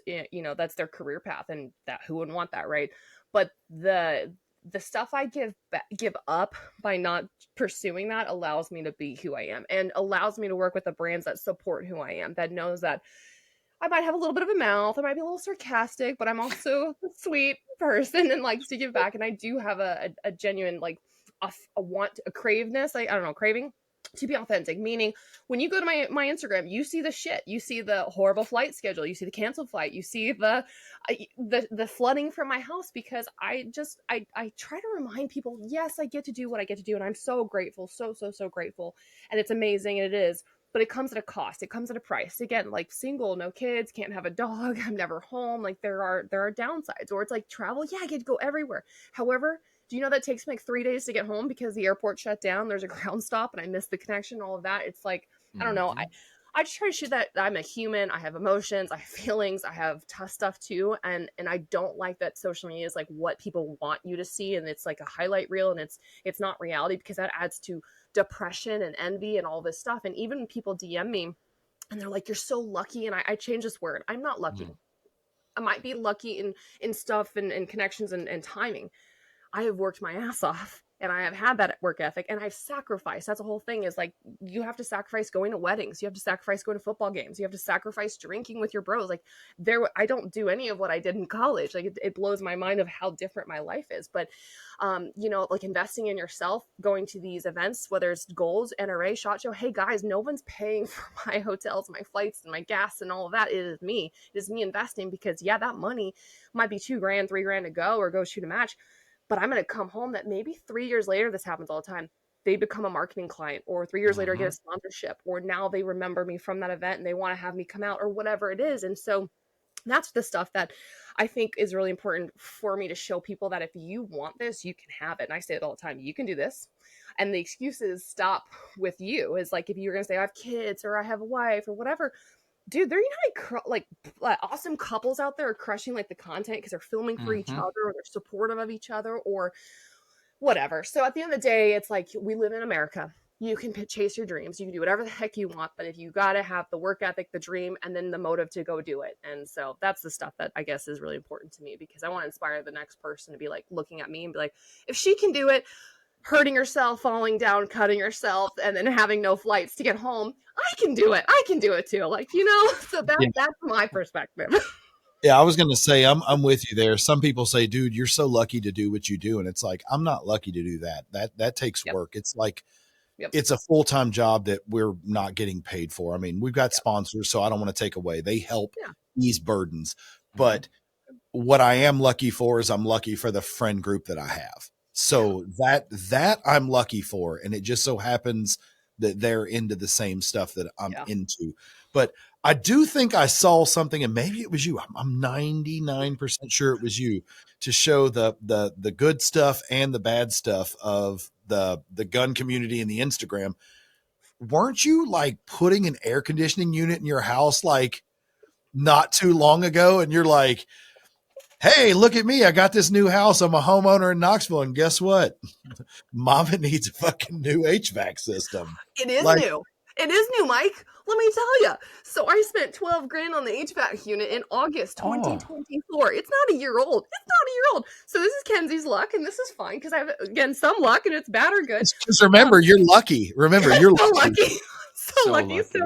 that's their career path, and that who wouldn't want that, right? But the stuff I give up by not pursuing that allows me to be who I am and allows me to work with the brands that support who I am, that knows that I might have a little bit of a mouth, I might be a little sarcastic, but I'm also a sweet person and likes to give back. And I do have a genuine, a craving to be authentic, meaning when you go to my Instagram, you see the shit, you see the horrible flight schedule, you see the canceled flight, you see the flooding from my house, because I try to remind people, yes, I get to do what I get to do, and I'm so grateful, so grateful, and it's amazing, and it is, but it comes at a cost, it comes at a price. Again, like single, no kids, can't have a dog, I'm never home, like there are downsides. Or it's like travel, yeah, I get to go everywhere. However, do you know that takes me like 3 days to get home because the airport shut down, there's a ground stop and I missed the connection, all of that? It's like, I don't know. I just try to show that I'm a human. I have emotions, I have feelings, I have tough stuff too. And I don't like that social media is like what people want you to see, and it's like a highlight reel, and it's not reality, because that adds to depression and envy and all this stuff. And even when people DM me and they're like, "You're so lucky," and I change this word. I'm not lucky. I might be lucky in stuff and connections and timing. I have worked my ass off, and I have had that work ethic, and I've sacrificed. That's the whole thing, is like, you have to sacrifice going to weddings. You have to sacrifice going to football games. You have to sacrifice drinking with your bros. Like, I don't do any of what I did in college. Like, it blows my mind of how different my life is. But, like investing in yourself, going to these events, whether it's goals, NRA, SHOT Show. Hey guys, no one's paying for my hotels, my flights, and my gas and all of that. It is me. It is me investing, because that money might be $2,000, $3,000 to go or go shoot a match. But I'm going to come home that maybe 3 years later, this happens all the time, they become a marketing client, or 3 years later get a sponsorship, or now they remember me from that event and they want to have me come out, or whatever it is. And so that's the stuff that I think is really important for me to show people, that if you want this, you can have it. And I say it all the time, you can do this. And the excuses stop with you. Is like, if you're going to say, I have kids, or I have a wife, or whatever, dude, there are like awesome couples out there are crushing like the content because they're filming for each other, or they're supportive of each other, or whatever. So at the end of the day, it's like, we live in America. You can chase your dreams. You can do whatever the heck you want, but if you got to have the work ethic, the dream, and then the motive to go do it. And so that's the stuff that I guess is really important to me, because I want to inspire the next person to be like looking at me and be like, if she can do it, hurting herself, falling down, cutting herself, and then having no flights to get home, I can do it. I can do it too. Like, so that's my perspective. Yeah, I was going to say, I'm with you there. Some people say, dude, you're so lucky to do what you do. And it's like, I'm not lucky to do that. That takes work. It's like, it's a full-time job that we're not getting paid for. I mean, we've got sponsors, so I don't want to take away. They help ease burdens. But what I am lucky for is I'm lucky for the friend group that I have. So that I'm lucky for. And it just so happens that they're into the same stuff that I'm into. But I do think I saw something, and maybe it was you. I'm 99% sure it was you, to show the good stuff and the bad stuff of the gun community and the Instagram. Weren't you like putting an air conditioning unit in your house like not too long ago? And you're like, hey, look at me. I got this new house. I'm a homeowner in Knoxville. And guess what? Mama needs a fucking new HVAC system. It is new. It is new, Mike. Let me tell you. So I spent $12,000 on the HVAC unit in August 2024. It's not a year old. So this is Kenzie's luck, and this is fine because I have, again, some luck, and it's bad or good. Just remember, you're lucky. Remember, you're so lucky. So lucky. So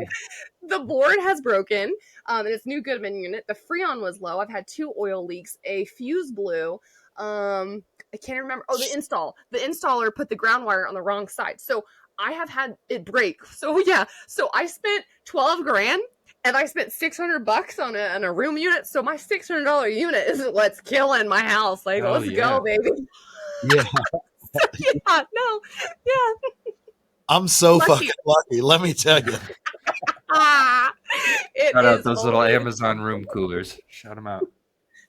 the board has broken, and it's new Goodman unit. The Freon was low. I've had 2 oil leaks. A fuse blew. I can't remember. Oh, the installer put the ground wire on the wrong side. So I have had it break. So so I spent $12,000 and I spent $600 on a room unit. So my $600 unit is what's killing my house. Like, let's go, baby. Yeah. I'm so fucking lucky. Let me tell you. Shout out those little Amazon room coolers. Shout them out.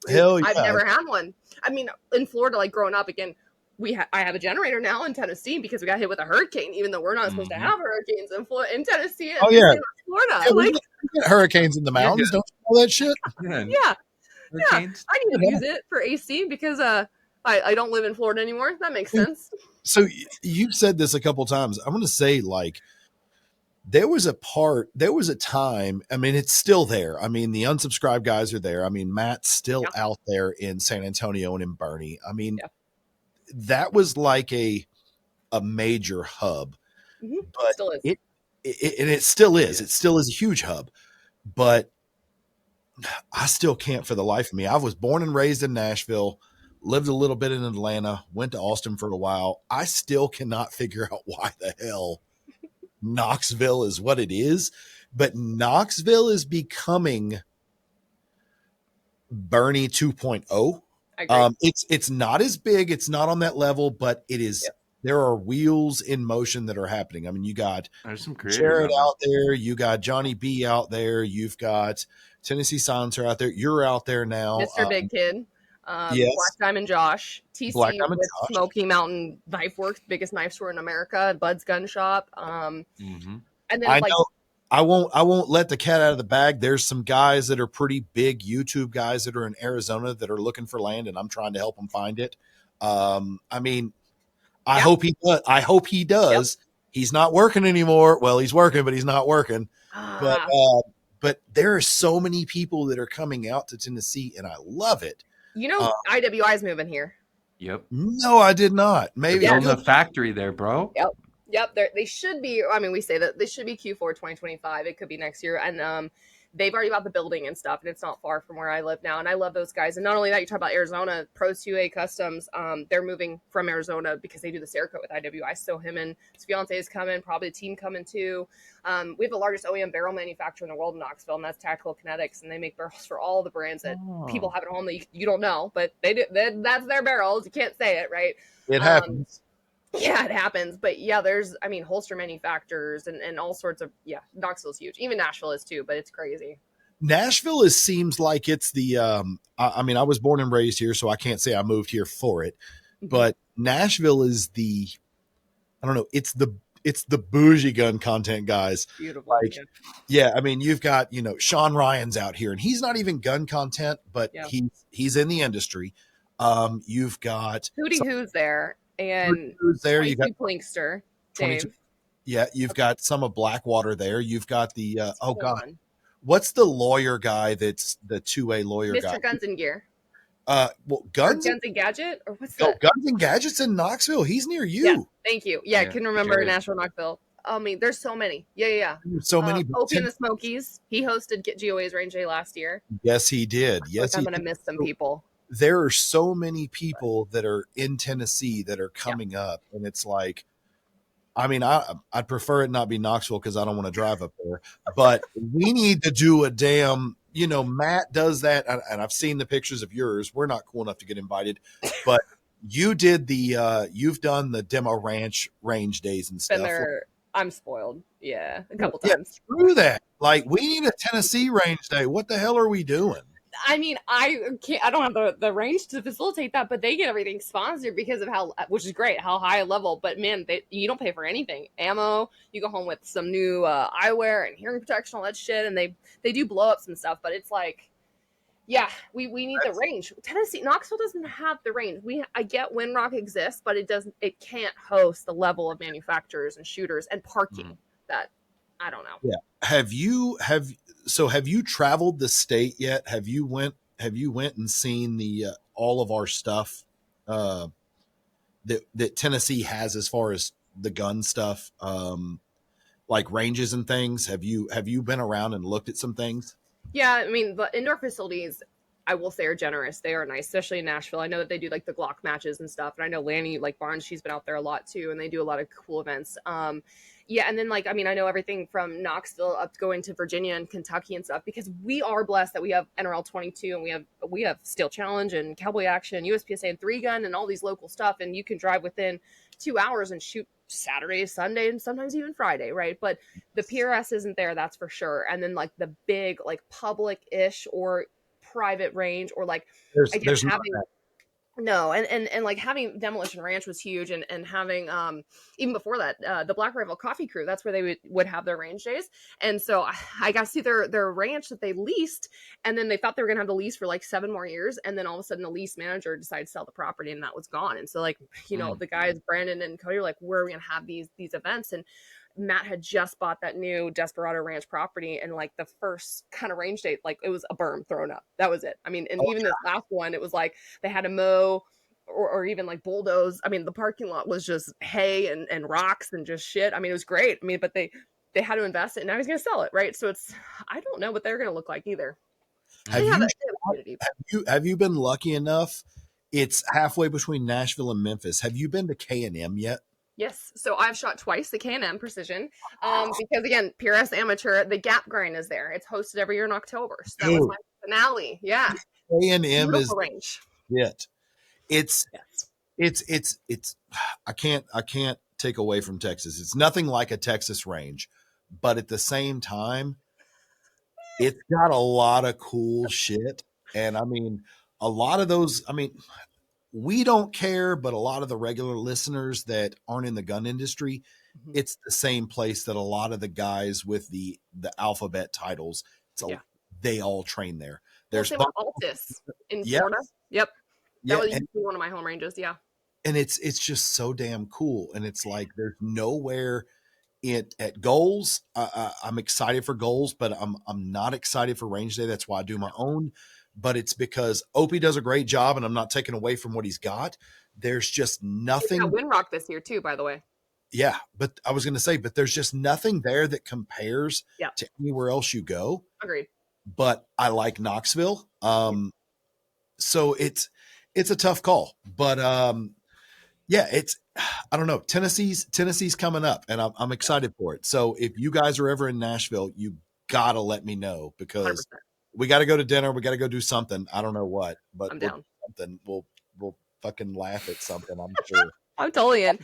Hell yeah. I've never had one. I mean, in Florida, like growing up, again, I have a generator now in Tennessee because we got hit with a hurricane, even though we're not supposed to have hurricanes in Tennessee. Oh yeah, Florida. Yeah, we get hurricanes in the mountains. Don't you know that shit? Yeah. I need to use it for AC because I don't live in Florida anymore. That makes sense. So you've said this a couple times. I'm going to say, like, there was a time, I mean, it's still there. I mean, the unsubscribed guys are there. I mean, Matt's still out there in San Antonio and in Bernie. I mean, that was like a major hub, but still is. It still is. It still is a huge hub, but I still can't for the life of me. I was born and raised in Nashville, lived a little bit in Atlanta, went to Austin for a while. I still cannot figure out why the hell Knoxville is what it is, but Knoxville is becoming Bernie 2.0. It's not as big. It's not on that level, but it is. There are wheels in motion that are happening. I mean, you got Jared out there. You got Johnny B out there. You've got Tennessee Silencer out there. You're out there now. Mr. Big Kid. Black Diamond Josh. TC with Smoky Mountain Knife Works, biggest knife store in America. Bud's Gun Shop. And then I won't let the cat out of the bag. There's some guys that are pretty big YouTube guys that are in Arizona that are looking for land, and I'm trying to help them find it. I mean, I Yep. hope he does. I hope he does. He's not working anymore. Well, he's working, but he's not working. But Ah. but there are so many people that are coming out to Tennessee, and I love it. You know, IWI is moving here. Yep. No, I did not. Maybe They're building a factory there, bro. Yep, they should be. I mean, we say that they should be Q4 2025. It could be next year, and they've already bought the building and stuff, and it's not far from where I live now. And I love those guys. And not only that, you talk about Arizona Pros 2A Customs. They're moving from Arizona because they do the Cerakote with IWI. So him and his fiance is coming, probably the team coming too. We have the largest OEM barrel manufacturer in the world in Knoxville, and that's Tactical Kinetics, and they make barrels for all the brands that people have at home that you don't know, but they do. That's their barrels. You can't say it, right? It happens. Yeah, it happens. But yeah, there's, I mean, holster manufacturers and all sorts of, Knoxville's huge. Even Nashville is too, but it's crazy. Nashville seems like it's the, I mean, I was born and raised here, so I can't say I moved here for it, but Nashville is the, I don't know, it's the bougie gun content guys. Beautiful. Like, yeah, I mean, you've got, Sean Ryan's out here, and he's not even gun content, but he's in the industry. You've got Hootie Who's there. And who's there? You got Plinkster, Dave. Yeah, you've got some of Blackwater there. You've got the what's the lawyer guy that's the 2A lawyer Mr. guy? Guns and Gear. Well, Guns and Gadget, or what's that? Guns and Gadgets in Knoxville. He's near you. Yeah, thank you. Yeah, I can remember Nashville, Knoxville. I mean, there's so many. Yeah. So many. Opie and the Smokies. He hosted GOA's Range Day last year. Yes, he did. Yes, I'm gonna miss some people. There are so many people that are in Tennessee that are coming up, and it's like, I mean, I'd prefer it not be Knoxville because I don't want to drive up there, but we need to do a damn, Matt does that, and I've seen the pictures of yours. We're not cool enough to get invited, but you did you've done the demo range days and stuff. Been there, I'm spoiled. Yeah, a couple times. Screw that. Like, we need a Tennessee range day. What the hell are we doing? I mean, I don't have the range to facilitate that, but they get everything sponsored because of which is great, how high a level. But man, you don't pay for anything. Ammo, you go home with some new eyewear and hearing protection, all that shit, and they do blow ups and stuff. But it's like, yeah, we need the range. Knoxville doesn't have the range. I get Windrock exists, but it can't host the level of manufacturers and shooters and parking that I don't know. Yeah. Have you traveled the state yet? Have you went and seen the all of our stuff that Tennessee has as far as the gun stuff, like ranges and things? Have you been around and looked at some things? Yeah, I mean, the indoor facilities, I will say, are generous. They are nice, especially in Nashville. I know that they do like the Glock matches and stuff, and I know Lanny Barnes, she's been out there a lot too, and they do a lot of cool events. Yeah, and then I know everything from Knoxville up going to Virginia and Kentucky and stuff, because we are blessed that we have NRL 22 and we have Steel Challenge and Cowboy Action, USPSA and 3Gun and all these local stuff, and you can drive within 2 hours and shoot Saturday, Sunday, and sometimes even Friday, right? But the PRS isn't there, that's for sure. And then the big public-ish or private range, or there's having no, and having Demolition Ranch was huge, and having even before that the Black Rifle Coffee Crew, that's where they would have their range days. And so I got to see their ranch that they leased, and then they thought they were gonna have the lease for 7 more years, and then all of a sudden the lease manager decided to sell the property, and that was gone. And so the guys Brandon and Cody were like, where are we gonna have these events? And Matt had just bought that new Desperado Ranch property, and the first kind of range date, it was a berm thrown up. That was it. I mean, and even this last one, it was they had to mow or even bulldoze. I mean, the parking lot was just hay and rocks and just shit. I mean, it was great. I mean, but they had to invest it, and now he's going to sell it, right? So I don't know what they're going to look like either. Have you been lucky enough? It's halfway between Nashville and Memphis. Have you been to K&M yet? Yes. So I've shot twice the K&M Precision because, again, PRS Amateur, the Gap Grind is there. It's hosted every year in October. So that was my finale. Yeah. K&M is range. It. It's I can't take away from Texas. It's nothing like a Texas range, but at the same time, it's got a lot of cool shit. And I mean, a lot of those, we don't care, but a lot of the regular listeners that aren't in the gun industry, it's the same place that a lot of the guys with the alphabet titles, they all train there. There's same with Altus in Florida. Yep. That was used to be one of my home ranges. Yeah. And it's just so damn cool. And it's like, there's nowhere at goals. I'm excited for goals, but I'm not excited for range day. That's why I do my own, but it's because Opie does a great job and I'm not taking away from what he's got. There's just nothing. He's got Windrock this year too, by the way. Yeah. But I was going to say, but there's just nothing there that compares to anywhere else you go. Agreed. But I like Knoxville. So it's a tough call, but yeah, I don't know. Tennessee's coming up and I'm excited for it. So if you guys are ever in Nashville, you gotta let me know because 100%. We got to go to dinner. We got to go do something. I don't know what, but I'm down. We'll fucking laugh at something. I'm sure. I'm totally in.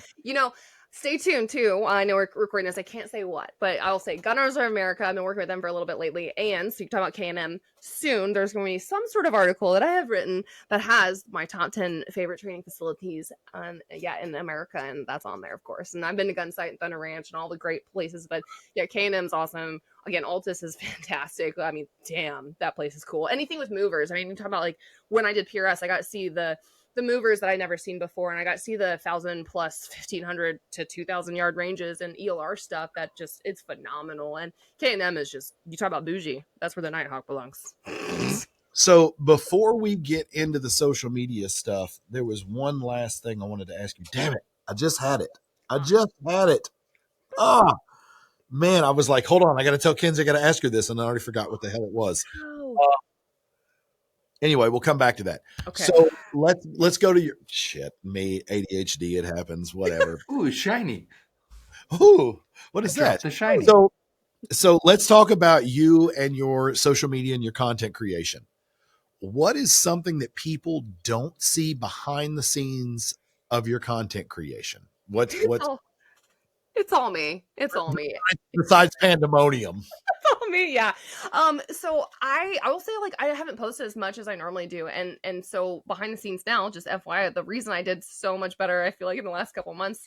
Stay tuned too. I know we're recording this. I can't say what, but I'll say Gunners of America. I've been working with them for a little bit lately. And so you talk about K&M. Soon there's going to be some sort of article that I have written that has my top 10 favorite training facilities in America. And that's on there, of course. And I've been to Gunsight and Thunder Ranch and all the great places. But yeah, K&M's awesome. Again, Altus is fantastic. I mean, damn, that place is cool. Anything with movers. I mean, you talk about like when I did PRS, I got to see the movers that I never seen before. And I got to see the 1,000 plus 1,500 to 2,000 yard ranges and ELR stuff that just, it's phenomenal. And K&M is just, you talk about bougie. That's where the Nighthawk belongs. So before we get into the social media stuff, there was one last thing I wanted to ask you. Damn it. I just had it. Oh man. I was like, hold on. I got to tell Kenzie, I got to ask her this. And I already forgot what the hell it was. Anyway, we'll come back to that. Okay. So let's go to your me ADHD. It happens. Whatever. Ooh, shiny. Ooh, what is that? The shiny. So let's talk about you and your social media and your content creation. What is something that people don't see behind the scenes of your content creation? It's all me. It's all me. Besides pandemonium. It's all me, yeah. So I will say, like, I haven't posted as much as I normally do. And so behind the scenes now, just FYI, the reason I did so much better, I feel like in the last couple months,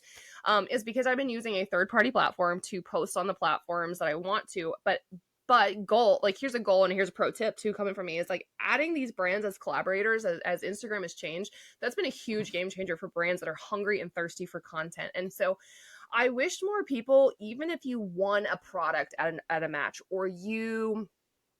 is because I've been using a third-party platform to post on the platforms that I want to. But goal, like here's a goal and here's a pro tip too coming from me, is like adding these brands as collaborators as Instagram has changed. That's been a huge game changer for brands that are hungry and thirsty for content. And so I wish more people, even if you won a product at a match or you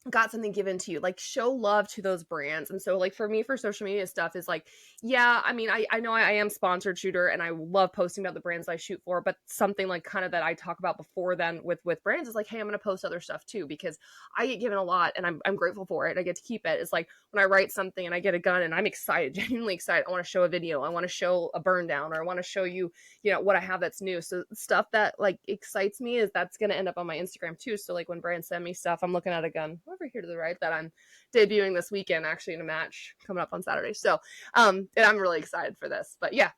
got something given to you, like show love to those brands. And so like for me, for social media stuff is like, yeah, I mean, I know I am sponsored shooter and I love posting about the brands I shoot for, but something like kind of that I talk about before then with brands is like, hey, I'm going to post other stuff too, because I get given a lot and I'm grateful for it. I get to keep it. It's like when I write something and I get a gun and I'm excited, genuinely excited. I want to show a video. I want to show a burn down, or I want to show you, what I have that's new. So stuff that like excites me is that's going to end up on my Instagram too. So like when brands send me stuff, I'm looking at a gun over here to the right that I'm debuting this weekend, actually in a match coming up on Saturday. So, and I'm really excited for this, but yeah.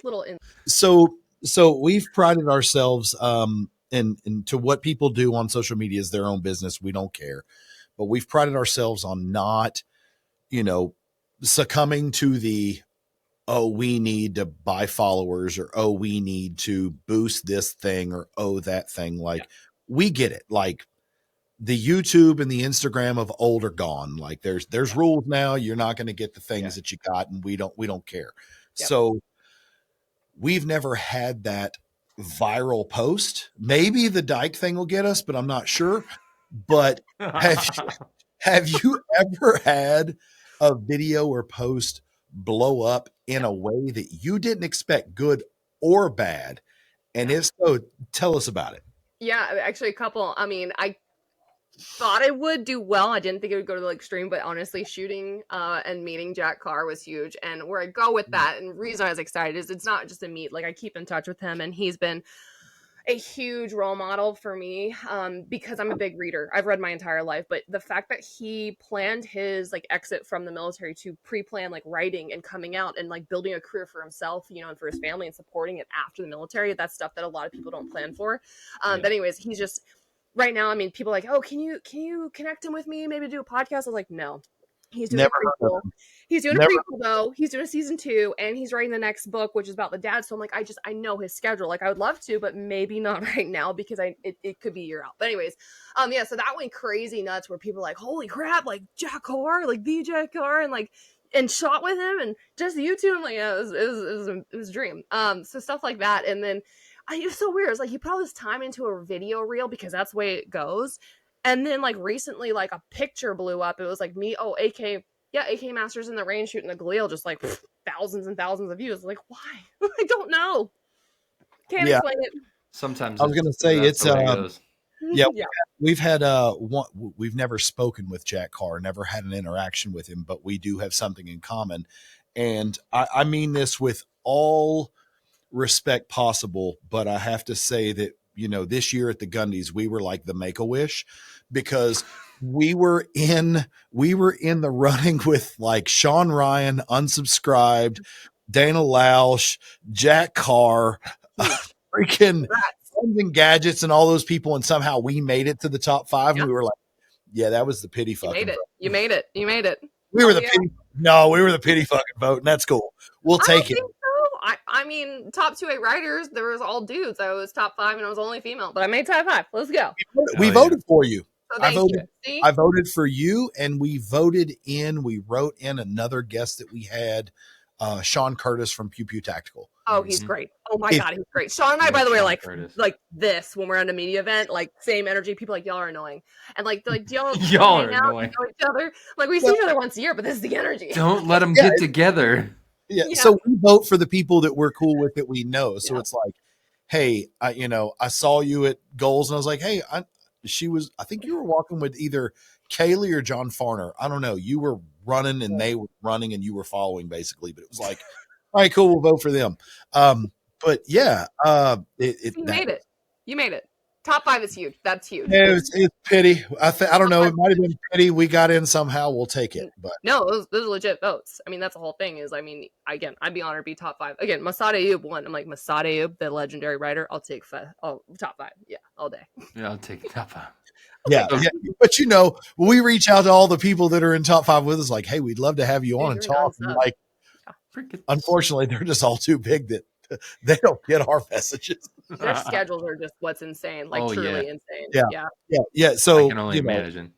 Little in. So we've prided ourselves, and to what people do on social media is their own business. We don't care, but we've prided ourselves on not, succumbing to the, oh, we need to buy followers, or, oh, we need to boost this thing, or, oh, that thing. Like we get it. Like, the YouTube and the Instagram of old are gone. Like there's rules now. You're not going to get the things that you got, and we don't care. Yep. So we've never had that viral post. Maybe the Dyke thing will get us, but I'm not sure. But have you ever had a video or post blow up in a way that you didn't expect, good or bad? And if so, tell us about it. Yeah, actually a couple. I mean, I thought I would do well. I didn't think it would go to the extreme, but honestly, shooting and meeting Jack Carr was huge. And where I go with that, and the reason I was excited is it's not just a meet. Like I keep in touch with him, and he's been a huge role model for me because I'm a big reader. I've read my entire life, but the fact that he planned his like exit from the military to pre-plan like writing and coming out and like building a career for himself, and for his family and supporting it after the military, that's stuff that a lot of people don't plan for. But anyways, he's just right now. I mean, people are like, oh, can you connect him with me? Maybe do a podcast. I was like, no. He's doing Never a heard of prequel. him. He's doing a Never. prequel though. He's doing a season 2, and he's writing the next book, which is about the dad. So I'm like, I know his schedule. Like I would love to, but maybe not right now because it could be a year out. But anyways, yeah. So that went crazy nuts where people were like, holy crap, like Jack Carr, like the Jack Carr, and shot with him and just you two. I'm like, yeah, it was a dream. So stuff like that, and then it was so weird. It's like you put all this time into a video reel because that's the way it goes. And then like recently, like a picture blew up. It was like me, AK. Yeah, AK Masters in the rain shooting a Galil, just like thousands and thousands of views. Like, why? I don't know. Can't explain it. Sometimes I was gonna say that's it's the way it goes. yeah, we've had we've never spoken with Jack Carr, never had an interaction with him, but we do have something in common. And I mean this with all respect possible, but I have to say that, you know, this year at the Gundies, we were like the Make-A-Wish because we were in the running with like Sean Ryan, Unsubscribed, Dana Lausch, Jack Carr, freaking Guns and Gadgets, and all those people, and somehow we made it to the top 5. And we were like, yeah, that was the pity fucking vote. You made it. We were the pity. No, we were the pity fucking vote, and that's cool. We'll take it. I mean, top 2 writers, there was all dudes. I was top 5 and I was only female, but I made top 5. Let's go. We voted for you. So I voted for you, and we wrote in another guest that we had, Sean Curtis from Pew Pew Tactical. Oh, he's great. Oh my God, he's great. Sean and I, by the way, like this when we're at a media event, like same energy. People like, y'all are annoying. And like y'all are annoying. Know each other. Like we see each other once a year, but this is the energy. Don't let them get together. Yeah. So we vote for the people that we're cool with, that we know. So it's like, hey, I saw you at Goals, and I was like, hey, I think you were walking with either Kaylee or John Farner. I don't know. You were running and they were running and you were following basically, but it was like, all right, cool. We'll vote for them. But yeah, you made it. Top 5 is huge. That's huge. It's pity. I don't know. It might have been pity. We got in somehow. We'll take it. But no, those are legit votes. I mean, that's the whole thing. Is again, I'd be honored to be top 5. Again, Masad Ayub won. I'm like, Masad Ayub, the legendary writer. I'll take top 5. Yeah, all day. Yeah, I'll take top 5. Yeah. But when we reach out to all the people that are in top 5 with us, like, hey, we'd love to have you on and talk. And like, unfortunately, they're just all too big that they don't get our messages. Their schedules are just what's insane, truly insane. Yeah. So I can only imagine.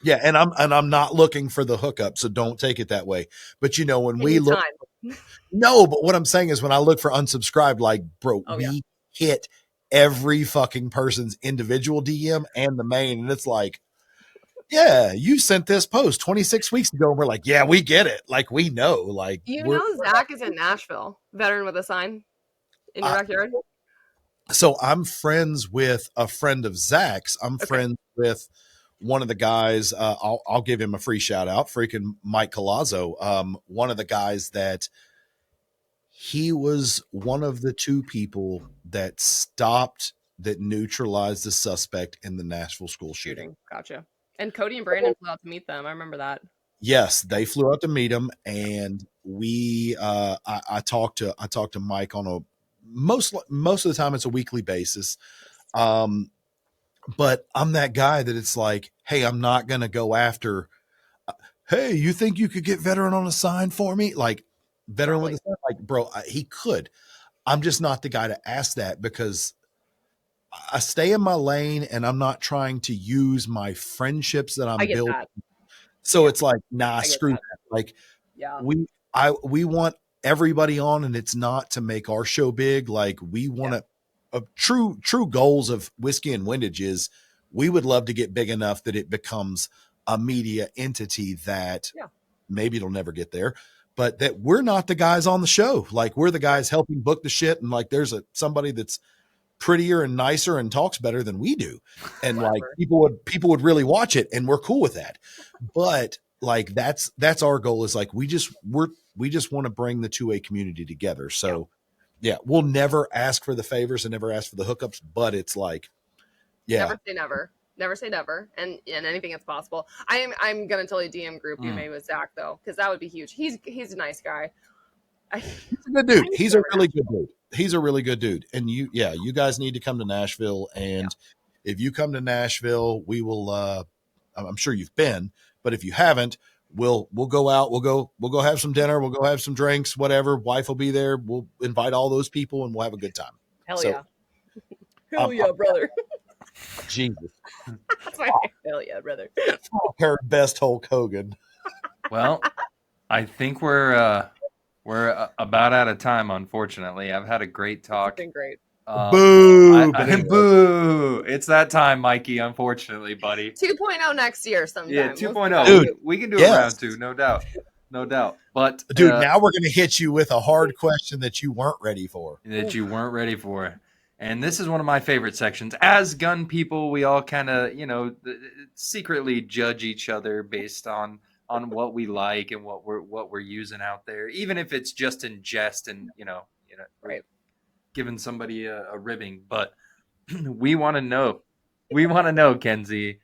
Yeah, and I'm not looking for the hookup, so don't take it that way. But when we look, no, but what I'm saying is when I look for unsubscribed, like, bro, we hit every fucking person's individual DM and the main, and it's like, yeah, you sent this post 26 weeks ago, and we're like, yeah, we get it, like, we know, like, Zach is in Nashville, veteran with a sign in your backyard. So I'm friends with a friend of Zach's. I'm friends with one of the guys. I'll give him a free shout out. Freaking Mike Colazzo. One of the guys that he was one of the 2 people that neutralized the suspect in the Nashville school shooting. Gotcha. And Cody and Brandon flew out to meet them. I remember that. Yes, they flew out to meet him, and we. I talked to Mike on a most of the time it's a weekly basis. But I'm that guy that it's like, hey, I'm not going to go after, hey, you think you could get veteran on a sign for me? Like, veteran with a sign? Like, bro, he could. I'm just not the guy to ask that because I stay in my lane and I'm not trying to use my friendships that I'm building. So it's like, nah, screw that. Like, we want everybody on, and it's not to make our show big. Like, we want to, true goals of Whiskey and Windage is we would love to get big enough that it becomes a media entity that maybe it'll never get there, but that we're not the guys on the show. Like, we're the guys helping book the shit. And like, there's somebody that's prettier and nicer and talks better than we do. And like, people would really watch it, and we're cool with that. But like, that's our goal, is like, we just want to bring the 2A community together. So we'll never ask for the favors and never ask for the hookups, but it's like, never say never. Never say never, and anything that's possible. I'm gonna tell you DM group you made with Zach though, because that would be huge. He's a nice guy. He's a good dude. He's a really good dude. He's a really good dude. And you guys need to come to Nashville. And if you come to Nashville, we will. I'm sure you've been, but if you haven't, we'll go out. We'll go have some dinner. We'll go have some drinks, whatever. Wife will be there. We'll invite all those people and we'll have a good time. Hell yeah. Hell yeah, brother. Jesus. That's my hell yeah, brother. Her best Hulk Hogan. Well, I think we're about out of time, unfortunately. I've had a great talk. It's been great. Boo! Boo! It's that time, Mikey, unfortunately, buddy. 2.0 next year sometime. Yeah, 2.0. Dude, we can do yes. a round 2, no doubt. No doubt. But dude, now we're going to hit you with a hard question that you weren't ready for. And this is one of my favorite sections. As gun people, we all kind of, secretly judge each other based on what we like and what we're using out there, even if it's just in jest and right, giving somebody a ribbing. But we want to know, Kenzie.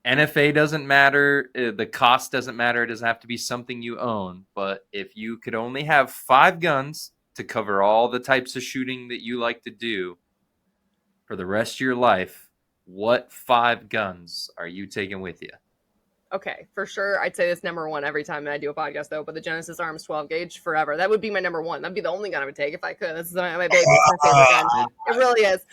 NFA doesn't matter. The cost doesn't matter. It doesn't have to be something you own. But if you could only have 5 guns to cover all the types of shooting that you like to do for the rest of your life, what 5 guns are you taking with you? Okay, for sure. I'd say this number 1 every time I do a podcast, though. But the Genesis Arms 12 gauge forever. That would be my number 1. That'd be the only gun I would take if I could. This is my baby. It's my favorite gun. It really is.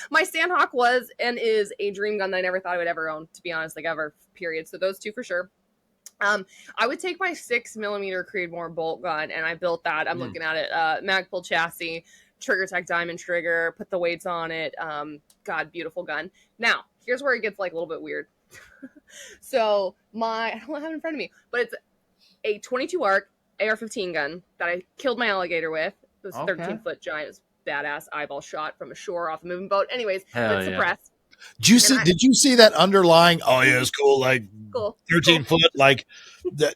My Sandhawk was and is a dream gun that I never thought I would ever own, to be honest, like ever, period. So those 2 for sure. I would take my 6mm Creedmoor bolt gun, and I built that. I'm looking at it. Magpul chassis, Trigger Tech diamond trigger, put the weights on it. God, beautiful gun. Now, here's where it gets like a little bit weird. So I don't have it in front of me, but it's a 22 ARC AR-15 gun that I killed my alligator with. It was 13-foot giant. It was badass eyeball shot from ashore off a moving boat. Anyways, it's suppressed. Did you see that underlying? Oh yeah, it's cool. Like cool. 13 foot, like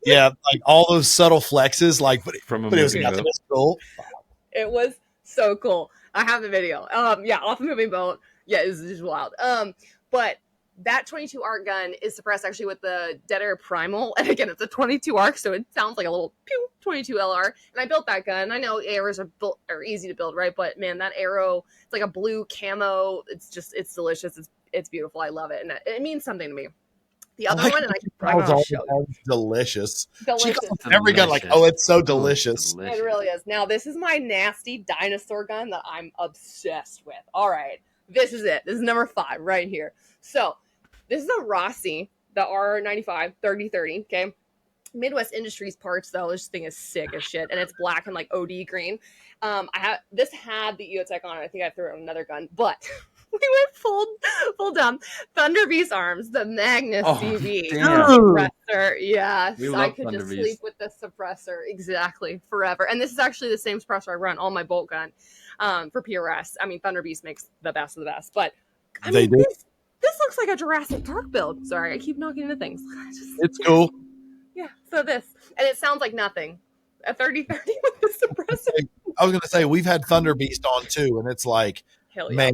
like all those subtle flexes, like but it was nothing as cool. It was so cool. I have the video. Off a moving boat. Yeah, it was just wild. But that 22 ARC gun is suppressed actually with the Dead Air Primal, and again, it's a 22 ARC, so it sounds like a little pew 22 LR. And I built that gun. I know arrows are easy to build, right? But man, that arrow, it's like a blue camo. It's delicious. It's beautiful. I love it, and it means something to me. The other one, and I can show you. Delicious. Delicious. She calls every gun like, oh, it's so delicious. It really is. Now, this is my nasty dinosaur gun that I'm obsessed with. All right, this is it. This is number 5 right here. So this is a Rossi, the R95 3030. Okay. Midwest Industries parts though. This thing is sick as shit, and it's black and like OD green. This had the EOTech on it. I think I threw it on another gun, but we went full dumb. Thunder Beast arms, the Magnus CV suppressor. Yes, I could just sleep with the suppressor exactly forever. And this is actually the same suppressor I run on my bolt gun for PRS. I mean, Thunder Beast makes the best of the best, but I mean, this looks like a Jurassic Park build. Sorry, I keep knocking into things. It's cool. Yeah, so this. And it sounds like nothing. A 3030 with the suppressor. I was going to say, we've had Thunder Beast on too, and it's like, hell yeah. Man,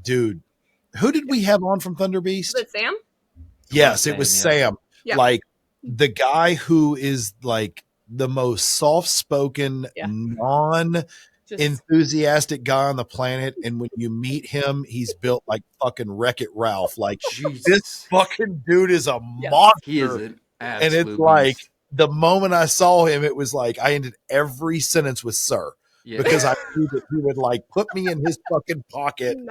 dude, who did we have on from Thunder Beast? Was it Sam? Yes, it was Sam. Yeah. Like the guy who is like the most soft-spoken, non-enthusiastic guy on the planet. And when you meet him, he's built like fucking Wreck-It Ralph. Like, this fucking dude is a monster. He is an and it's like, the moment I saw him, it was like I ended every sentence with "sir." Yeah. Because I knew that he would like put me in his fucking pocket and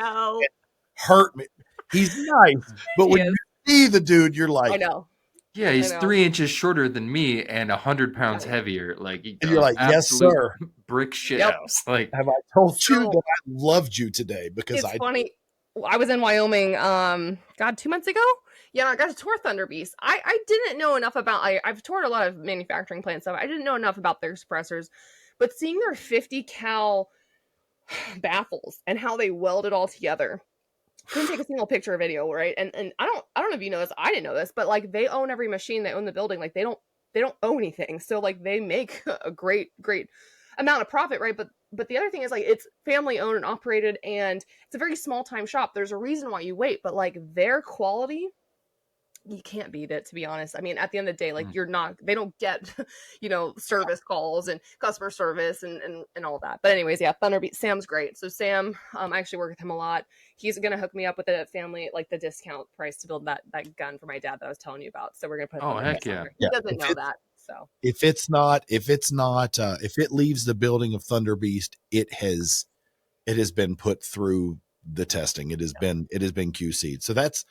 hurt me. He's nice, but when you see the dude, you're like, I know. Yeah, he's 3 inches shorter than me and 100 pounds heavier. Like, and you're like, yes, sir. Brick shit house. Like, have I told you that I loved you today? Because it's funny. I was in Wyoming, 2 months ago. Yeah, I got to tour Thunder Beast. I didn't know enough about. I've toured a lot of manufacturing plant stuff. I didn't know enough about their suppressors. But seeing their 50 cal baffles and how they weld it all together, couldn't take a single picture or video, right? And I don't know if you know this. I didn't know this, but like they own every machine, they own the building. Like they don't owe anything, so like they make a great amount of profit, right? But the other thing is like it's family owned and operated, and it's a very small time shop. There's a reason why you wait, but like their quality you can't beat it, to be honest. I mean, at the end of the day, like Mm. they don't get, service calls and customer service and all that. But anyways, yeah, Thunderbeat, Sam's great. So Sam, I actually work with him a lot. He's going to hook me up with a family, like the discount price to build that gun for my dad that I was telling you about. So we're going to put Oh, Thunderbeat heck on yeah. there. He doesn't know that. So if it leaves the building of Thunder Beast, it has been put through the testing. It has been QC'd. So that's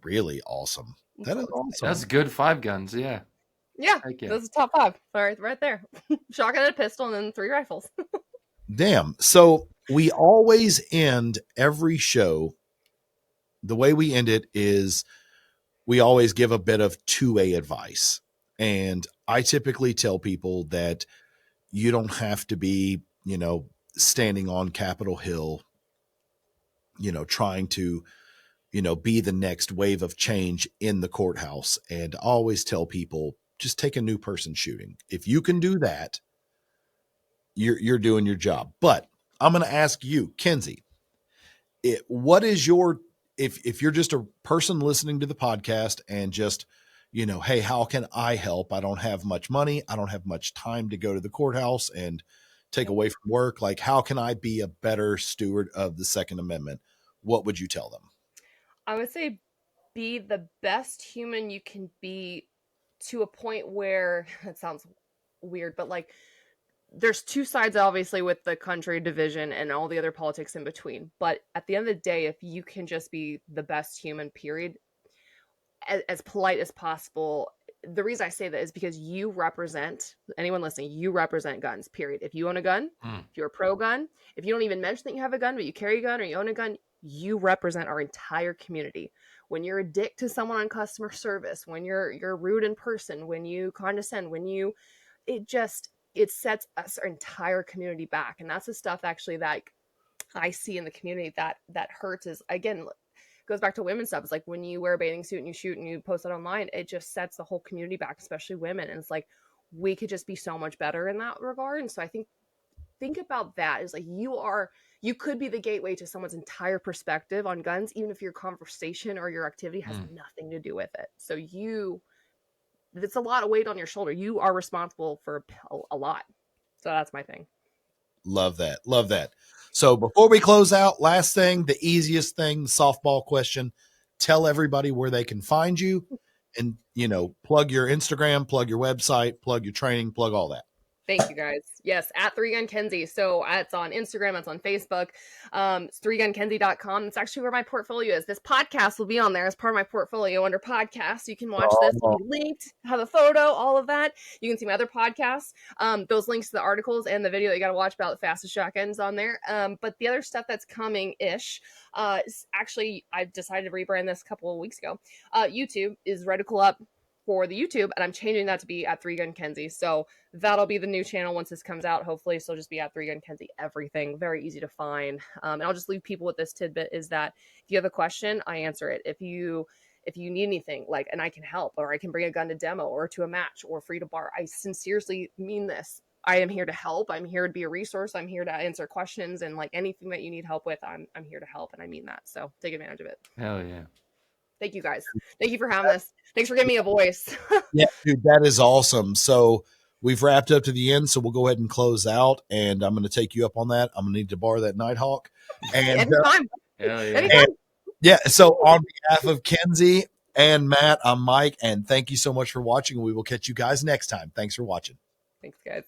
really awesome. That is awesome. That's good 5 guns. Yeah. yeah, Heck yeah. this is top 5. All right there. Shotgun and a pistol and then 3 rifles. Damn. So we always end every show. The way we end it is we always give a bit of 2A advice. And I typically tell people that you don't have to be, standing on Capitol Hill, trying to, be the next wave of change in the courthouse. And I always tell people, just take a new person shooting. If you can do that, you're doing your job. But I'm going to ask you, Kenzie, what is your, if you're just a person listening to the podcast and just, hey, how can I help? I don't have much money. I don't have much time to go to the courthouse and take away from work. Like, how can I be a better steward of the Second Amendment? What would you tell them? I would say be the best human you can be, to a point where it sounds weird, but like there's 2 sides obviously with the country division and all the other politics in between. But at the end of the day, if you can just be the best human, period, as polite as possible. The reason I say that is because you represent, anyone listening, you represent guns, period. If you own a gun, if you're a pro gun, if you don't even mention that you have a gun, but you carry a gun or you own a gun, you represent our entire community. When you're a dick to someone on customer service, when you're rude in person, when you condescend, it sets us, our entire community back. And that's the stuff actually that I see in the community that hurts. Is, again, goes back to women's stuff. It's like when you wear a bathing suit and you shoot and you post it online, it just sets the whole community back, especially women. And it's like, we could just be so much better in that regard. And so I think about that is like, you could be the gateway to someone's entire perspective on guns, even if your conversation or your activity has nothing to do with it. So it's a lot of weight on your shoulder. You are responsible for a lot. So that's my thing. Love that. Love that. So before we close out, last thing, the easiest thing, softball question, tell everybody where they can find you and, plug your Instagram, plug your website, plug your training, plug all that. Thank you, guys. Yes, at 3GunKenzie. So it's on Instagram, it's on Facebook. It's 3GunKenzie.com. It's actually where my portfolio is. This podcast will be on there as part of my portfolio under podcasts. You can watch this. It'll be linked, have a photo, all of that. You can see my other podcasts. Those links to the articles and the video that you got to watch about the fastest shotguns on there. But the other stuff that's coming-ish, actually, I decided to rebrand this a couple of weeks ago. YouTube is Reticle Up for the YouTube, and I'm changing that to be at 3GunKenzie. So that'll be the new channel once this comes out, hopefully. So just be at 3GunKenzie, everything. Very easy to find. And I'll just leave people with this tidbit, is that if you have a question, I answer it. If you need anything, like, and I can help, or I can bring a gun to demo or to a match or free to bar, I sincerely mean this. I am here to help. I'm here to be a resource. I'm here to answer questions, and like anything that you need help with, I'm here to help, and I mean that. So take advantage of it. Hell yeah. Thank you, guys. Thank you for having this. Thanks for giving me a voice. Yeah, dude, that is awesome. So we've wrapped up to the end, so we'll go ahead and close out, and I'm going to take you up on that. I'm going to need to borrow that Nighthawk. And anytime. Hell yeah. Anytime. Yeah, so on behalf of Kenzie and Matt, I'm Mike, and thank you so much for watching. We will catch you guys next time. Thanks for watching. Thanks, guys.